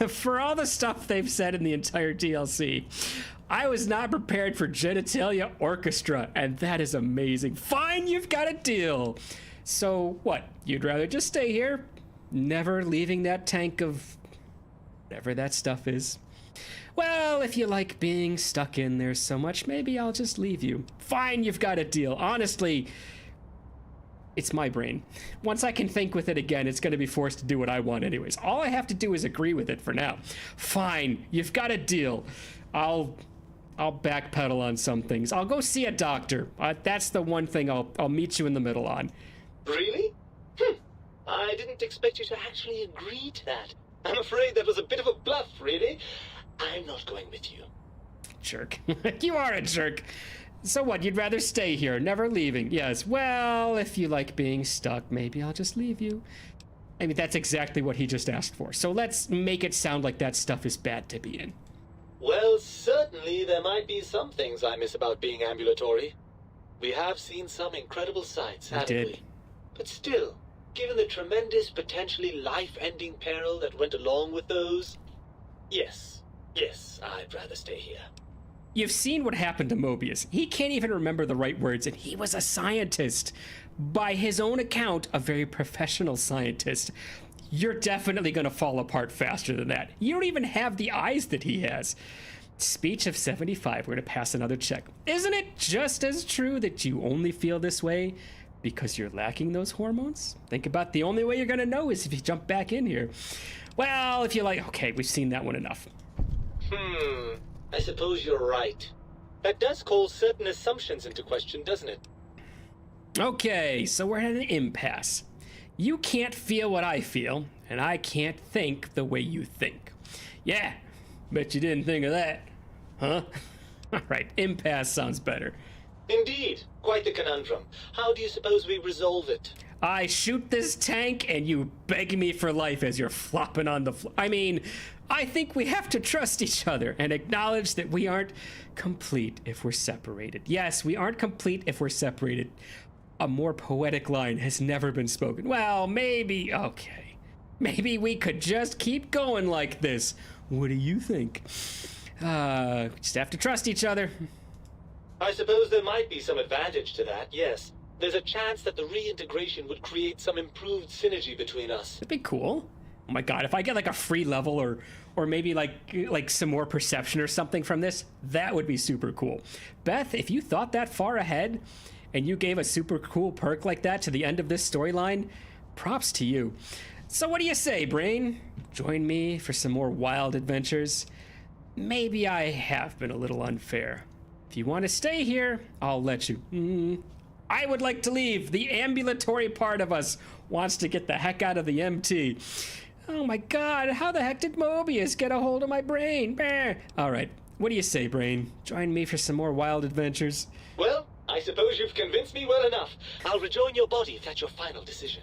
for all the stuff they've said in the entire DLC, I was not prepared for genitalia orchestra, and that is amazing. Fine, you've got a deal. So what, you'd rather just stay here, never leaving that tank of whatever that stuff is? Well, if you like being stuck in there so much, maybe I'll just leave you. Fine, you've got a deal. Honestly, it's my brain. Once I can think with it again, it's going to be forced to do what I want anyways. All I have to do is agree with it for now. Fine, you've got a deal. I'll backpedal on some things. I'll go see a doctor. That's the one thing I'll meet you in the middle on. Really? I didn't expect you to actually agree to that. I'm afraid that was a bit of a bluff, really. I'm not going with you. Jerk. You are a jerk. So what, you'd rather stay here, never leaving? Yes, well, if you like being stuck, maybe I'll just leave you. I mean, that's exactly what he just asked for. So let's make it sound like that stuff is bad to be in. Well, certainly there might be some things I miss about being ambulatory. We have seen some incredible sights, haven't we? But still, given the tremendous, potentially life-ending peril that went along with those, yes, I'd rather stay here. You've seen what happened to Mobius. He can't even remember the right words, and he was a scientist. By his own account, a very professional scientist. You're definitely going to fall apart faster than that. You don't even have the eyes that he has. Speech of 75, we're going to pass another check. Isn't it just as true that you only feel this way because you're lacking those hormones? Think about the only way you're going to know is if you jump back in here. Well, if you like, okay, we've seen that one enough. I suppose you're right. That does call certain assumptions into question, doesn't it? Okay, so we're at an impasse. You can't feel what I feel, and I can't think the way you think. Yeah, bet you didn't think of that. Huh? Alright, impasse sounds better. Indeed, quite the conundrum. How do you suppose we resolve it? I shoot this tank and you beg me for life as you're flopping on the floor. I mean, I think we have to trust each other and acknowledge that we aren't complete if we're separated. Yes, we aren't complete if we're separated. A more poetic line has never been spoken. Well, maybe, okay. Maybe we could just keep going like this. What do you think? We just have to trust each other. I suppose there might be some advantage to that, yes. There's a chance that the reintegration would create some improved synergy between us. That'd be cool. Oh my god, if I get like a free level or maybe like some more perception or something from this, that would be super cool. Beth, if you thought that far ahead and you gave a super cool perk like that to the end of this storyline, props to you. So what do you say, Brain? Join me for some more wild adventures? Maybe I have been a little unfair. If you want to stay here, I'll let you. I would like to leave. The ambulatory part of us wants to get the heck out of the MT. Oh my god, how the heck did Mobius get a hold of my brain? All right, what do you say, Brain? Join me for some more wild adventures? Well, I suppose you've convinced me well enough. I'll rejoin your body if that's your final decision.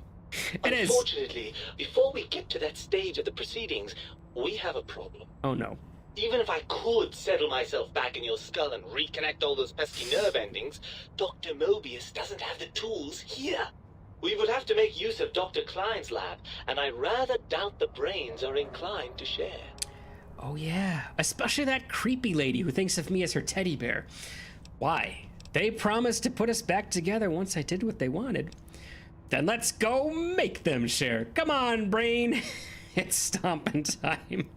It is. Unfortunately, before we get to that stage of the proceedings, we have a problem. Oh no. Even if I could settle myself back in your skull and reconnect all those pesky nerve endings, Dr. Mobius doesn't have the tools here. We would have to make use of Dr. Klein's lab, and I rather doubt the brains are inclined to share. Oh yeah, especially that creepy lady who thinks of me as her teddy bear. Why? They promised to put us back together once I did what they wanted. Then let's go make them share. Come on, brain. It's stomping time.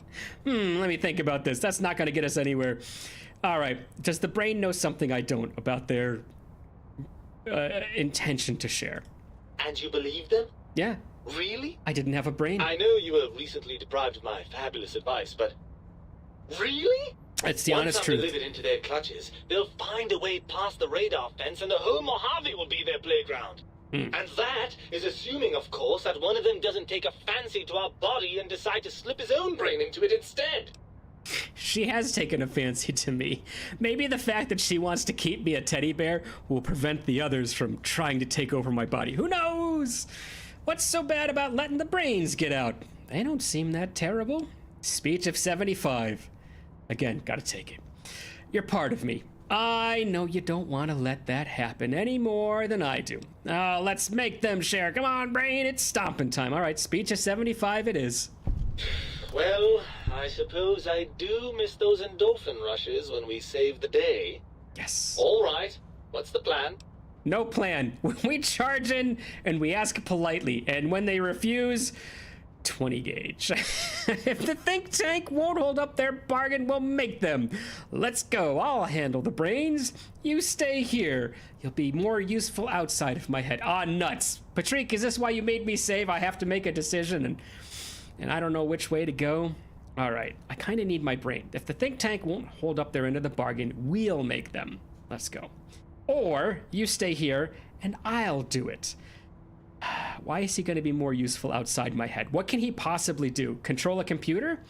Let me think about this. That's not going to get us anywhere. All right. Does the brain know something I don't about their intention to share? And you believe them? Yeah. Really? I didn't have a brain. I know you were recently deprived of my fabulous advice, but... Really? It's the honest truth. Once I've delivered into their clutches, they'll find a way past the radar fence and the home Mojave will be their playground. And that is assuming, of course, that one of them doesn't take a fancy to our body and decide to slip his own brain into it instead. She has taken a fancy to me. Maybe the fact that she wants to keep me a teddy bear will prevent the others from trying to take over my body. Who knows? What's so bad about letting the brains get out? They don't seem that terrible. Speech of 75. Again, gotta take it. You're part of me. I know you don't want to let that happen any more than I do. Let's make them share. Come on, brain, it's stomping time. All right, speech of 75 it is. Well, I suppose I do miss those endorphin rushes when we save the day. Yes. All right, what's the plan? No plan. We charge in and we ask politely, and when they refuse, 20 gauge. If the think tank won't hold up their bargain, we'll make them. Let's go. I'll handle the brains. You stay here. You'll be more useful outside of my head. Ah, nuts. Patrick, is this why you made me save? I have to make a decision and I don't know which way to go. All right. I kind of need my brain. If the think tank won't hold up their end of the bargain, we'll make them. Let's go. Or you stay here and I'll do it. Why is he going to be more useful outside my head? What can he possibly do? Control a computer?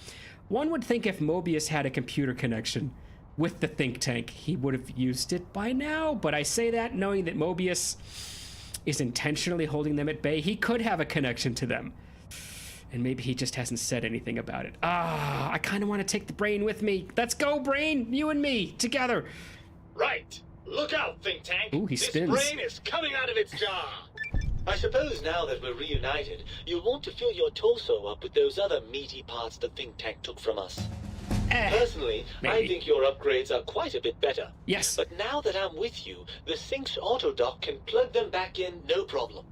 One would think if Mobius had a computer connection with the think tank, he would have used it by now. But I say that knowing that Mobius is intentionally holding them at bay. He could have a connection to them. And maybe he just hasn't said anything about it. I kind of want to take the brain with me. Let's go, brain. You and me together. Right. Look out, think tank. Ooh, he spins. This brain is coming out of its jar. I suppose now that we're reunited, you'll want to fill your torso up with those other meaty parts the think tank took from us. Personally, maybe. I think your upgrades are quite a bit better. Yes. But now that I'm with you, the Sync's autodock can plug them back in no problem.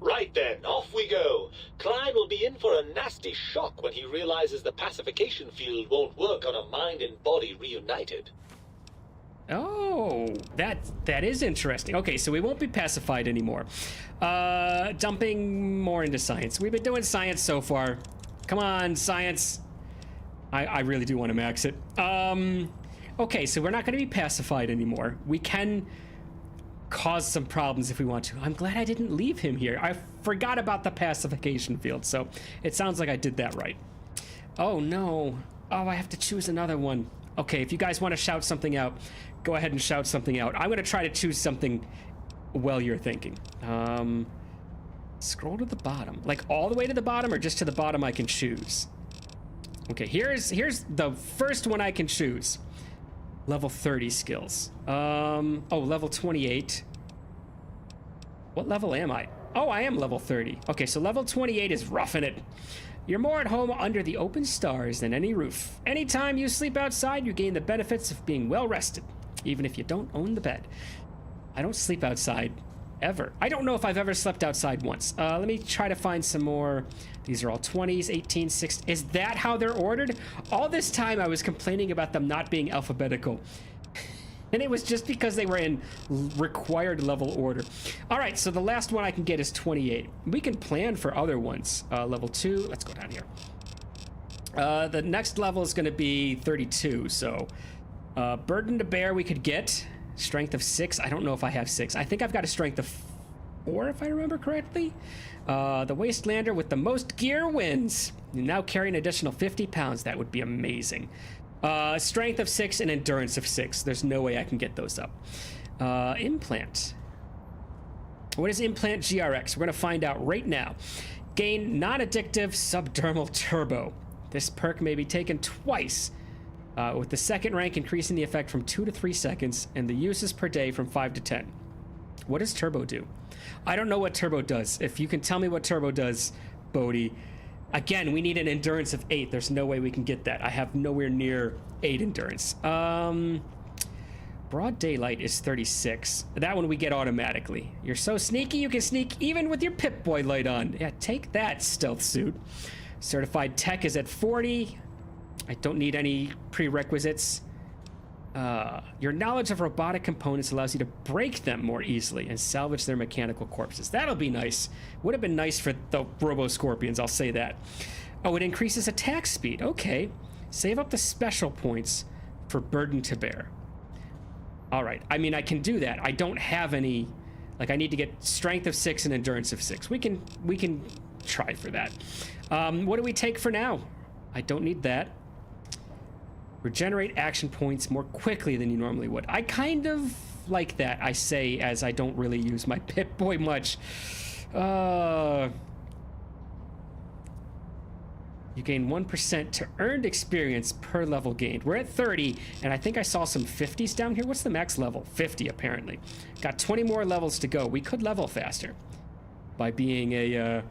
Right then, off we go. Klein will be in for a nasty shock when he realizes the pacification field won't work on a mind and body reunited. Oh, that is interesting. Okay, so we won't be pacified anymore. Dumping more into science. We've been doing science so far. Come on, science. I really do want to max it. Okay, so we're not going to be pacified anymore. We can cause some problems if we want to. I'm glad I didn't leave him here. I forgot about the pacification field, so it sounds like I did that right. Oh, no. Oh, I have to choose another one. Okay, if you guys want to shout something out, go ahead and shout something out. I'm going to try to choose something while you're thinking. Scroll to the bottom. Like all the way to the bottom or just to the bottom I can choose? Okay, here's the first one I can choose. Level 30 skills. Oh, level 28. What level am I? Oh, I am level 30. Okay, so level 28 is roughing it. You're more at home under the open stars than any roof. Anytime you sleep outside, you gain the benefits of being well rested, even if you don't own the bed. I don't sleep outside ever. I don't know if I've ever slept outside once. Let me try to find some more. These are all 20s, 18s, 6. Is that how they're ordered? All this time I was complaining about them not being alphabetical. And it was just because they were in required level order. All right, so the last one I can get is 28. We can plan for other ones. Level 2, let's go down here. The next level is gonna be 32, so burden to bear we could get. Strength of 6, I don't know if I have 6. I think I've got a strength of 4 if I remember correctly. The Wastelander with the most gear wins. You now carry an additional 50 pounds, that would be amazing. Strength of 6 and endurance of 6. There's no way I can get those up. Implant. What is Implant GRX? We're going to find out right now. Gain non-addictive subdermal turbo. This perk may be taken twice, with the second rank increasing the effect from 2 to 3 seconds, and the uses per day from 5 to 10. What does turbo do? I don't know what turbo does. If you can tell me what turbo does, Bodhi. Again, we need an endurance of 8. There's no way we can get that. I have nowhere near 8 endurance. Broad daylight is 36. That one we get automatically. You're so sneaky you can sneak even with your Pip-Boy light on. Yeah, take that, stealth suit. Certified tech is at 40. I don't need any prerequisites. Your knowledge of robotic components allows you to break them more easily and salvage their mechanical corpses. That'll be nice. Would have been nice for the Robo-Scorpions, I'll say that. Oh, it increases attack speed. Okay. Save up the special points for burden to bear. All right. I mean, I can do that. I don't have any... Like, I need to get strength of 6 and endurance of 6. We can try for that. What do we take for now? I don't need that. Regenerate action points more quickly than you normally would. I kind of like that, I say, as I don't really use my Pip-Boy much. You gain 1% to earned experience per level gained. We're at 30, and I think I saw some 50s down here. What's the max level? 50, apparently. Got 20 more levels to go. We could level faster by being an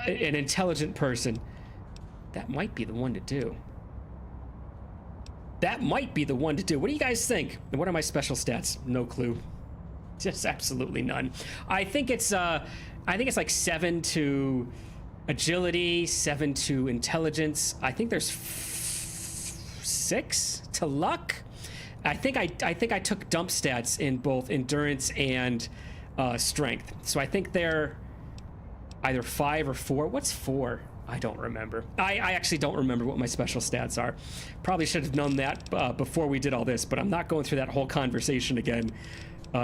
intelligent person. That might be the one to do. That might be the one to do. What do you guys think? And what are my special stats? No clue. Just absolutely none. I think it's like 7 to agility, 7 to intelligence. I think there's 6 to luck. I think I took dump stats in both endurance and strength. So I think they're either 5 or 4. What's 4? I don't remember. I actually don't remember what my special stats are. Probably should have known that before we did all this, but I'm not going through that whole conversation again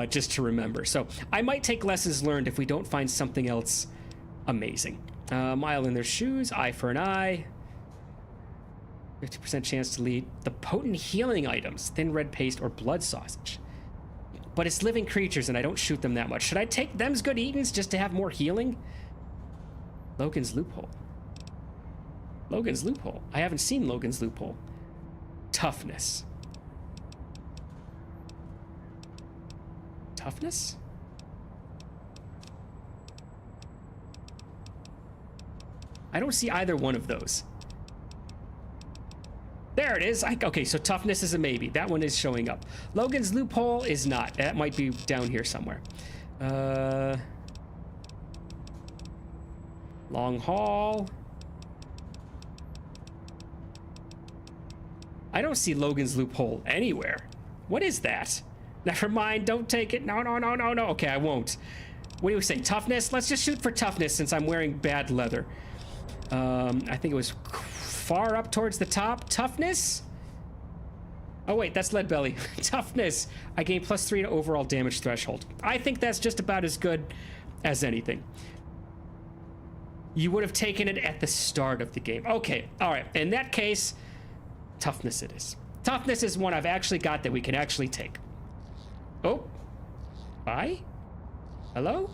just to remember. So I might take lessons learned if we don't find something else amazing. Mile in their shoes, eye for an eye. 50% chance to lead. The potent healing items, thin red paste or blood sausage. But it's living creatures and I don't shoot them that much. Should I take them's good eatins just to have more healing? Logan's loophole. Logan's loophole. I haven't seen Logan's loophole. Toughness. Toughness? I don't see either one of those. There it is. Okay, so toughness is a maybe. That one is showing up. Logan's loophole is not. That might be down here somewhere. Long haul. I don't see Logan's loophole anywhere. What is that? Never mind, don't take it. No. Okay, I won't. What do you say, toughness? Let's just shoot for toughness since I'm wearing bad leather. I think it was far up towards the top. Toughness? Oh wait, that's lead belly. Toughness. I gain +3 to overall damage threshold. I think that's just about as good as anything. You would have taken it at the start of the game. Okay, all right. In that case, toughness it is. Toughness is one I've actually got that we can actually take. Oh. Bye? Hello?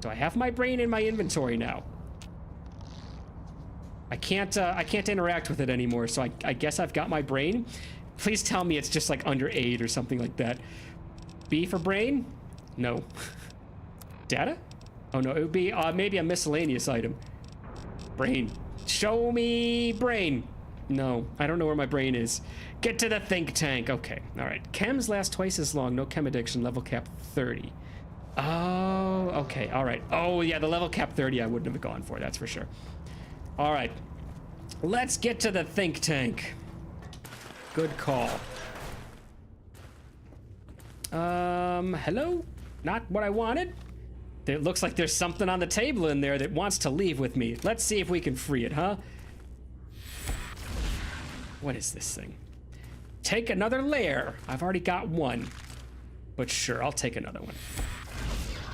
Do I have my brain in my inventory now? I can't interact with it anymore, so I guess I've got my brain. Please tell me it's just like under 8 or something like that. B for brain? No. Data? Oh no, it would be maybe a miscellaneous item. Brain. Show me brain. No, I don't know where my brain is. Get to the think tank. Okay, all right. Chems last twice as long. No chem addiction. Level cap 30. Oh, okay, all right. Oh yeah, the level cap 30 I wouldn't have gone for, that's for sure. All right, let's get to the think tank. Good call. Hello? Not what I wanted? It looks like there's something on the table in there that wants to leave with me. Let's see if we can free it, huh? What is this thing? Take another layer. I've already got one. But sure, I'll take another one.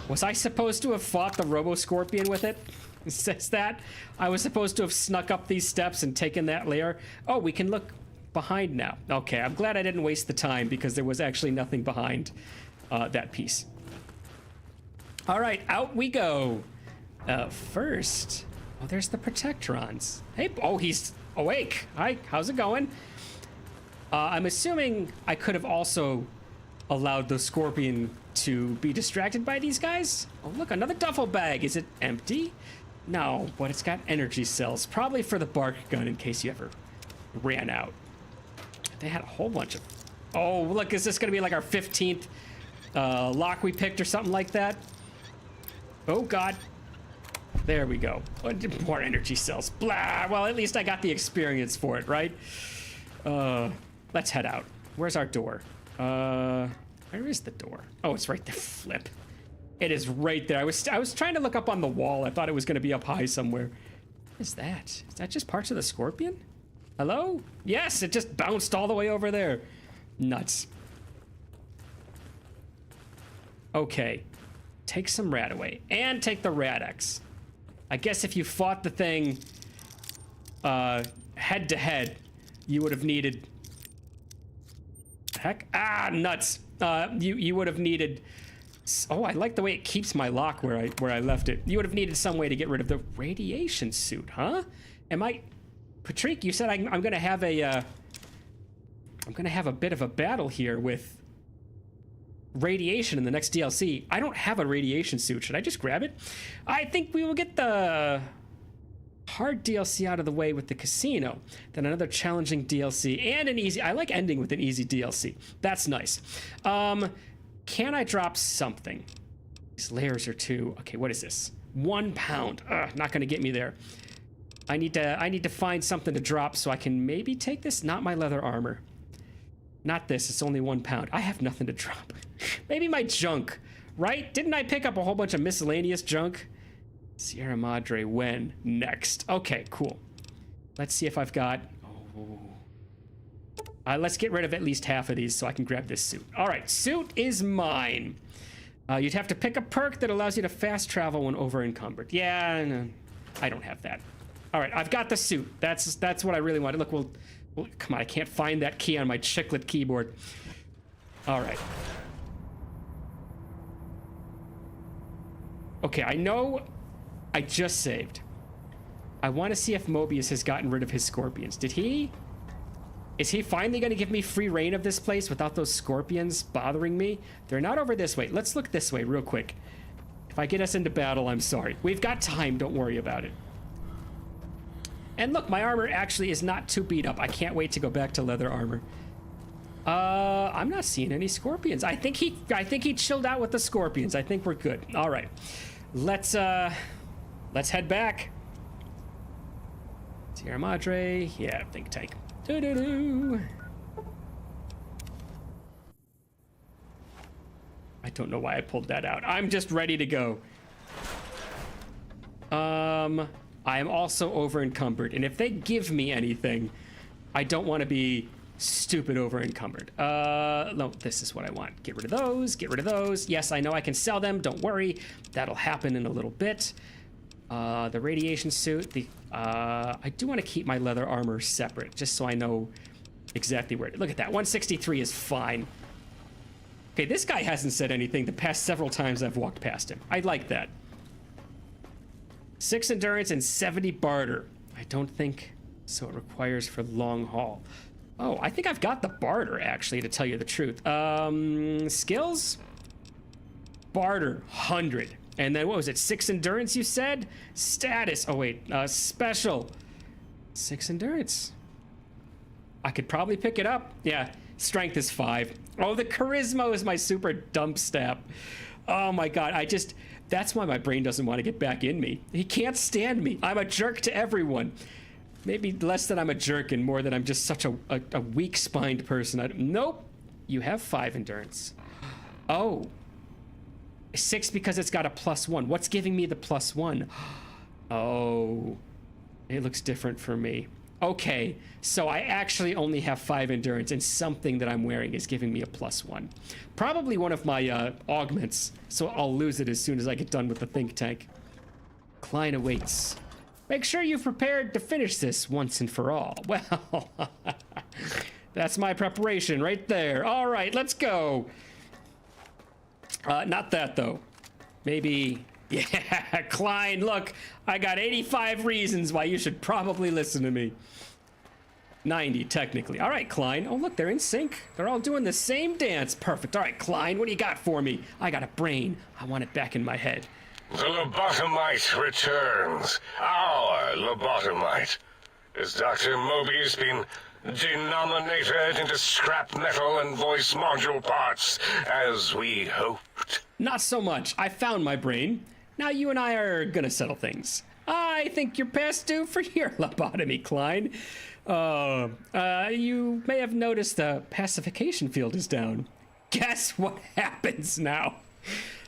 Was I supposed to have fought the Robo-Scorpion with it? It says that. I was supposed to have snuck up these steps and taken that layer. Oh, we can look behind now. Okay, I'm glad I didn't waste the time because there was actually nothing behind that piece. All right, out we go. First, oh, there's the Protectrons. Hey, oh, he's awake. Hi, how's it going? I'm assuming I could have also allowed the Scorpion to be distracted by these guys. Oh, look, another duffel bag. Is it empty? No, but it's got energy cells. Probably for the bark gun in case you ever ran out. They had a whole bunch of... Oh, look, is this going to be like our 15th lock we picked or something like that? Oh, God. There we go. More energy cells. Blah. Well, at least I got the experience for it, right? Let's head out. Where's our door? Where is the door? Oh, it's right there. Flip. It is right there. I was trying to look up on the wall. I thought it was going to be up high somewhere. What is that? Is that just parts of the Scorpion? Hello? Yes, it just bounced all the way over there. Nuts. Okay. Take some rat away. And take the Rad-X. I guess if you fought the thing head to head, you would have needed... Heck? Ah, nuts. You would have needed... Oh, I like the way it keeps my lock where I left it. You would have needed some way to get rid of the radiation suit, huh? Am I... Patrick, you said I'm gonna have a... I'm gonna have a bit of a battle here with radiation in the next DLC. I don't have a radiation suit. Should I just grab it? I think we will get the hard DLC out of the way with the casino. Then another challenging DLC and an easy... I like ending with an easy DLC. That's nice. Can I drop something? These layers are too... Okay, what is this? 1 pound. Ugh, not gonna get me there. I need to find something to drop so I can maybe take this. Not my leather armor. Not this. It's only 1 pound. I have nothing to drop. Maybe my junk, right? Didn't I pick up a whole bunch of miscellaneous junk? Sierra Madre when? Next. Okay, cool. Let's see if I've got... Oh. Let's get rid of at least half of these so I can grab this suit. All right, suit is mine. You'd have to pick a perk that allows you to fast travel when over encumbered. Yeah, no, I don't have that. All right, I've got the suit. That's what I really wanted. Look, well, come on, I can't find that key on my chiclet keyboard. All right. Okay, I know I just saved. I want to see if Mobius has gotten rid of his Scorpions. Did he? Is he finally going to give me free reign of this place without those Scorpions bothering me? They're not over this way. Let's look this way real quick. If I get us into battle, I'm sorry. We've got time. Don't worry about it. And look, my armor actually is not too beat up. I can't wait to go back to leather armor. I'm not seeing any Scorpions. I think he chilled out with the Scorpions. I think we're good. All right. Let's head back. Sierra Madre. Yeah, think tank. Doo-doo-doo. I don't know why I pulled that out. I'm just ready to go. I am also over encumbered, and if they give me anything, I don't want to be stupid over encumbered. No, this is what I want. Get rid of those, get rid of those. Yes, I know I can sell them, don't worry. That'll happen in a little bit. The radiation suit, I do want to keep my leather armor separate, just so I know exactly where look at that, 163 is fine. Okay, this guy hasn't said anything the past several times I've walked past him. I like that. 6 endurance and 70 barter. I don't think so. It requires for long haul. Oh, I think I've got the barter, actually, to tell you the truth. Skills? Barter, 100. And then what was it? 6 endurance, you said? Status. Oh, wait. Special. 6 endurance. I could probably pick it up. Yeah. Strength is 5. Oh, the charisma is my super dump stat. Oh, my God. That's why my brain doesn't want to get back in me. He can't stand me. I'm a jerk to everyone. Maybe less that I'm a jerk and more that I'm just such a weak-spined person. Nope. You have 5 endurance. Oh. 6 because it's got a +1. What's giving me the +1? Oh. It looks different for me. Okay, so I actually only have 5 endurance, and something that I'm wearing is giving me a +1. Probably one of my augments, so I'll lose it as soon as I get done with the think tank. Klein awaits. Make sure you've prepared to finish this once and for all. Well, That's my preparation right there. All right, let's go. Not that, though. Maybe... Yeah, Klein, look. I got 85 reasons why you should probably listen to me. 90, technically. All right, Klein. Oh, look, they're in sync. They're all doing the same dance. Perfect. All right, Klein, what do you got for me? I got a brain. I want it back in my head. The lobotomite returns. Our lobotomite. Has Dr. Mobius been denominated into scrap metal and voice module parts, as we hoped? Not so much. I found my brain. Now you and I are gonna settle things. I think you're past due for your lobotomy, Klein. You may have noticed the pacification field is down. Guess what happens now?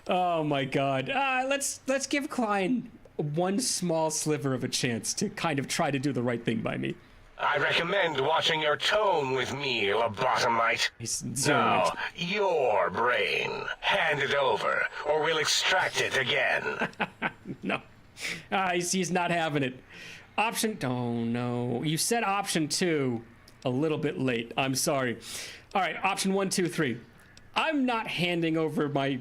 Oh my god. Let's give Klein one small sliver of a chance to kind of try to do the right thing by me. I recommend watching your tone with me, lobotomite. Now, your brain. Hand it over, or we'll extract it again. No. He's not having it. Option... Oh, no. You said option 2 a little bit late. I'm sorry. All right, option 1, 2, 3. I'm not handing over my...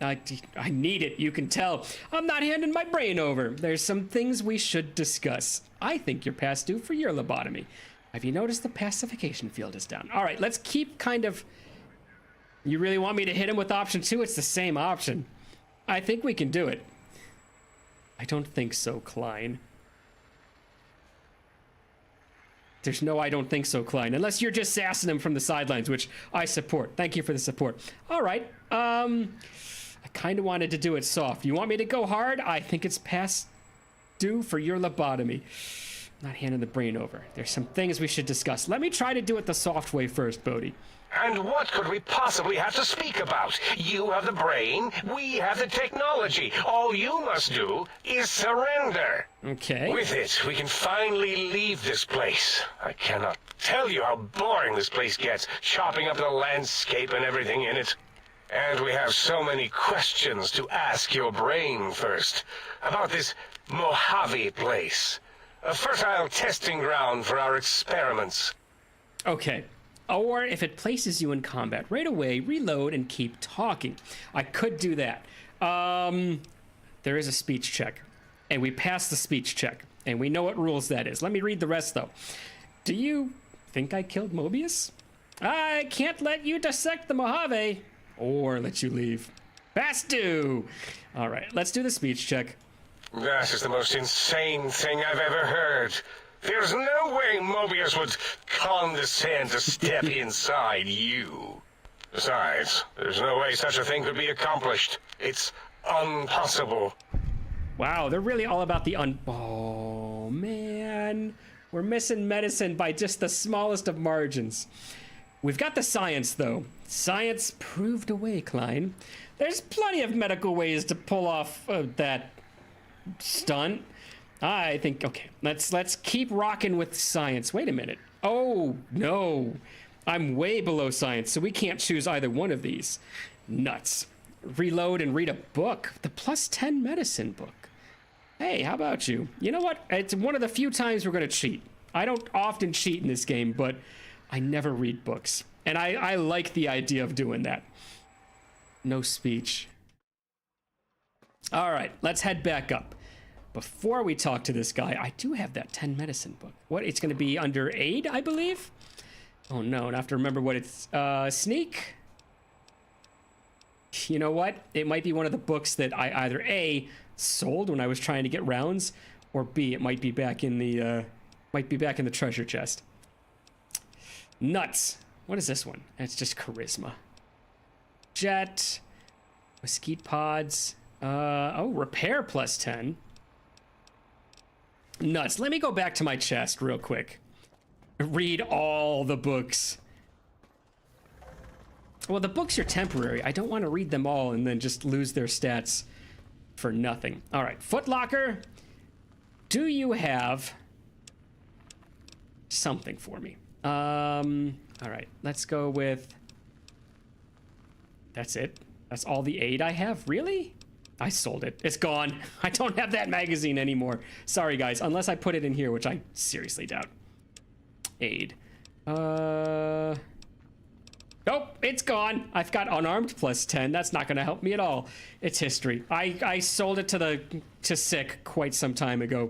I need it, you can tell. I'm not handing my brain over. There's some things we should discuss. I think you're past due for your lobotomy. Have you noticed the pacification field is down? All right, let's keep kind of... You really want me to hit him with option 2? It's the same option. I think we can do it. I don't think so, Klein. There's no I don't think so, Klein. Unless you're just sassing him from the sidelines, which I support. Thank you for the support. All right. I kind of wanted to do it soft. You want me to go hard? I think it's past due for your lobotomy. Not handing the brain over. There's some things we should discuss. Let me try to do it the soft way first, Bodhi. And what could we possibly have to speak about? You have the brain, we have the technology. All you must do is surrender. Okay. With it, we can finally leave this place. I cannot tell you how boring this place gets, chopping up the landscape and everything in it. And we have so many questions to ask your brain first. About this Mojave place. A fertile testing ground for our experiments. Okay. Or if it places you in combat right away, reload and keep talking. I could do that. There is a speech check. And we passed the speech check. And we know what rules that is. Let me read the rest, though. Do you think I killed Mobius? I can't let you dissect the Mojave. Or let you leave. Past due. All right, let's do the speech check. That is the most insane thing I've ever heard. There's no way Mobius would condescend to step inside you. Besides, there's no way such a thing could be accomplished. It's impossible. Wow, they're really all about the Oh, man. We're missing medicine by just the smallest of margins. We've got the science, though. Science proved a way, Klein. There's plenty of medical ways to pull off that stunt. I think, okay, let's keep rocking with science. Wait a minute. Oh, no. I'm way below science, so we can't choose either one of these. Nuts. Reload and read a book. The +10 medicine book. Hey, how about you? You know what? It's one of the few times we're going to cheat. I don't often cheat in this game, but I never read books. And I like the idea of doing that. No speech. All right, let's head back up. Before we talk to this guy, I do have that 10 medicine book. What? It's going to be under aid, I believe? Oh, no. And I have to remember what it's... sneak? You know what? It might be one of the books that I either A, sold when I was trying to get rounds, or B, it might be back in the... treasure chest. Nuts. What is this one? It's just charisma. Jet. Mesquite pods. Repair +10. Nuts. Let me go back to my chest real quick. Read all the books. Well, the books are temporary. I don't want to read them all and then just lose their stats for nothing. All right. Footlocker. Do you have something for me? All right. Let's go with... That's it. That's all the aid I have? Really? I sold it. It's gone. I don't have that magazine anymore. Sorry, guys. Unless I put it in here, which I seriously doubt. Aid. Nope, it's gone. I've got unarmed plus 10. That's not going to help me at all. It's history. I sold it to Sick quite some time ago.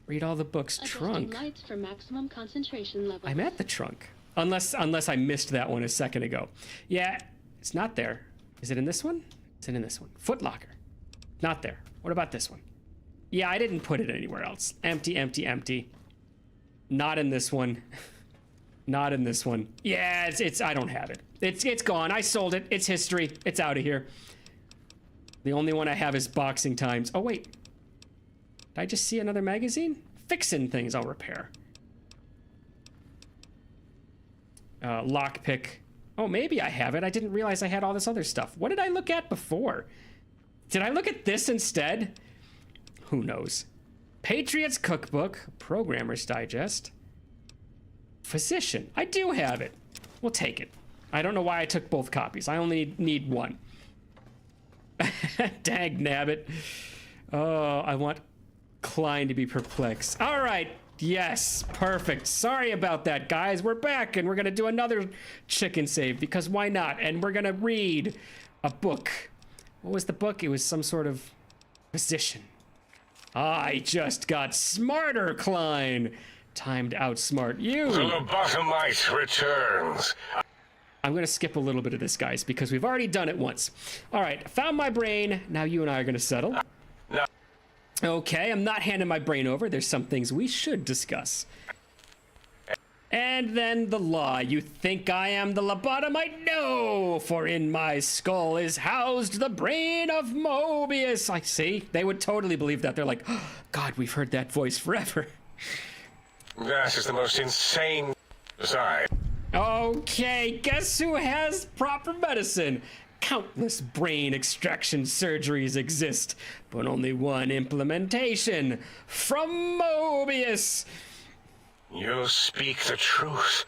Read all the books. Adjusting Trunk. lights for maximum concentration level. I'm at the trunk. Unless I missed that one a second ago. Yeah, it's not there. Is it in this one? Is it in this one? Footlocker. Not there. What about this one? Yeah, I didn't put it anywhere else. Empty, empty, empty. Not in this one. Not in this one. Yeah, it's I don't have it. It's gone. I sold it. It's history. It's out of here. The only one I have is Boxing Times. Oh wait. Did I just see another magazine? Fixin' things I'll repair. Lockpick. Oh, maybe I have it. I didn't realize I had all this other stuff. What did I look at before? Did I look at this instead? Who knows? Patriot's Cookbook, Programmer's Digest. Physician. I do have it. We'll take it. I don't know why I took both copies. I only need one. Dag nabbit. Oh, I want Klein to be perplexed. All right. Yes. Perfect. Sorry about that, guys. We're back, and we're going to do another chicken save, because why not? And we're going to read a book. What was the book? It was some sort of physician. I just got smarter, Klein. Time to outsmart you. The lobotomite returns. I'm going to skip a little bit of this, guys, because we've already done it once. All right, found my brain. Now you and I are going to settle. No. Okay, I'm not handing my brain over. There's some things we should discuss. And then the law. You think I am the lobotomite? No, for in my skull is housed the brain of Mobius. I see. They would totally believe that. They're like, oh, God, we've heard that voice forever. That is the most insane design. Okay, guess who has proper medicine? Countless brain extraction surgeries exist, but only one implementation from Mobius. You speak the truth,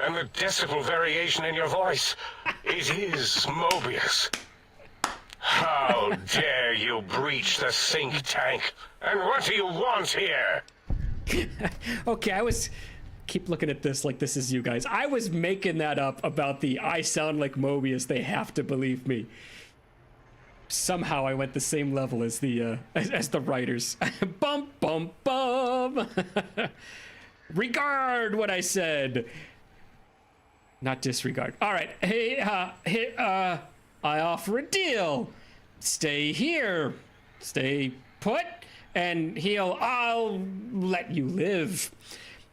and the decibel variation in your voice, it is Mobius. How dare you breach the think tank? And what do you want here? Okay, keep looking at this like this is you guys. I was making that up about the I sound like Mobius, they have to believe me. Somehow I went the same level as the writers. Bum bum bum. Regard what I said. Not disregard. All right. Hey, I offer a deal. Stay here. Stay put, and I'll let you live.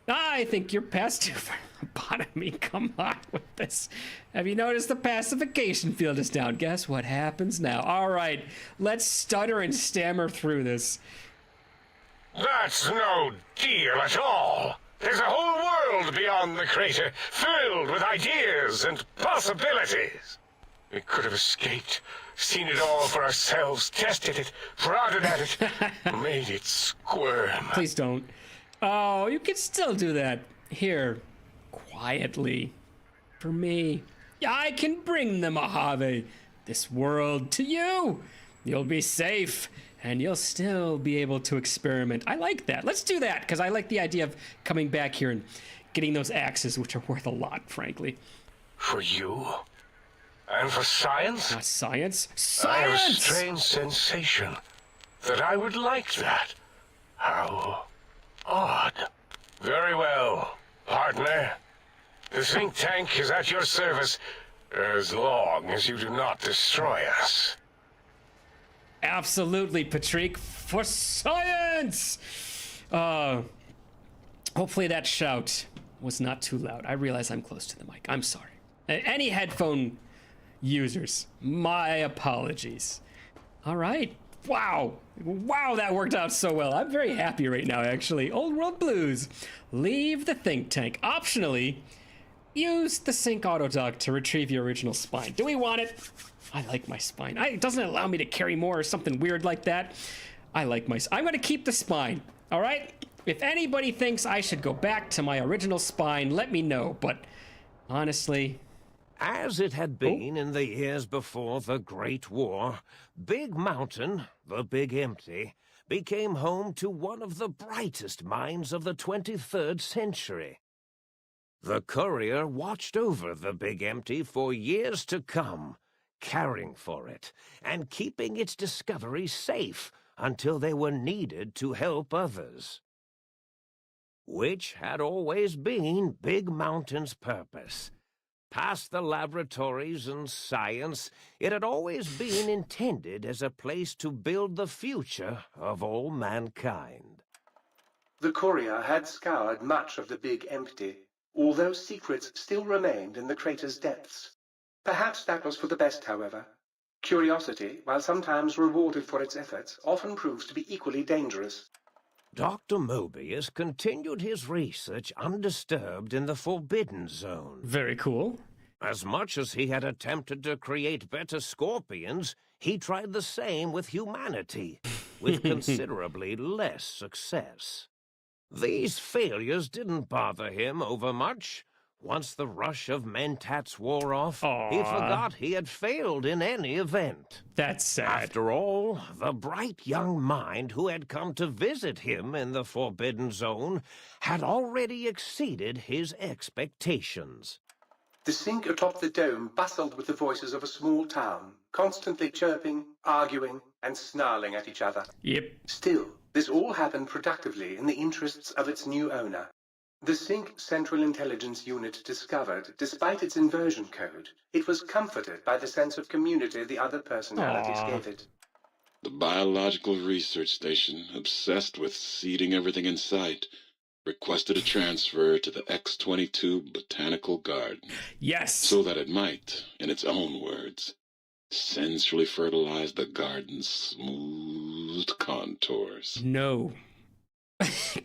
I think you're past due for lobotomy. Come on with this. Have you noticed the pacification field is down? Guess what happens now? All right, let's stutter and stammer through this. That's no deal at all. There's a whole world beyond the crater, filled with ideas and possibilities. We could have escaped, seen it all for ourselves, tested it, prodded at it, made it squirm. Please don't. Oh, you can still do that. Here, quietly. For me. I can bring the Mojave, this world, to you. You'll be safe, and you'll still be able to experiment. I like that. Let's do that, because I like the idea of coming back here and getting those axes, which are worth a lot, frankly. For you? And for science? Not science. I have a Science! strange sensation that I would like that. How odd. Very well, partner. The think tank is at your service as long as you do not destroy us. Absolutely, Patrick. For science! Hopefully that shout was not too loud. I realize I'm close to the mic. I'm sorry. Any headphone users, my apologies. All right. Wow, that worked out so well. I'm very happy right now, actually. Old World Blues. Leave the think tank. Optionally, use the sync autodock to retrieve your original spine. Do we want it? I like my spine. It doesn't allow me to carry more or something weird like that. I'm going to keep the spine, all right? If anybody thinks I should go back to my original spine, let me know. But honestly... As it had been in the years before the Great War, Big Mountain, the Big Empty, became home to one of the brightest minds of the 23rd century. The courier watched over the Big Empty for years to come, caring for it and keeping its discoveries safe until they were needed to help others. Which had always been Big Mountain's purpose. Past the laboratories and science, it had always been intended as a place to build the future of all mankind. The courier had scoured much of the Big Empty, although secrets still remained in the crater's depths. Perhaps that was for the best, however. Curiosity, while sometimes rewarded for its efforts, often proves to be equally dangerous. Dr. Mobius continued his research undisturbed in the Forbidden Zone. Very cool. As much as he had attempted to create better scorpions, he tried the same with humanity, with considerably less success. These failures didn't bother him overmuch. Once the rush of mentats wore off, he forgot he had failed in any event. That's sad. After all, the bright young mind who had come to visit him in the Forbidden Zone had already exceeded his expectations. The sink atop the dome bustled with the voices of a small town, constantly chirping, arguing, and snarling at each other. Yep. Still, this all happened productively in the interests of its new owner. The Sync Central Intelligence Unit discovered, despite its inversion code, it was comforted by the sense of community the other personalities gave it. The Biological Research Station, obsessed with seeding everything in sight, requested a transfer to the X-22 Botanical Garden. Yes! So that it might, in its own words, sensually fertilize the garden's smooth contours. No.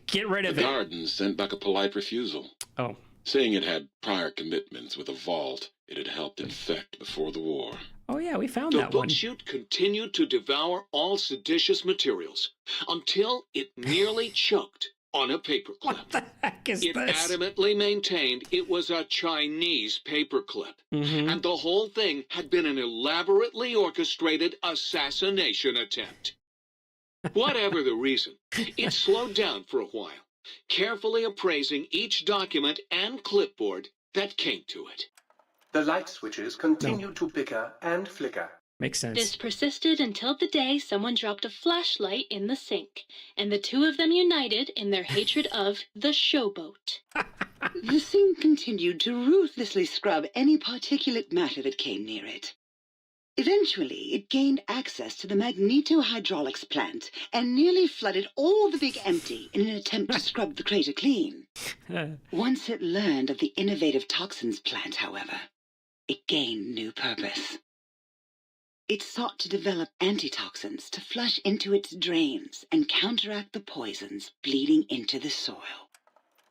Get rid of it. The garden sent back a polite refusal. Oh. Saying it had prior commitments with a vault it had helped infect before the war. Oh yeah, we found The that one. book chute continued to devour all seditious materials until it nearly choked on a paperclip. What the heck is It this? adamantly maintained it was a Chinese paperclip, and the whole thing had been an elaborately orchestrated assassination attempt. Whatever the reason, it slowed down for a while, carefully appraising each document and clipboard that came to it. The light switches continued to bicker and flicker. Makes sense. This persisted until the day someone dropped a flashlight in the sink, and the two of them united in their hatred of the showboat. The sink continued to ruthlessly scrub any particulate matter that came near it. Eventually, it gained access to the magnetohydraulics plant and nearly flooded all the Big Empty in an attempt to scrub the crater clean. Once it learned of the innovative toxins plant, however, it gained new purpose. It sought to develop antitoxins to flush into its drains and counteract the poisons bleeding into the soil.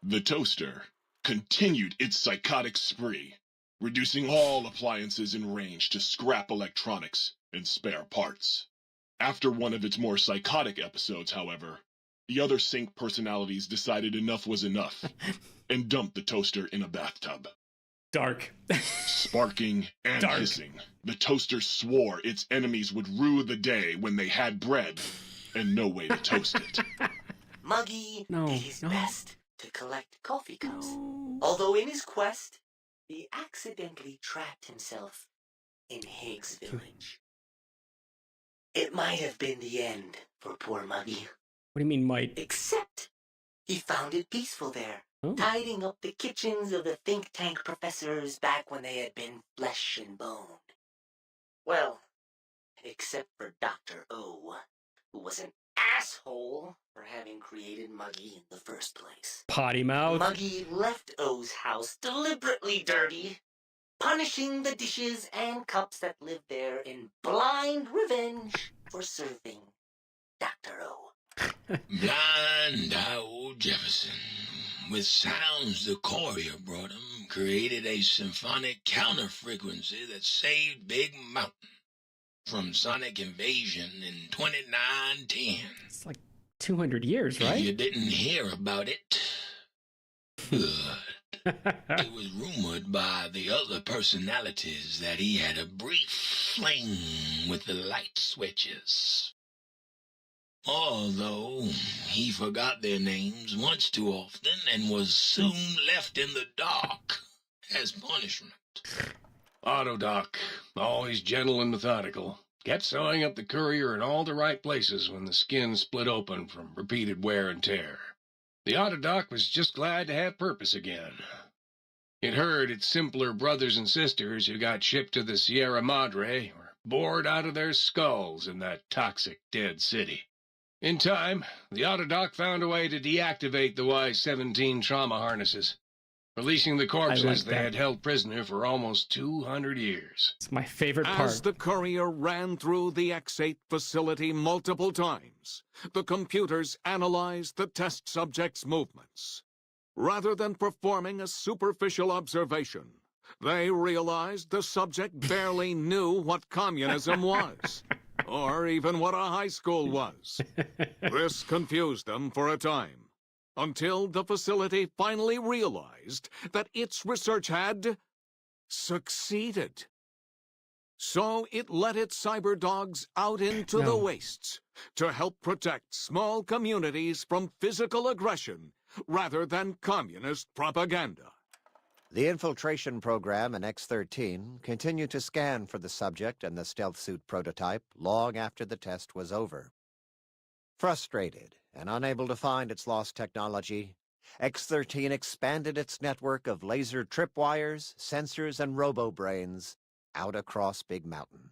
The toaster continued its psychotic spree, reducing all appliances in range to scrap electronics and spare parts. After one of its more psychotic episodes, however, the other Sync personalities decided enough was enough and dumped the toaster in a bathtub. Dark. Sparking and hissing, the toaster swore its enemies would rue the day when they had bread and no way to toast it. Muggy did his best to collect coffee cups, although in his quest, he accidentally trapped himself in Higgs Village. It might have been the end for poor Muggy. What do you mean might? Except he found it peaceful there, tidying up the kitchens of the think tank professors back when they had been flesh and bone. Well, except for Dr. O, who was an asshole for having created Muggy in the first place. Potty mouth. Muggy left O's house deliberately dirty, punishing the dishes and cups that lived there in blind revenge for serving Dr. O. Blind old Jefferson, with sounds the courier brought him, created a symphonic counter-frequency that saved Big Mountain from sonic invasion in 2910. It's like 200 years, right? You didn't hear about it. Good. It was rumored by the other personalities that he had a brief fling with the light switches. Although he forgot their names once too often and was soon left in the dark as punishment. Autodoc, always gentle and methodical, kept sewing up the courier in all the right places when the skin split open from repeated wear and tear. The Autodoc was just glad to have purpose again. It heard its simpler brothers and sisters who got shipped to the Sierra Madre were bored out of their skulls in that toxic dead city. In time, the Autodoc found a way to deactivate the Y-17 trauma harnesses, releasing the corpses they had held prisoner for almost 200 years. It's my favorite part. As the courier ran through the X-8 facility multiple times, the computers analyzed the test subject's movements. Rather than performing a superficial observation, they realized the subject barely knew what communism was, or even what a high school was. This confused them for a time, until the facility finally realized that its research had succeeded. So it let its cyber dogs out into the wastes to help protect small communities from physical aggression rather than communist propaganda. The infiltration program in X-13 continued to scan for the subject and the stealth suit prototype long after the test was over. Frustrated and unable to find its lost technology, X-13 expanded its network of laser tripwires, sensors, and robo-brains out across Big Mountain.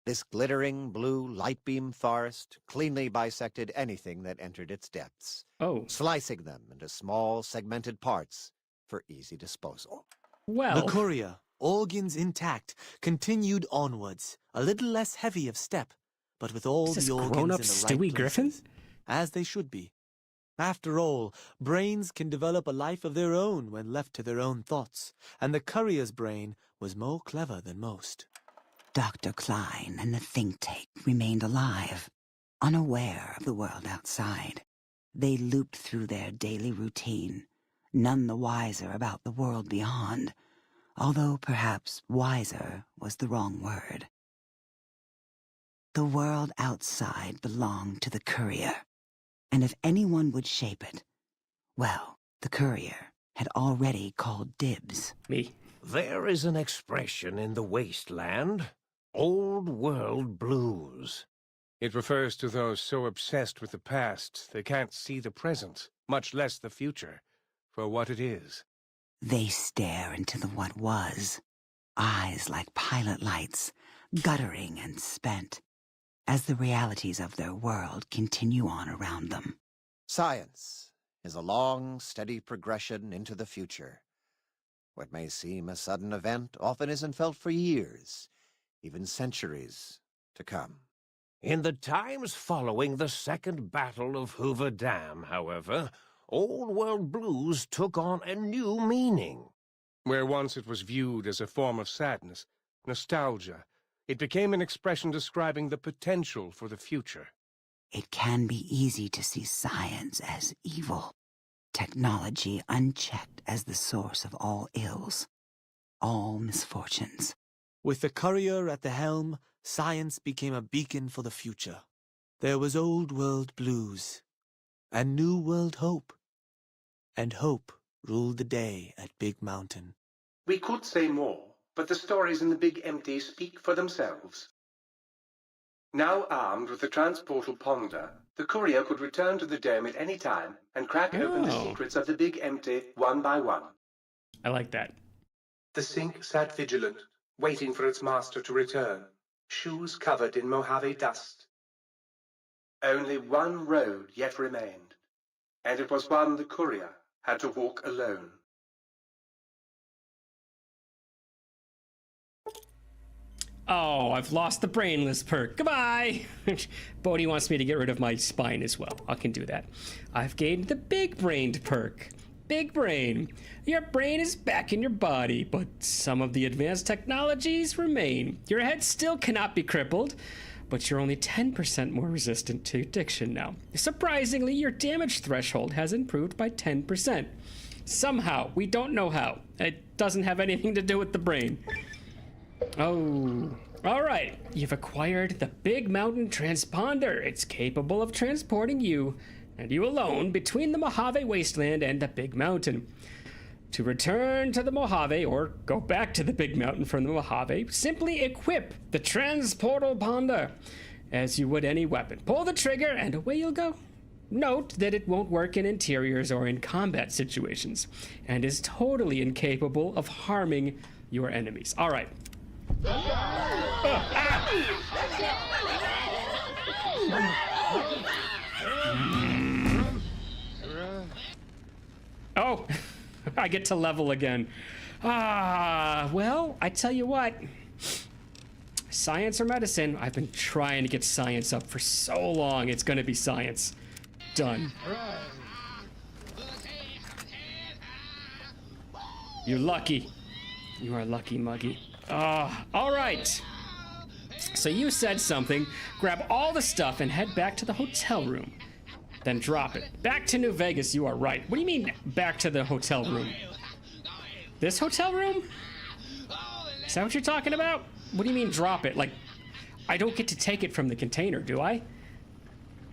This glittering blue light-beam forest cleanly bisected anything that entered its depths, slicing them into small, segmented parts for easy disposal. Well, the courier, organs intact, continued onwards, a little less heavy of step, but with all the organs in the right Stewie Griffin? places, as they should be. After all, brains can develop a life of their own when left to their own thoughts, and the courier's brain was more clever than most. Dr. Klein and the think tank remained alive, unaware of the world outside. They looped through their daily routine, none the wiser about the world beyond, although perhaps wiser was the wrong word. The world outside belonged to the courier, and if anyone would shape it, well, the courier had already called dibs. Me. There is an expression in the wasteland, old world blues. It refers to those so obsessed with the past they can't see the present, much less the future, for what it is. They stare into the what was, eyes like pilot lights, guttering and spent, as the realities of their world continue on around them. Science is a long, steady progression into the future. What may seem a sudden event often isn't felt for years, even centuries to come. In the times following the Second Battle of Hoover Dam, however, Old World Blues took on a new meaning. Where once it was viewed as a form of sadness, nostalgia, it became an expression describing the potential for the future. It can be easy to see science as evil, technology unchecked as the source of all ills, all misfortunes. With the courier at the helm, science became a beacon for the future. There was old world blues, and new world hope. And hope ruled the day at Big Mountain. We could say more, but the stories in the Big Empty speak for themselves. Now armed with the transportal ponder, the courier could return to the dome at any time and crack open the secrets of the Big Empty one by one. I like that. The sink sat vigilant, waiting for its master to return, shoes covered in Mojave dust. Only one road yet remained, and it was one the courier had to walk alone. Oh, I've lost the brainless perk. Goodbye! Bodhi wants me to get rid of my spine as well. I can do that. I've gained the big-brained perk. Big brain. Your brain is back in your body, but some of the advanced technologies remain. Your head still cannot be crippled, but you're only 10% more resistant to addiction now. Surprisingly, your damage threshold has improved by 10%. Somehow, we don't know how. It doesn't have anything to do with the brain. Oh, All right, you've acquired the Big Mountain Transponder. It's capable of transporting you, and you alone, between the Mojave Wasteland and the Big Mountain. To return to the Mojave, or go back to the Big Mountain from the Mojave, simply equip the Transportal Ponder as you would any weapon. Pull the trigger, and away you'll go. Note that it won't work in interiors or in combat situations, and is totally incapable of harming your enemies. All right. Oh, I get to level again. Well, I tell you what. Science or medicine? I've been trying to get science up for so long. It's gonna be science. Done. You're lucky. You are lucky, Muggy. All right. So you said something. Grab all the stuff and head back to the hotel room. Then drop it. Back to New Vegas, you are right. What do you mean, back to the hotel room? This hotel room? Is that what you're talking about? What do you mean, drop it? Like, I don't get to take it from the container, do I?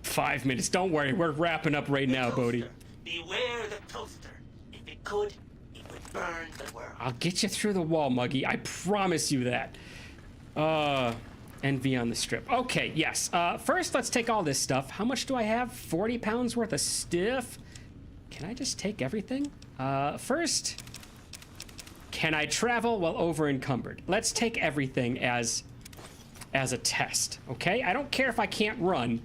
5 minutes. Don't worry, we're wrapping up right now, Bodhi. Beware the toaster. If it could, it would burn the world. I'll get you through the wall, Muggy. I promise you that. Envy on the strip. Okay, yes. First, let's take all this stuff. How much do I have? 40 pounds worth of stiff? Can I just take everything? First, can I travel while over encumbered? Let's take everything as a test, okay? I don't care if I can't run.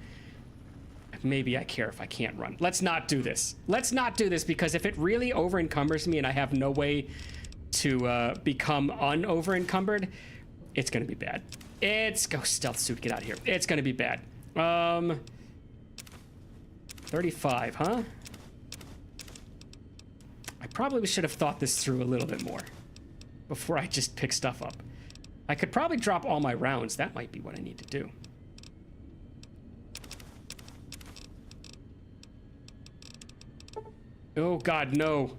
Maybe I care if I can't run. Let's not do this. Let's not do this, because if it really over encumbers me and I have no way to become un-over encumbered, it's gonna be bad. Go stealth suit, get out of here. It's gonna be bad. 35, huh? I probably should have thought this through a little bit more before I just pick stuff up. I could probably drop all my rounds. That might be what I need to do. Oh God, no.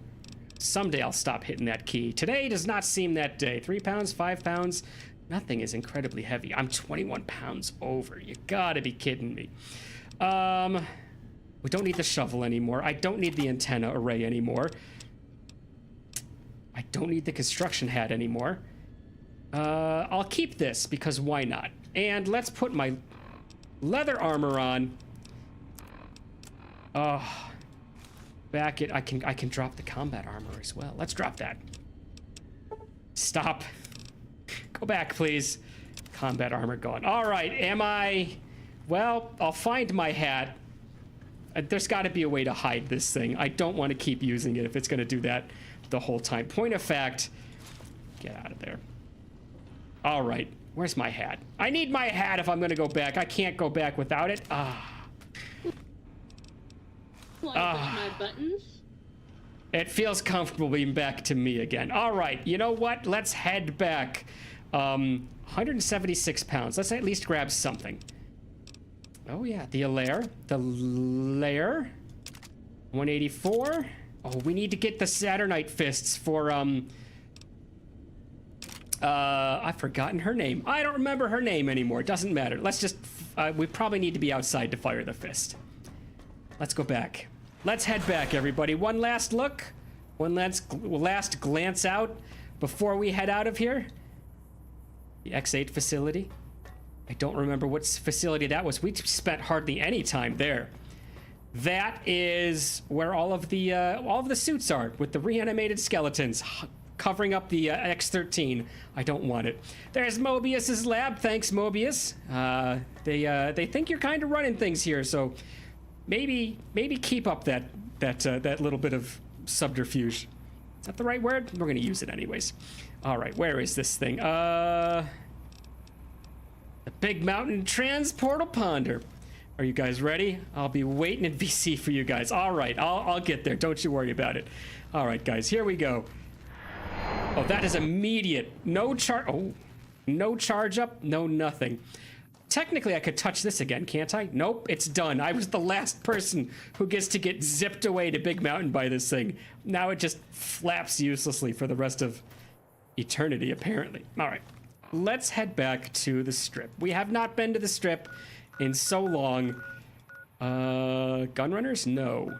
Someday I'll stop hitting that key. Today does not seem that day. 3 pounds, 5 pounds. Nothing is incredibly heavy. I'm 21 pounds over. You gotta be kidding me. We don't need the shovel anymore. I don't need the antenna array anymore. I don't need the construction hat anymore. I'll keep this, because why not? And let's put my leather armor on. Back it. I can drop the combat armor as well. Let's drop that. Stop. Go back, please. Combat armor gone. All right, am I... Well, I'll find my hat. There's got to be a way to hide this thing. I don't want to keep using it if it's going to do that the whole time. Point of fact, get out of there. All right, where's my hat? I need my hat if I'm going to go back. I can't go back without it. My buttons? It feels comfortable being back to me again. All right, you know what? Let's head back. 176 pounds. Let's at least grab something. Oh yeah, the lair. The lair. 184. Oh, we need to get the Saturnite fists for I've forgotten her name. I don't remember her name anymore. It doesn't matter. Let's just we probably need to be outside to fire the fist. Let's go back. Let's head back, everybody. One last look. One last glance out before we head out of here. The X8 facility. I don't remember what facility that was. We spent hardly any time there. That is where all of the suits are, with the reanimated skeletons covering up the X-13. I don't want it. There's Mobius's lab. Thanks, Mobius. They think you're kind of running things here, so maybe keep up that little bit of subterfuge. Is that the right word? We're gonna use it anyways. All right, where is this thing? The Big Mountain Transportal Ponder. Are you guys ready? I'll be waiting in VC for you guys. All right, I'll get there. Don't you worry about it. All right, guys, here we go. Oh, that is immediate. No charge. Oh, no charge up. No nothing. Technically, I could touch this again, can't I? Nope, it's done. I was the last person who gets to get zipped away to Big Mountain by this thing. Now it just flaps uselessly for the rest of eternity, apparently. All right. let's head back to the Strip. We have not been to the Strip in so long. Gunrunners? No.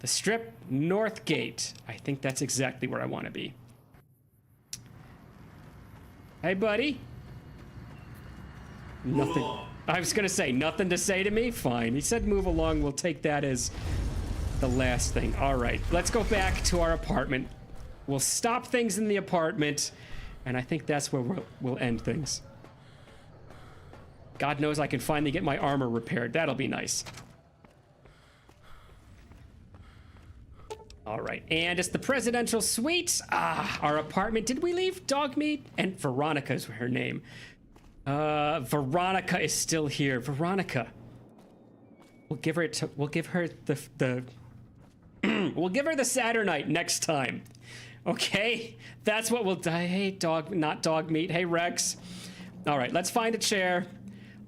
The Strip, North Gate. I think that's exactly where I want to be. Hey, buddy. Nothing. I was going to say, nothing to say to me? Fine. He said move along. We'll take that as the last thing. All right. Let's go back to our apartment. We'll stop things in the apartment, and I think that's where we'll end things. God knows I can finally get my armor repaired. That'll be nice. All right, and it's the presidential suite. Our apartment. Did we leave Dogmeat? And Veronica's her name. Veronica is still here. Veronica. We'll give her the we'll give her the Saturnite next time. Okay? That's what we'll do. Hey, not Dogmeat. Hey, Rex. All right, let's find a chair.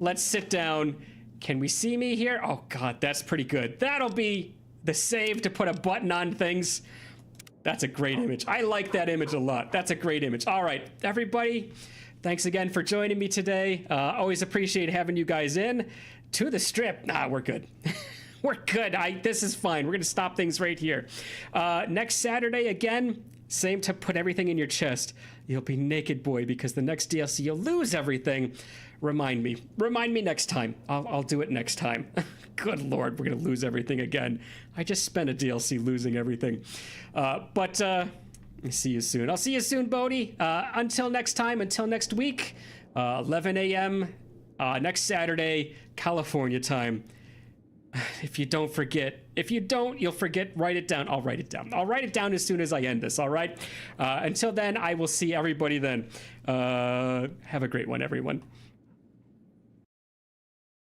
Let's sit down. Can we see me here? Oh, God, that's pretty good. That'll be the save to put a button on things. That's a great image. I like that image a lot. That's a great image. All right, everybody, thanks again for joining me today. Always appreciate having you guys in. To the Strip. We're good. We're good. This is fine. We're going to stop things right here. Next Saturday, again, same to put everything in your chest. You'll be naked, boy, because the next DLC, you'll lose everything. Remind me next time. I'll do it next time. Good Lord, we're gonna lose everything again. I just spent a DLC losing everything. But I'll see you soon. I'll see you soon, Bodhi. Until next time, until next week, 11 a.m. Next Saturday, California time. If you don't forget. If you don't, you'll forget. Write it down. I'll write it down. I'll write it down as soon as I end this, all right? Until then, I will see everybody then. Have a great one, everyone.